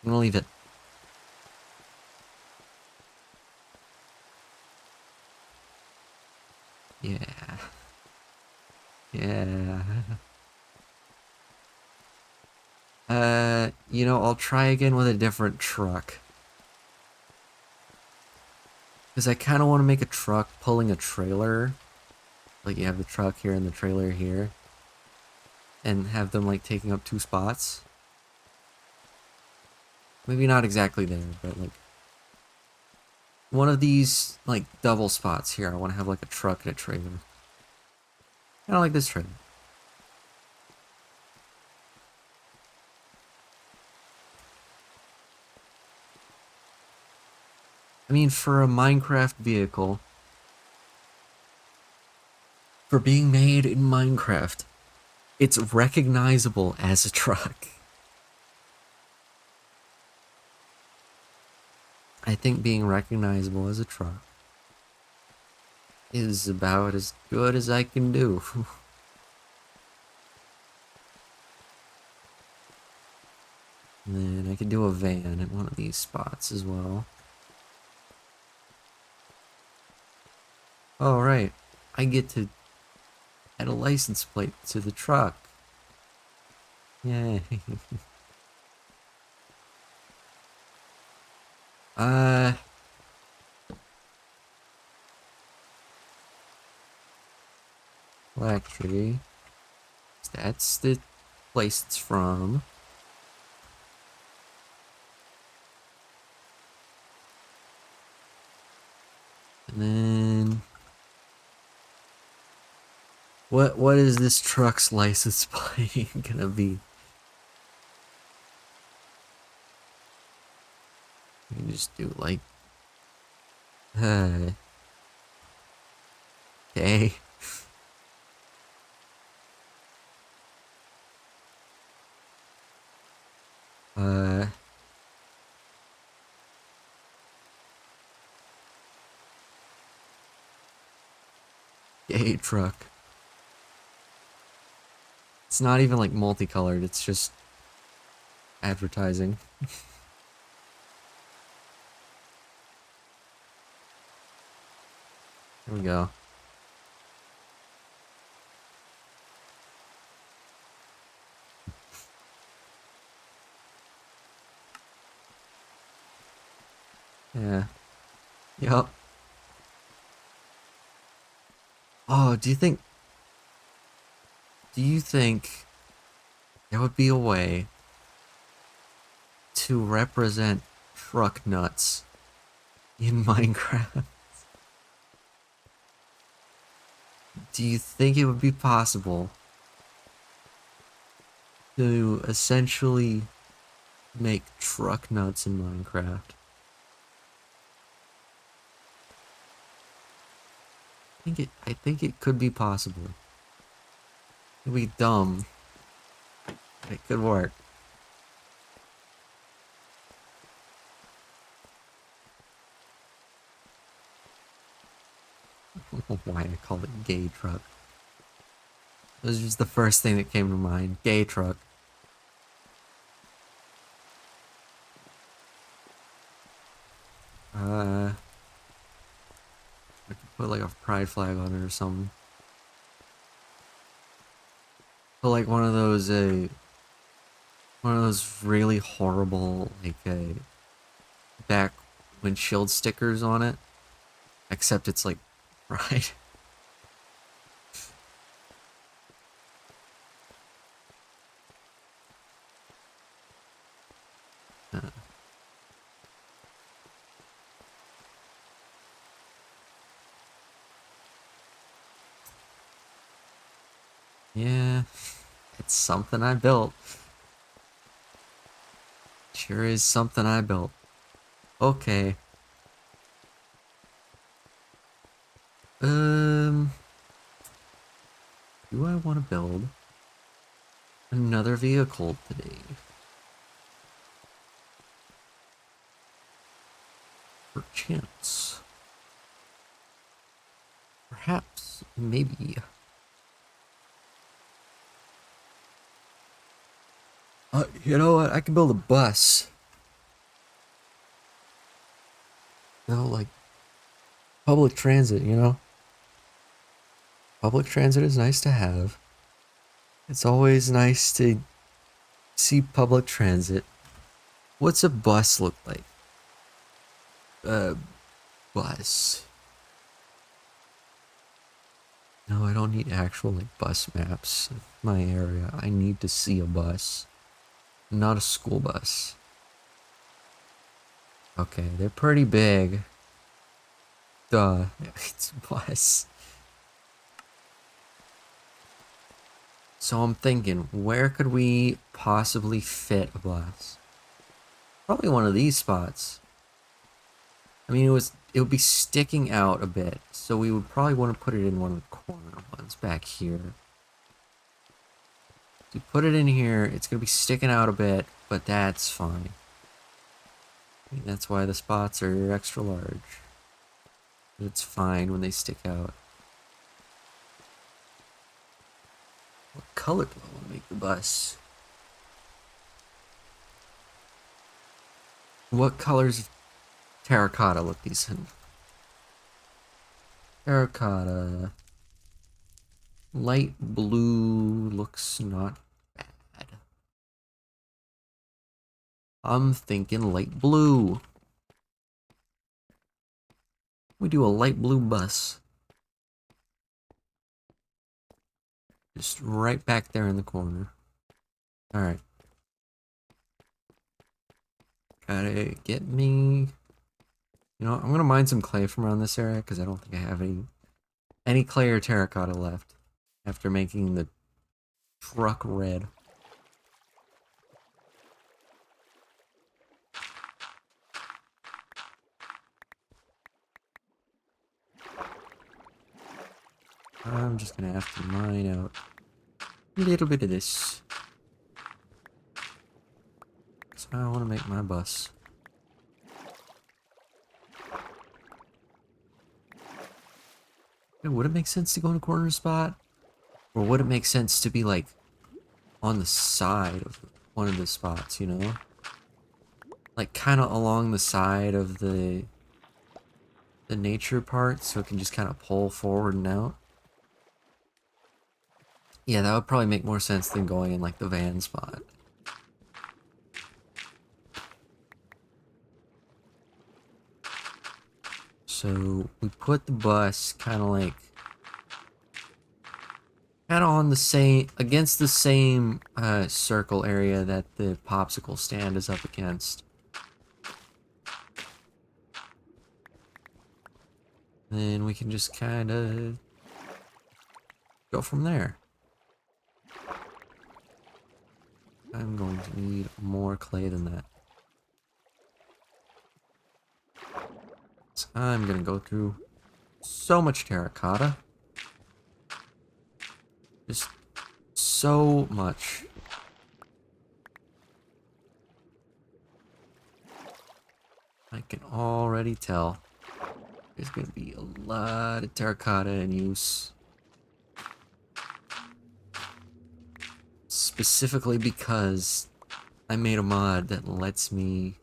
I'm gonna leave it. Yeah. Yeah. You know, I'll try again with a different truck. Because I kind of want to make a truck pulling a trailer. Like, you have the truck here and the trailer here. And have them, like, taking up 2 spots. Maybe not exactly there, but, like... one of these, like, double spots here. I want to have, like, a truck and a trailer. Kind of like this trailer. I mean, for a Minecraft vehicle, for being made in Minecraft, it's recognizable as a truck. I think being recognizable as a truck is about as good as I can do. And then I could do a van in one of these spots as well. Oh, right. I get to add a license plate to the truck. Yay. Black Tree. That's the place it's from. And then... What is this truck's license plate gonna be? You can just do like, okay. Uh, gay truck. It's not even like multicolored. It's just advertising. Here we go. Yeah. Yup. Oh, do you think there would be a way to represent truck nuts in Minecraft? Do you think it would be possible to essentially make truck nuts in Minecraft? I think it could be possible. It'd be dumb, but it could work. I don't know why I called it gay truck. It was just the first thing that came to mind. Gay truck. I could put like a pride flag on it or something. Put like one of those really horrible back windshield stickers on it. Except it's like pride. Uh, yeah, it's something I built. Sure is something I built. Okay. Do I want to build another vehicle today? Perchance. Perhaps. Maybe. You know what? I can build a bus. You know, like public transit, you know? Public transit is nice to have. It's always nice to see public transit. What's a bus look like? Bus. No, I don't need actual like bus maps of my area. I need to see a bus, not a school bus. Okay, they're pretty big. Duh, it's a bus. So I'm thinking, where could we possibly fit a bus? Probably one of these spots. I mean, it would be sticking out a bit, so we would probably want to put it in one of the corner ones back here. If you put it in here, it's gonna be sticking out a bit, but that's fine. I mean, that's why the spots are extra large. It's fine when they stick out. What color do I want to make the bus? What colors of terracotta look decent? Terracotta. Light blue looks not bad. I'm thinking light blue. We do a light blue bus. Just right back there in the corner. Alright. Gotta get me... You know, I'm gonna mine some clay from around this area, because I don't think I have any clay or terracotta left. after making the truck red. I'm just gonna have to mine out a little bit of this. So I want to make my bus. Would it make sense to go in a corner spot? Or would it make sense to be like on the side of one of the spots, you know? Like kind of along the side of the nature part so it can just kind of pull forward and out. Yeah, that would probably make more sense than going in like the van spot. So we put the bus kind of on the same, against the same circle area that the popsicle stand is up against. Then we can just kind of go from there. I'm going to need more clay than that. So I'm gonna go through so much terracotta. Just so much. I can already tell there's gonna be a lot of terracotta in use. Specifically because I made a mod that lets me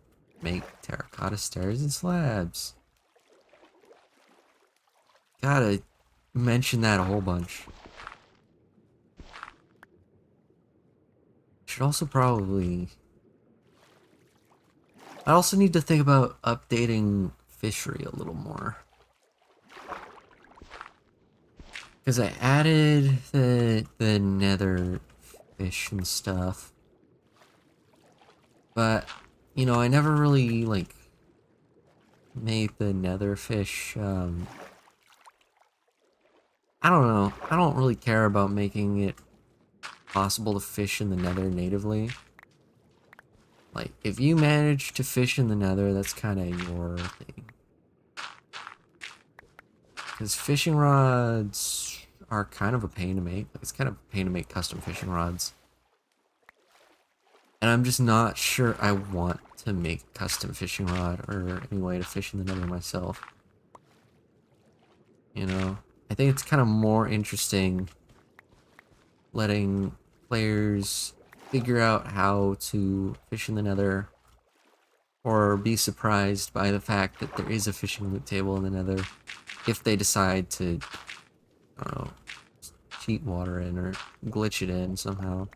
make terracotta stairs and slabs. Gotta mention that a whole bunch. Should also probably... I also need to think about updating fishery a little more. Because I added the nether fish and stuff. But, you know, I never really, like, made the nether fish, I don't know. I don't really care about making it possible to fish in the nether natively. Like, if you manage to fish in the nether, that's kind of your thing. Because fishing rods are kind of a pain to make. Like, it's kind of a pain to make custom fishing rods. And I'm just not sure I want to make a custom fishing rod or any way to fish in the nether myself. You know? I think it's kind of more interesting letting players figure out how to fish in the nether, or be surprised by the fact that there is a fishing loot table in the nether if they decide to, I don't know, cheat water in or glitch it in somehow.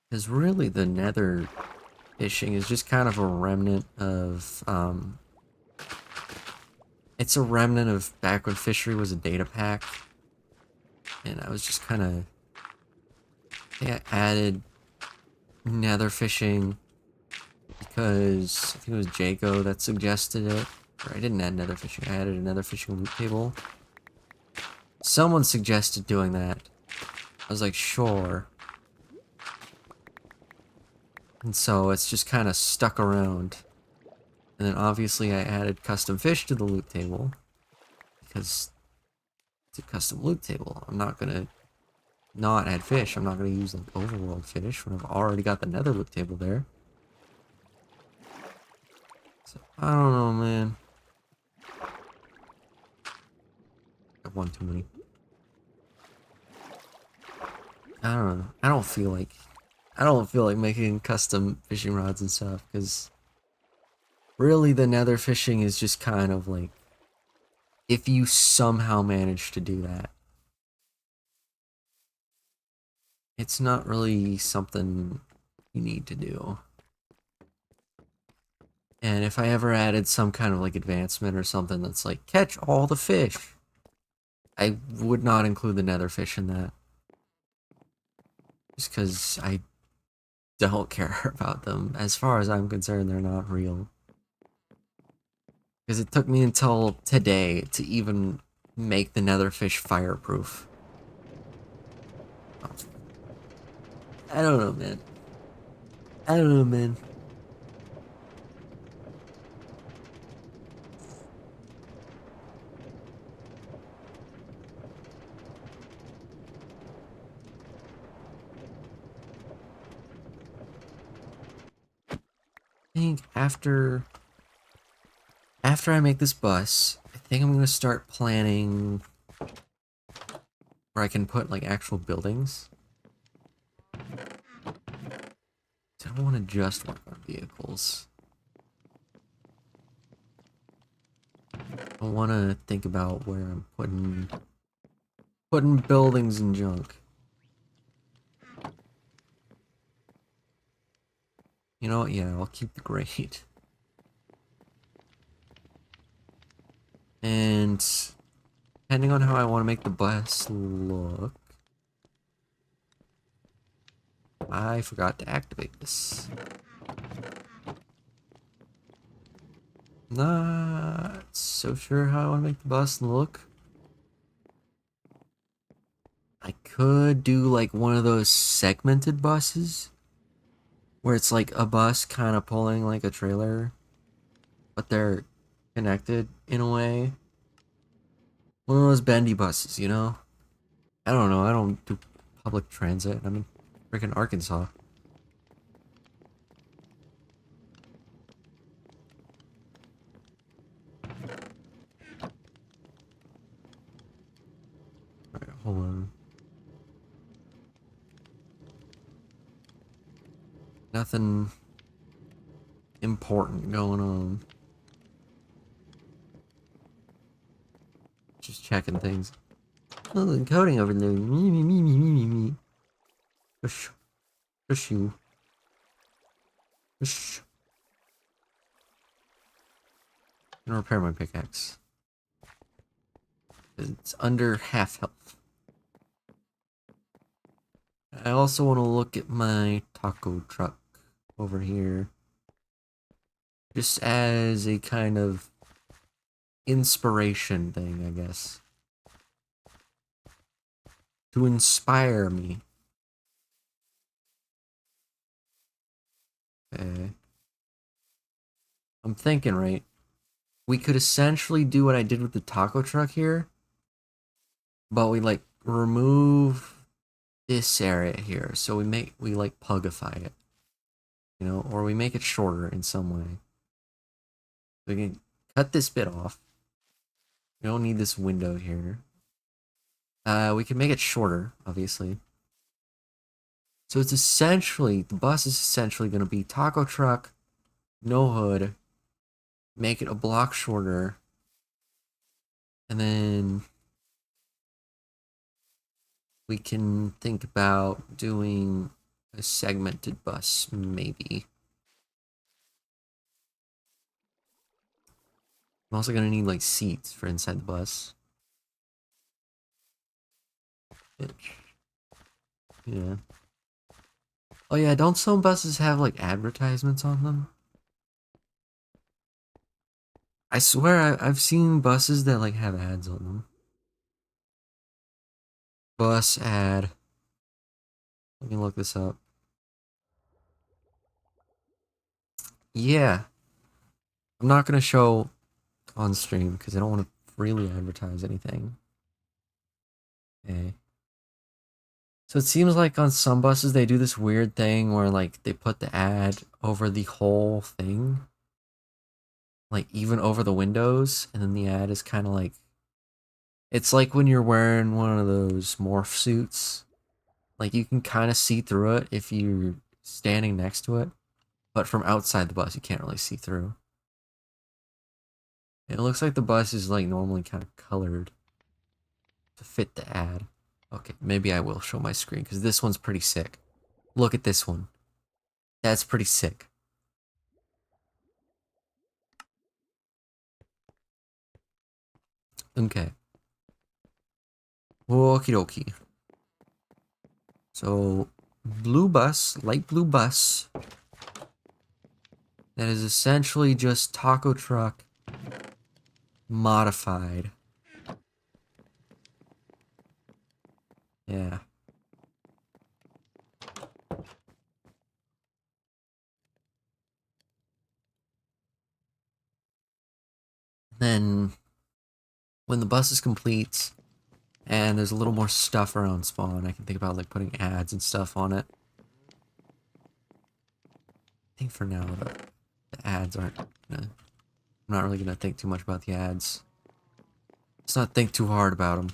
Because really the nether fishing is just kind of a remnant of, it's a remnant of back when fishery was a data pack. And I was just kind of, I added nether fishing because I think it was Jaco that suggested it. Or I didn't add nether fishing, I added another fishing loot table. Someone suggested doing that. I was like, sure. And so it's just kind of stuck around. And then obviously I added custom fish to the loot table. Because it's a custom loot table. I'm not gonna not add fish. I'm not gonna use like overworld fish when I've already got the nether loot table there. So I don't know, man. Got one too many. I don't know. I don't feel like making custom fishing rods and stuff, because really the nether fishing is just kind of like, if you somehow manage to do that, it's not really something you need to do. And if I ever added some kind of like advancement or something that's like, catch all the fish, I would not include the nether fish in that. Just because I don't care about them. As far as I'm concerned, they're not real. Because it took me until today to even make the netherfish fireproof. I don't know, man. I don't know, man. I think after I make this bus, I think I'm gonna start planning where I can put like actual buildings. I don't want to just work on vehicles. I want to think about where I'm putting buildings and junk. You know what? Yeah, I'll keep the grate. And depending on how I want to make the bus look, I forgot to activate this. Not so sure how I want to make the bus look. I could do like one of those segmented buses where it's like a bus kind of pulling like a trailer, but they're connected in a way. One of those bendy buses, you know? I don't know. I don't do public transit. I'm in freaking Arkansas. Alright, hold on. Nothing important going on. Just checking things. Oh, the encoding over there. Me. Push. Push you. Push. I'm gonna repair my pickaxe. It's under half health. I also want to look at my taco truck over here. Just as a kind of inspiration thing, I guess. To inspire me. Okay. I'm thinking, right? We could essentially do what I did with the taco truck here. But we like remove this area here. So we like pugify it. You know, or we make it shorter in some way. We can cut this bit off. We don't need this window here. We can make it shorter, obviously. So it's essentially, the bus is essentially going to be taco truck, no hood, make it a block shorter, and then we can think about doing a segmented bus, maybe. I'm also going to need like seats for inside the bus. Yeah. Oh yeah, don't some buses have like advertisements on them? I swear I've seen buses that like have ads on them. Bus ad. Let me look this up. Yeah. I'm not gonna show on stream because I don't want to freely advertise anything. Okay. So it seems like on some buses they do this weird thing where like they put the ad over the whole thing. Like even over the windows, and then the ad is kind of like, it's like when you're wearing one of those morph suits. Like you can kind of see through it if you're standing next to it, but from outside the bus you can't really see through. It looks like the bus is like normally kind of colored to fit the ad. Okay, maybe I will show my screen because this one's pretty sick. Look at this one. That's pretty sick. Okay. Okie dokie. So, blue bus, light blue bus. That is essentially just taco truck Modified. Yeah. Then, when the bus is complete and there's a little more stuff around spawn, I can think about like putting ads and stuff on it. I think for now the ads aren't gonna. I'm not really gonna think too much about the ads. Let's not think too hard about them.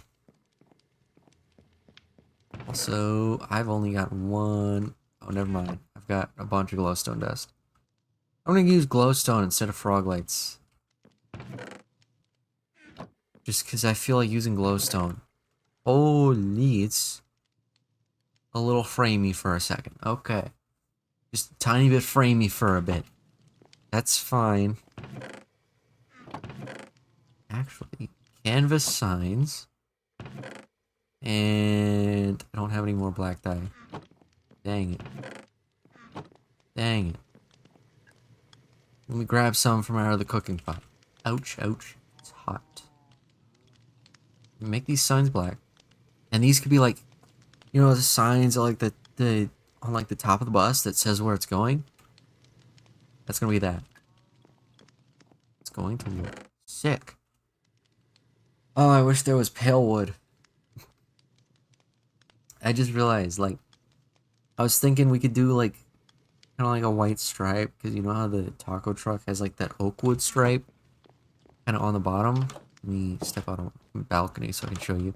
Also, I've only got one. Oh, never mind. I've got a bunch of glowstone dust. I'm gonna use glowstone instead of frog lights. Just because I feel like using glowstone. Holy, it's a little framey for a second. Okay. Just a tiny bit framey for a bit. That's fine. Actually, canvas signs. And I don't have any more black dye. Dang it. Dang it. Let me grab some from out of the cooking pot. Ouch, ouch. It's hot. Make these signs black. And these could be like, you know, the signs like the on like the top of the bus that says where it's going. That's gonna be that. It's going to look sick. Oh, I wish there was pale wood. I just realized, like, I was thinking we could do like kind of like a white stripe, because you know how the taco truck has like that oak wood stripe kind of on the bottom. Let me step out on the balcony so I can show you.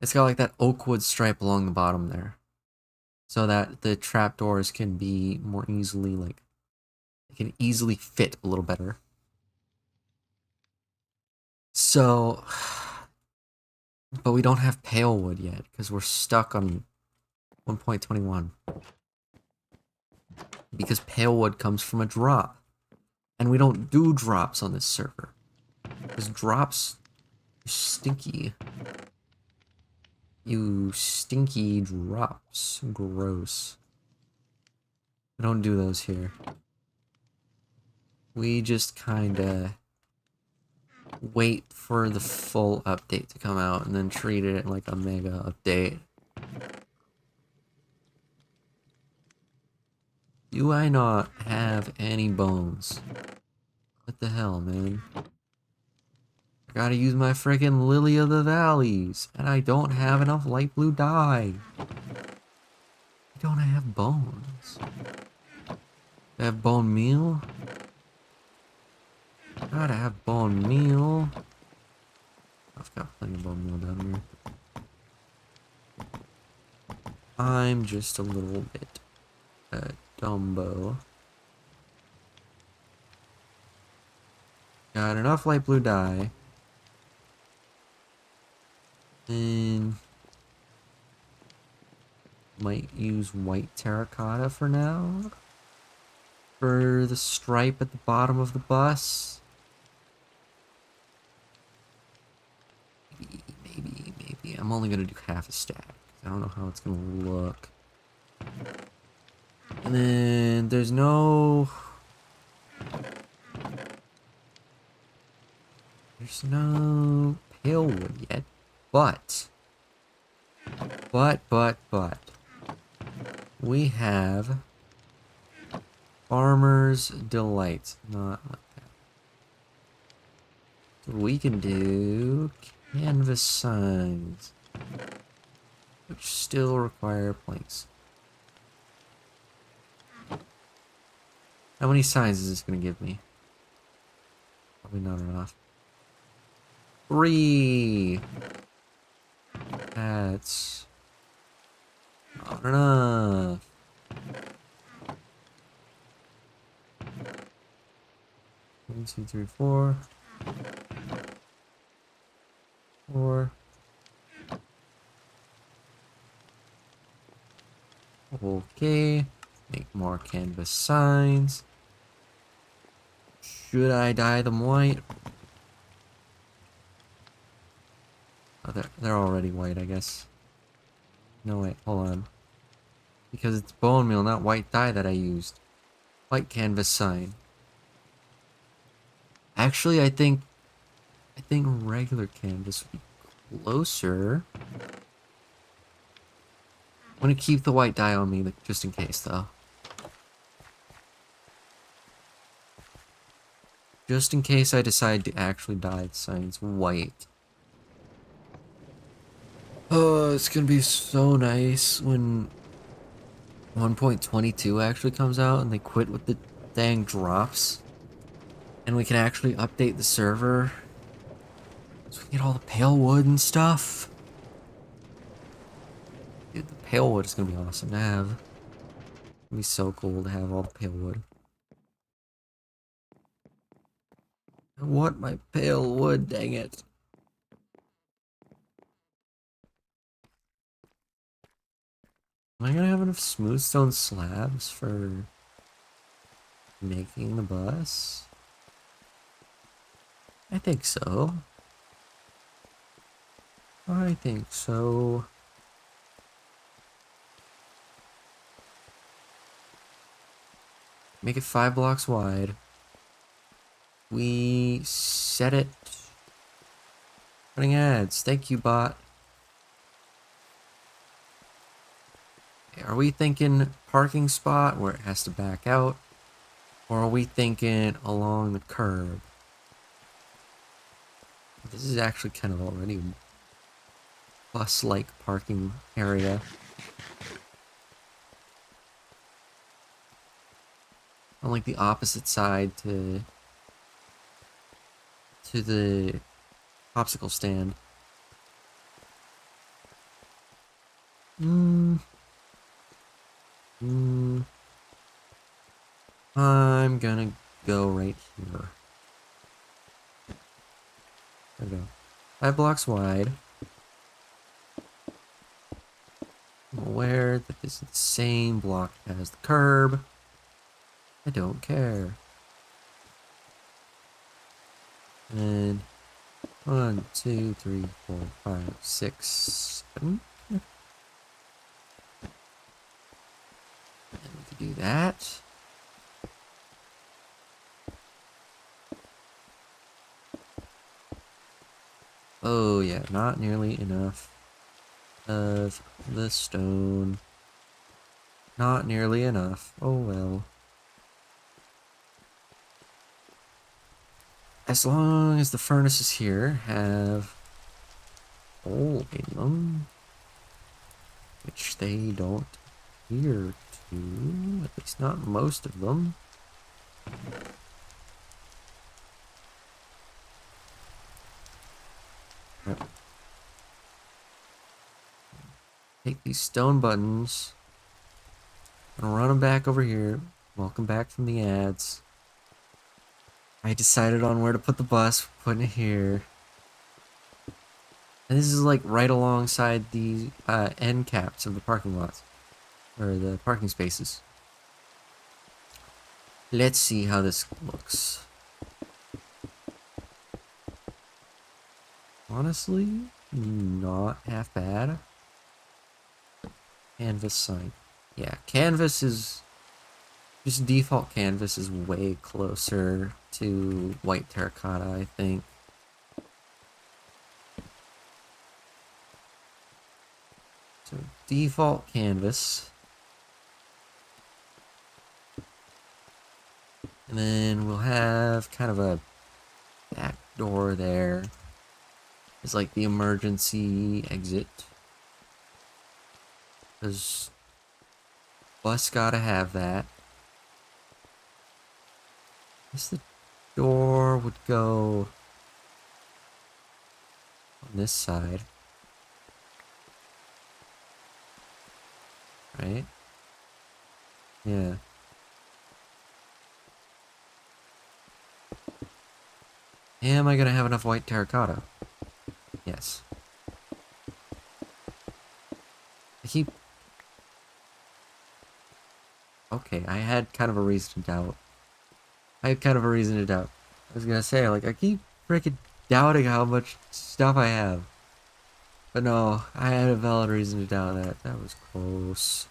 It's got like that oak wood stripe along the bottom there, so that the trapdoors can be more easily like, they can easily fit a little better. So, but we don't have pale wood yet because we're stuck on 1.21. Because pale wood comes from a drop. And we don't do drops on this server. Because drops are stinky. You stinky drops. Gross. We don't do those here. We just kinda wait for the full update to come out and then treat it like a mega update. Do I not have any bones? What the hell, man? I gotta use my freaking Lily of the Valleys, and I don't have enough light blue dye. I don't have bones. I have bone meal? Gotta have bone meal. I've got plenty of bone meal down here. I'm just a little bit Dumbo. Got enough light blue dye. And might use white terracotta for now. For the stripe at the bottom of the bus. Maybe. I'm only gonna do half a stack. I don't know how it's gonna look. And then there's no pale wood yet, but we have Farmer's Delight. Not like that. So we can do canvas signs, which still require planks. How many signs is this gonna give me? Probably not enough. 3. That's not enough. One, two, three, 4. 4. Okay. Make more canvas signs. Should I dye them white? Oh, they're already white, I guess. No, wait, hold on. Because it's bone meal, not white dye that I used. White canvas sign. Actually, I think think regular canvas would be closer. I'm gonna keep the white dye on me, just in case, though. Just in case I decide to actually dye the signs white. Oh, it's gonna be so nice when 1.22 actually comes out and they quit with the dang drops. And we can actually update the server. So we can get all the pale wood and stuff. Dude, the pale wood is gonna be awesome to have. It's gonna be so cool to have all the pale wood. I want my pale wood, dang it. Am I gonna have enough smooth stone slabs for making the bus? I think so. I think so. Make it 5 blocks wide. We set it. Running ads. Thank you, bot. Are we thinking parking spot where it has to back out? Or are we thinking along the curb? This is actually kind of already a bus-like parking area. On like the opposite side to the popsicle stand. I'm gonna go right here. There we go. 5 blocks wide. I'm aware that this is the same block as the curb. I don't care. And 1, 2, 3, 4, 5, 6, 7. And we can do that. Oh yeah, not nearly enough of the stone. Not nearly enough. Oh well. As long as the furnaces here have coal in them, which they don't appear to, at least not most of them. Yep. Take these stone buttons and run them back over here. Welcome back from the ads. I decided on where to put the bus, putting it here. And this is like right alongside the end caps of the parking lots. Or the parking spaces. Let's see how this looks. Honestly, not half bad. Canvas sign. Yeah, canvas is... Just default canvas is way closer to white terracotta, I think. So default canvas. And then we'll have kind of a back door there. It's like the emergency exit. Because bus gotta have that. I guess the door would go on this side. Right? Yeah. Am I gonna have enough white terracotta? Yes. I keep... Okay, I had kind of a reason to doubt. I was gonna say, like, I keep freaking doubting how much stuff I have. But no, I had a valid reason to doubt that. That was close.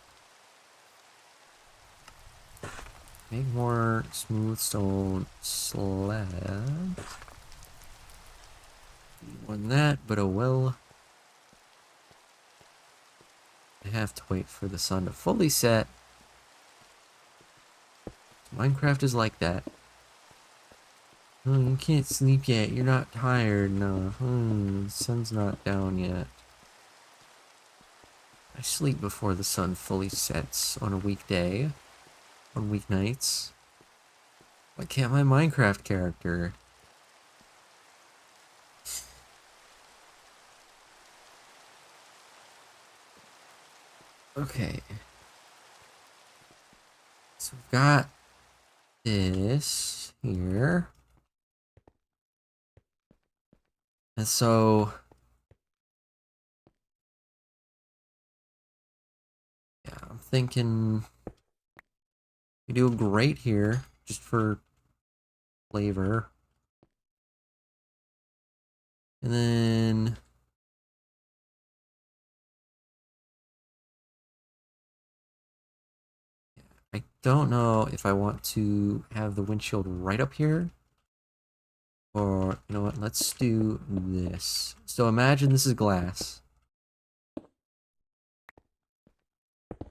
Make more smooth stone slabs. more than that, but oh well. I have to wait for the sun to fully set. Minecraft is like that. Oh, you can't sleep yet. You're not tired enough. The sun's not down yet. I sleep before the sun fully sets on a weekday. On weeknights. Why can't my Minecraft character? Okay. So we've got this here. And so, yeah, I'm thinking we do a grate here just for flavor. And then I don't know if I want to have the windshield right up here. Or, you know what, let's do this. So imagine this is glass. How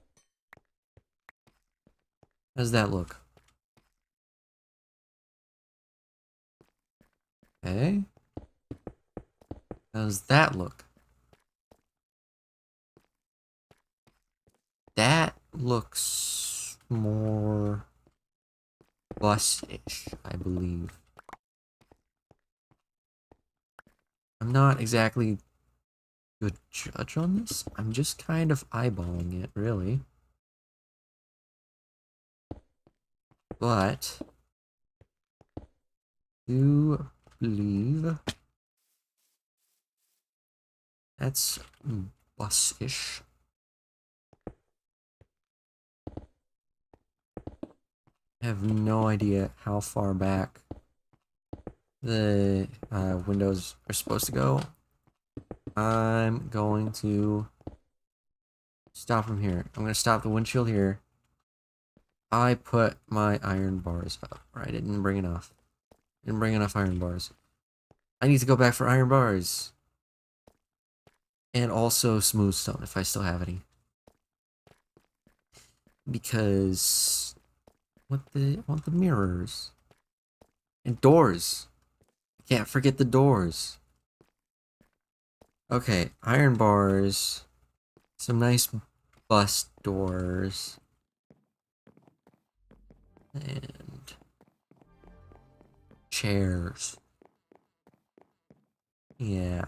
does that look? Okay. How does that look? That looks more bus-ish, I believe. I'm not exactly a good judge on this. I'm just kind of eyeballing it, really. But do believe that's bus-ish. I have no idea how far back the windows are supposed to go. I'm going to stop from here. I'm going to stop the windshield here. I put my iron bars up. Right, I didn't bring enough. Didn't bring enough iron bars. I need to go back for iron bars. And also smooth stone if I still have any. Because I want the mirrors. And doors. Can't forget the doors. Okay, iron bars. Some nice bus doors. And chairs. Yeah.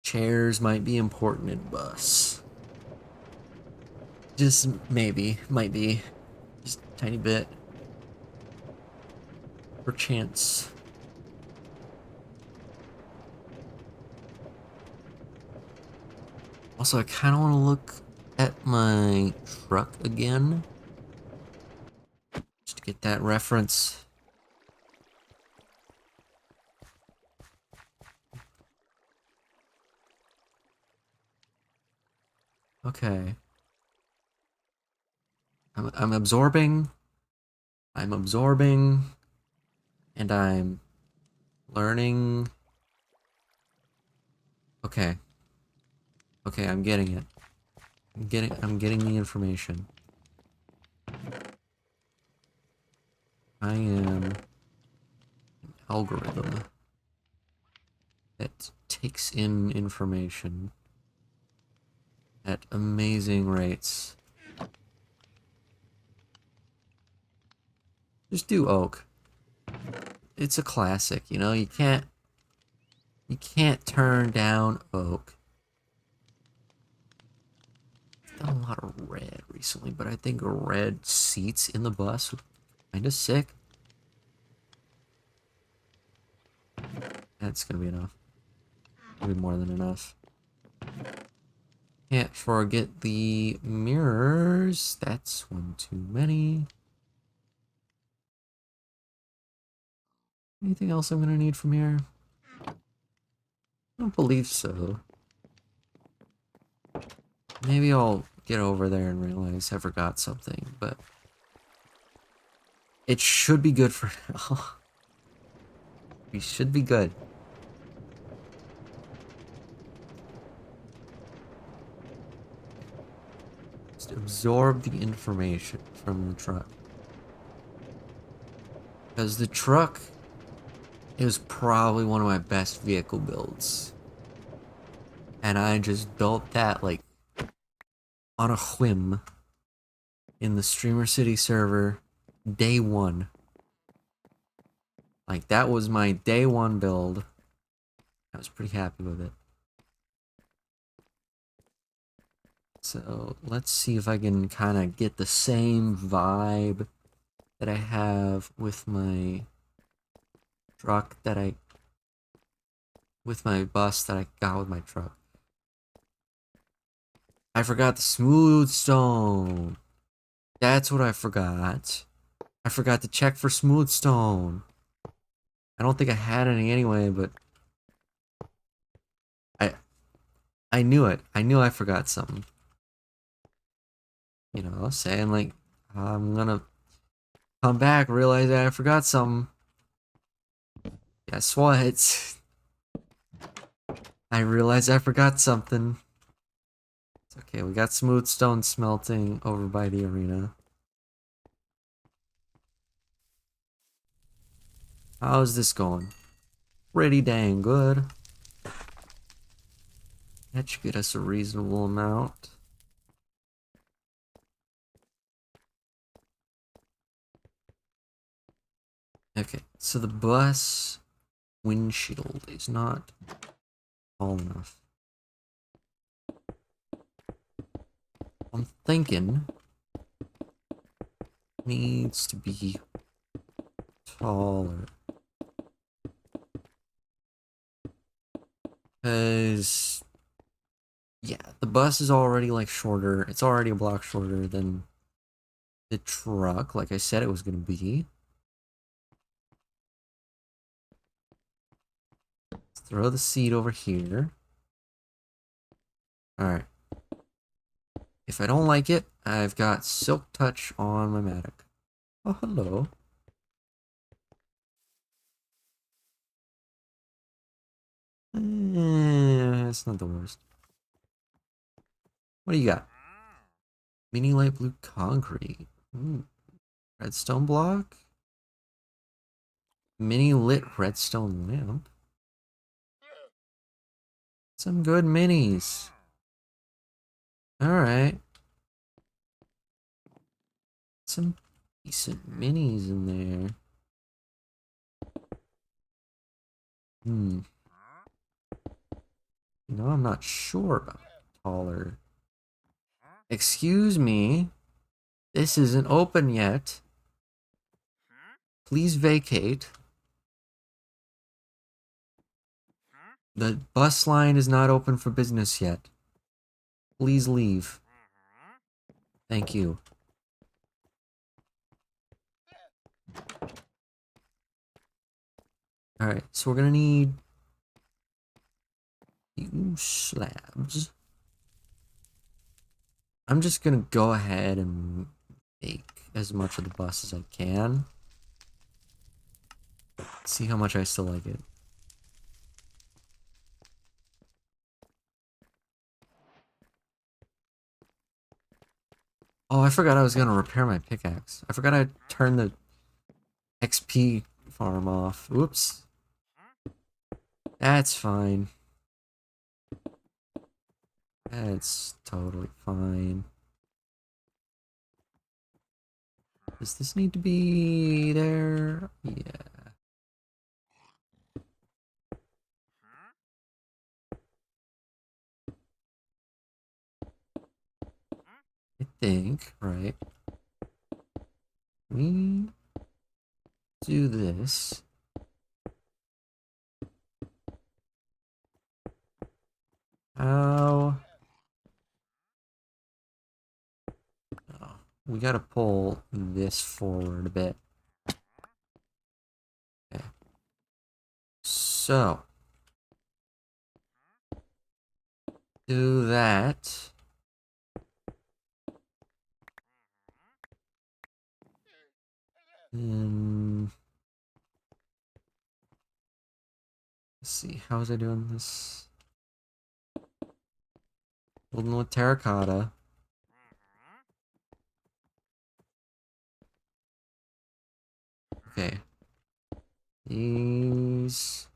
Chairs might be important in bus. Just maybe. Might be. Just a tiny bit. Perchance. Also, I kind of want to look at my truck again. Just to get that reference. Okay. I'm absorbing. I'm absorbing. And I'm learning. Okay. Okay, I'm getting it. I'm getting the information. I am an algorithm that takes in information at amazing rates. Just do oak. It's a classic, you know, you can't turn down oak. I've done a lot of red recently, but I think red seats in the bus would be kind of sick. That's gonna be enough. Maybe more than enough. Can't forget the mirrors. That's one too many. Anything else I'm gonna need from here? I don't believe so. Maybe I'll get over there and realize I forgot something, but it should be good for now. We should be good. Just absorb the information from the truck. Because the truck is probably one of my best vehicle builds. And I just built that like on a whim in the Streamer City server day one. Like that was my day one build. I was pretty happy with it. So let's see if I can kind of get the same vibe that I have with my truck with my bus that I got with my truck. I forgot the smooth stone. That's what I forgot. I forgot to check for smooth stone. I don't think I had any anyway, but I I knew it. I knew I forgot something. You know, saying like I'm gonna come back, realize that I forgot something. Guess what? I realized I forgot something. It's okay, we got smooth stone smelting over by the arena. How's this going? Pretty dang good. That should get us a reasonable amount. Okay, so the bus windshield is not tall enough. I'm thinking needs to be taller. Because, yeah, the bus is already like shorter. It's already a block shorter than the truck, like I said it was going to be. Let's throw the seat over here. Alright. If I don't like it, I've got Silk Touch on my Matic. Oh, hello. It's not the worst. What do you got? Mini light blue concrete. Redstone block? Mini lit redstone lamp. Some good minis. Alright. Some decent minis in there. You know, I'm not sure about taller. Excuse me. This isn't open yet. Please vacate. The bus line is not open for business yet. Please leave. Thank you. Alright, so we're gonna need 2 slabs. I'm just gonna go ahead and make as much of the bus as I can. See how much I still like it. Oh, I forgot I was gonna repair my pickaxe. I forgot I turned the XP farm off. Oops. That's fine. That's totally fine. Does this need to be there? Yeah. I think, right? We do this. How? Oh, we gotta pull this forward a bit. Okay. So, do that. And Let's see, how was I doing this? Building with terracotta. Okay. These.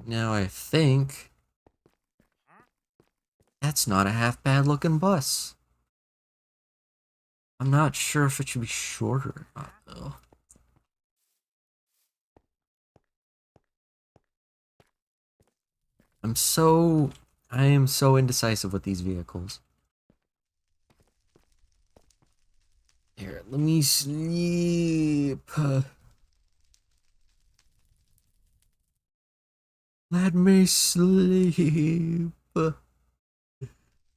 Now I think that's not a half bad looking bus. I'm not sure if it should be shorter or not though. I am so indecisive with these vehicles. Here, let me sleep. Let me sleep.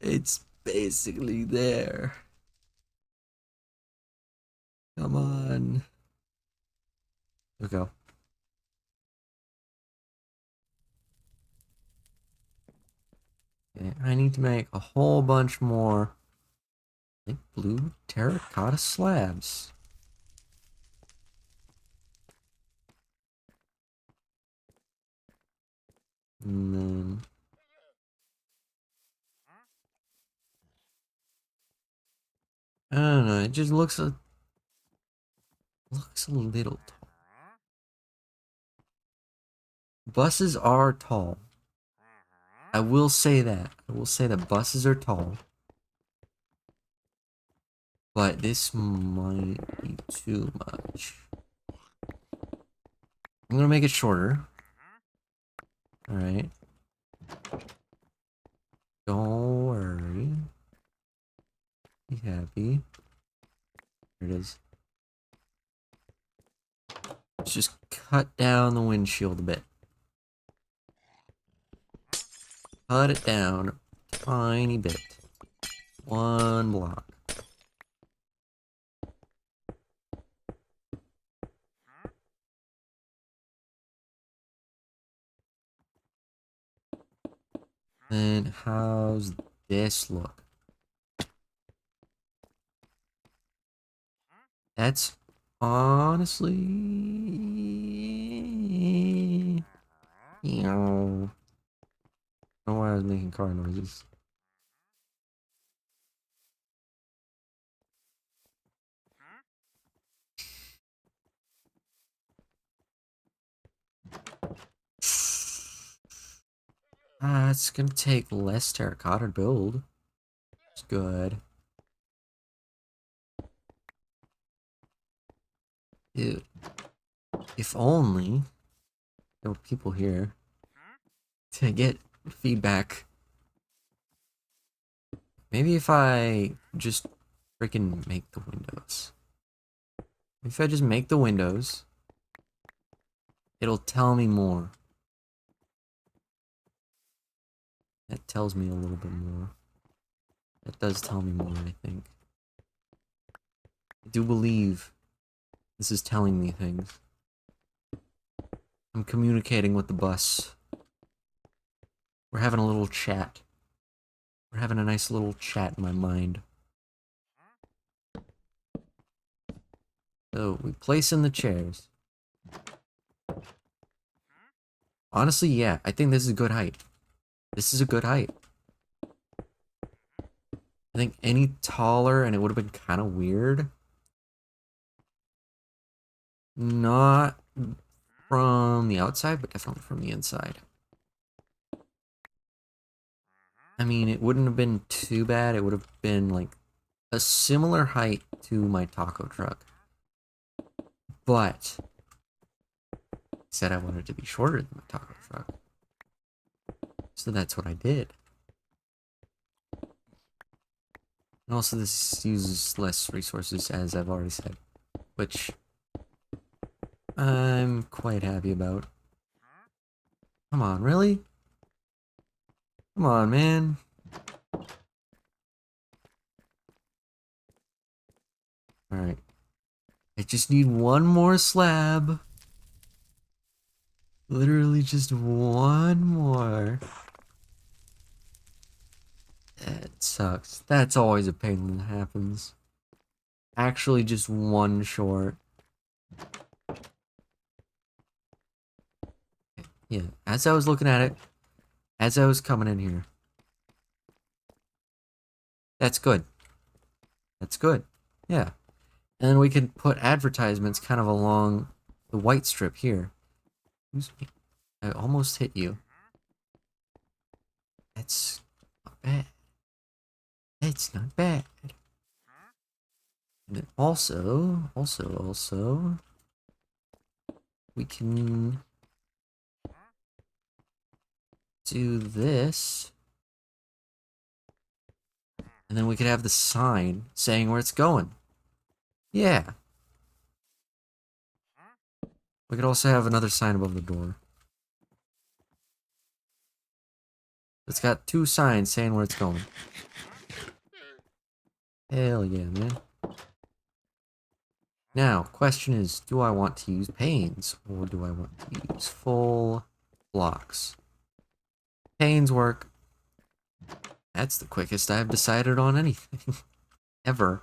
It's basically there. Come on. Here we go. Okay, I need to make a whole bunch more like blue terracotta slabs. And then I don't know, it just looks a little tall. Buses are tall. I will say that. I will say that buses are tall. But this might be too much. I'm gonna make it shorter. Alright. Don't worry. Be happy. There it is. Let's just cut down the windshield a bit. Cut it down a tiny bit. One block. Then how's this look? That's honestly... I don't know why I was making car noises. It's gonna take less terracotta to build. It's good. Dude, if only there were people here to get feedback. Maybe if I just freaking make the windows. If I just make the windows, it'll tell me more. That tells me a little bit more. That does tell me more, I think. I do believe this is telling me things. I'm communicating with the bus. We're having a little chat. We're having a nice little chat in my mind. So, we place in the chairs. Honestly, yeah, I think this is a good height. This is a good height. I think any taller and it would have been kind of weird. Not from the outside, but definitely from the inside. I mean, it wouldn't have been too bad. It would have been like a similar height to my taco truck. But I said I wanted it to be shorter than my taco truck. So that's what I did. And also this uses less resources, as I've already said, which I'm quite happy about. Come on, really? Come on, man. Alright. I just need one more slab. Literally just one more. That sucks. That's always a pain when that happens. Actually, just one short. Yeah, as I was looking at it, as I was coming in here. That's good. That's good. Yeah. And then we can put advertisements kind of along the white strip here. Excuse me. I almost hit you. That's not bad. It's not bad. And then also, we can do this. And then we could have the sign saying where it's going. Yeah. We could also have another sign above the door. It's got 2 signs saying where it's going. Hell yeah, man. Now, question is, do I want to use panes or do I want to use full blocks? Panes work. That's the quickest I've decided on anything. Ever.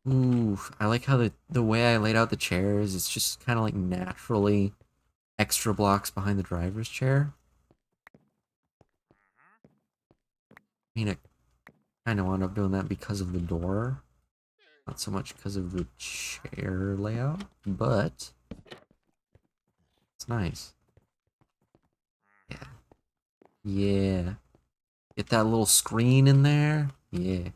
Ooh, I like how the way I laid out the chairs, it's just kind of like naturally extra blocks behind the driver's chair. I mean, I kind of wound up doing that because of the door. Not so much because of the chair layout, but it's nice. Yeah. Yeah. Get that little screen in there. Yeah.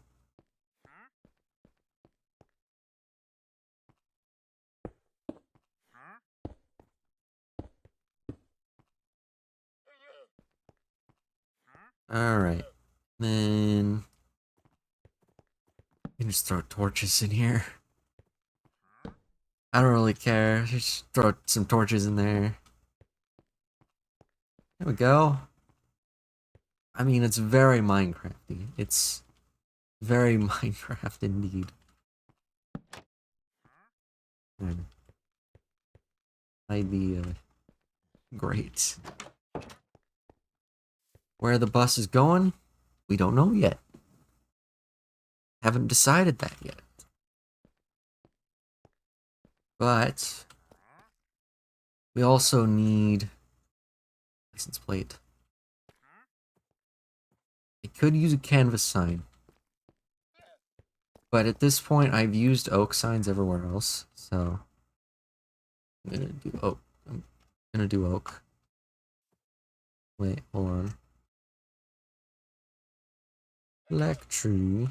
Alright. Then you can just throw torches in here. I don't really care. Just throw some torches in there. There we go. I mean, it's very Minecrafty. It's very Minecraft indeed. Idea. Great. Where the bus is going, we don't know yet. Haven't decided that yet. But we also need license plate. I could use a canvas sign. But at this point, I've used oak signs everywhere else, so I'm gonna do oak. I'm gonna do oak. Wait, hold on. Black tree.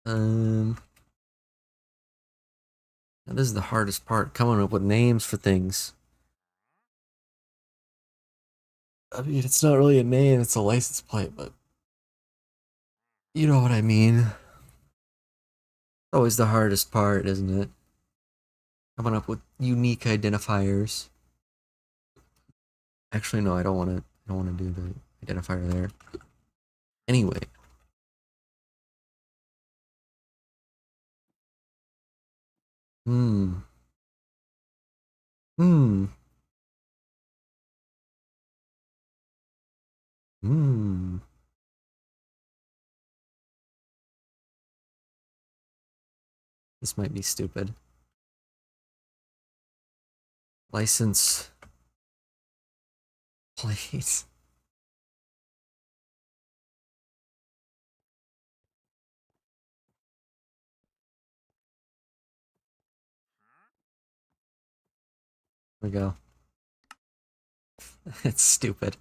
Now this is the hardest part, coming up with names for things. I mean, it's not really a name, it's a license plate, but you know what I mean. Always the hardest part, isn't it? Coming up with unique identifiers. Actually, no, I don't want to. I don't want to do the identifier there. Anyway. Hmm. Hmm. Hmm. This might be stupid. License plate. There we go. It's stupid.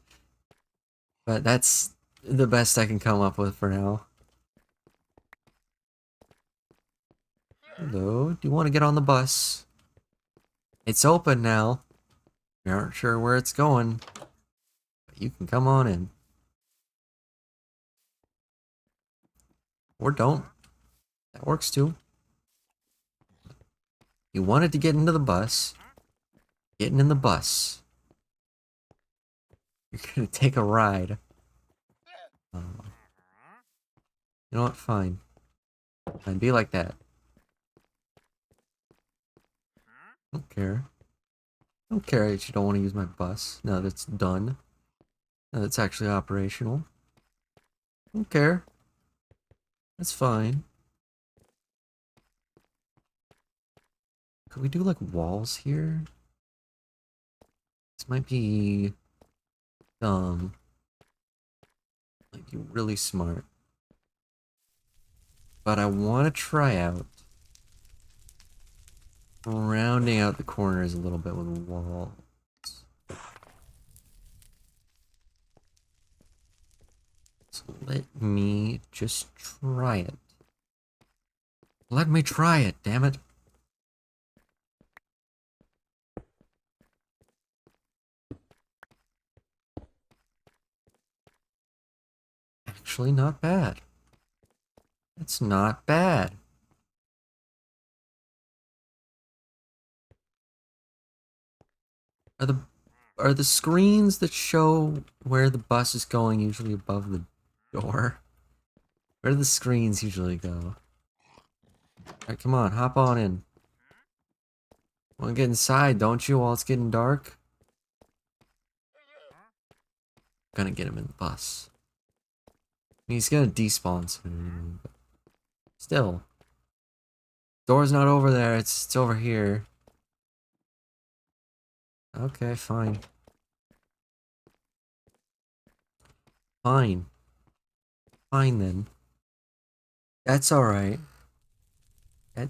But that's the best I can come up with for now. Hello, do you want to get on the bus? It's open now. We aren't sure where it's going, but you can come on in. Or don't. That works too. You wanted to get into the bus. Getting in the bus. You're gonna take a ride. You know what? Fine. Fine, be like that. Don't care. Don't care that you don't want to use my bus. No, that's done. That's actually operational. Don't care. That's fine. Could we do like walls here? This might be might be really smart. But I want to try out rounding out the corners a little bit with walls. So let me just try it. Let me try it, damn it. Actually, not bad. It's not bad. Are the screens that show where the bus is going usually above the door? Where do the screens usually go? Alright, come on, hop on in. Wanna get inside, don't you, while it's getting dark? Gonna get him in the bus. I mean, he's gonna despawn soon, but still. Door's not over there, it's over here. Okay, fine. Fine. Fine then. That's alright. I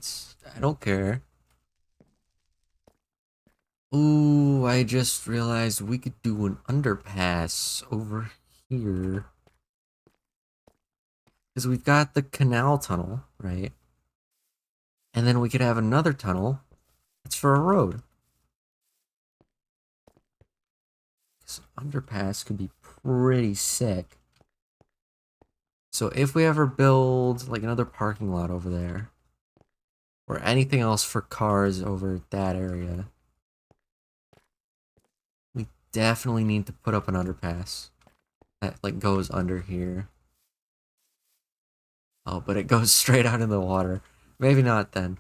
don't care. Ooh, I just realized we could do an underpass over here. Because we've got the canal tunnel, right? And then we could have another tunnel that's for a road. This underpass could be pretty sick. So if we ever build like another parking lot over there, or anything else for cars over that area, we definitely need to put up an underpass that like goes under here. Oh, but it goes straight out in the water. Maybe not then.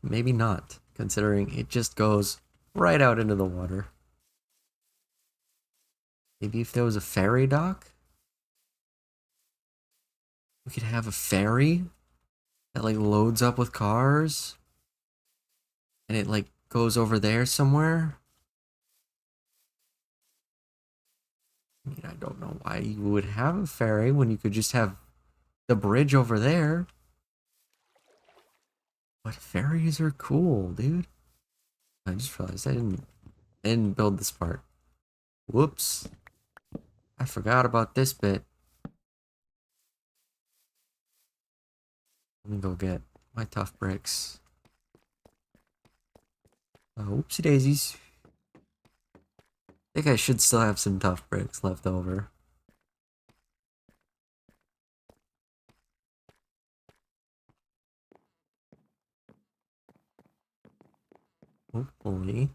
Maybe not, considering it just goes right out into the water. Maybe if there was a ferry dock? We could have a ferry that like loads up with cars and it like goes over there somewhere. I mean, I don't know why you would have a ferry when you could just have the bridge over there. But ferries are cool, dude. I just realized I didn't build this part. Whoops. I forgot about this bit. Let me go get my tough bricks. Oopsie daisies. I think I should still have some tough bricks left over. Hopefully.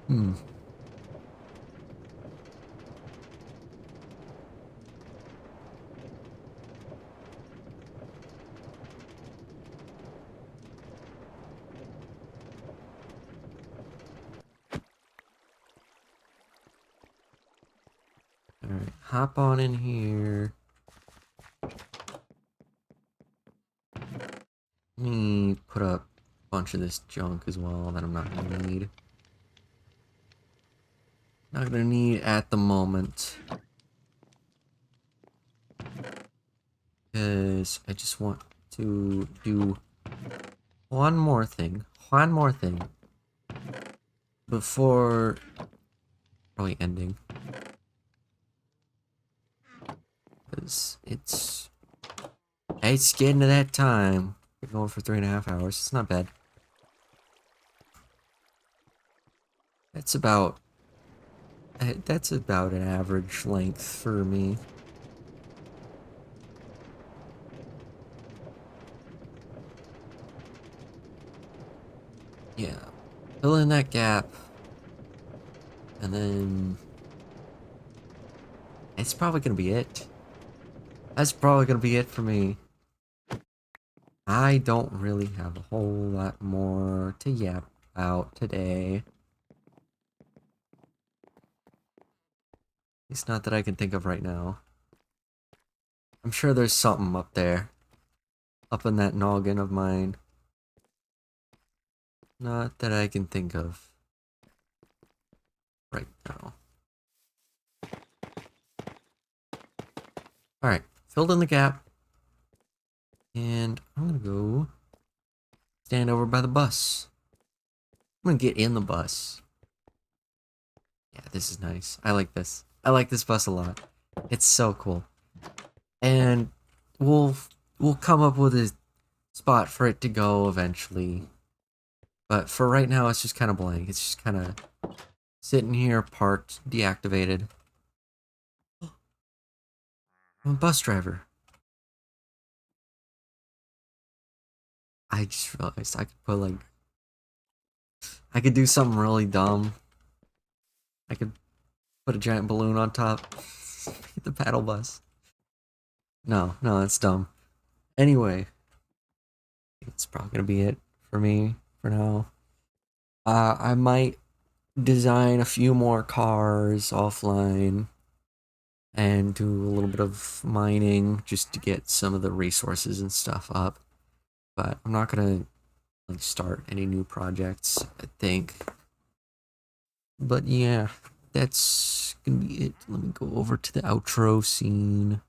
Hmm. Alright, hop on in here. Let me put up a bunch of this junk as well that I'm not gonna need. Not gonna need at the moment. Because I just want to do one more thing. One more thing. Before probably ending. Because it's getting to that time. We're going for 3.5 hours. It's not bad. That's about an average length for me. Yeah. Fill in that gap. And then It's probably gonna be it. That's probably gonna be it for me. I don't really have a whole lot more to yap about today. It's not that I can think of right now. I'm sure there's something up there. Up in that noggin of mine. Not that I can think of right now. Alright, filled in the gap. And I'm gonna go stand over by the bus. I'm gonna get in the bus. Yeah, this is nice. I like this. I like this bus a lot. It's so cool. And we'll come up with a spot for it to go eventually. But for right now, it's just kind of blank. It's just kind of sitting here, parked, deactivated. I'm a bus driver. I just realized I could put like, I could do something really dumb. I could put a giant balloon on top. Get the paddle bus. No, that's dumb. Anyway, it's probably gonna be it for me for now. I might design a few more cars offline and do a little bit of mining just to get some of the resources and stuff up. But I'm not gonna like start any new projects, I think. But yeah, that's gonna be it. Let me go over to the outro scene.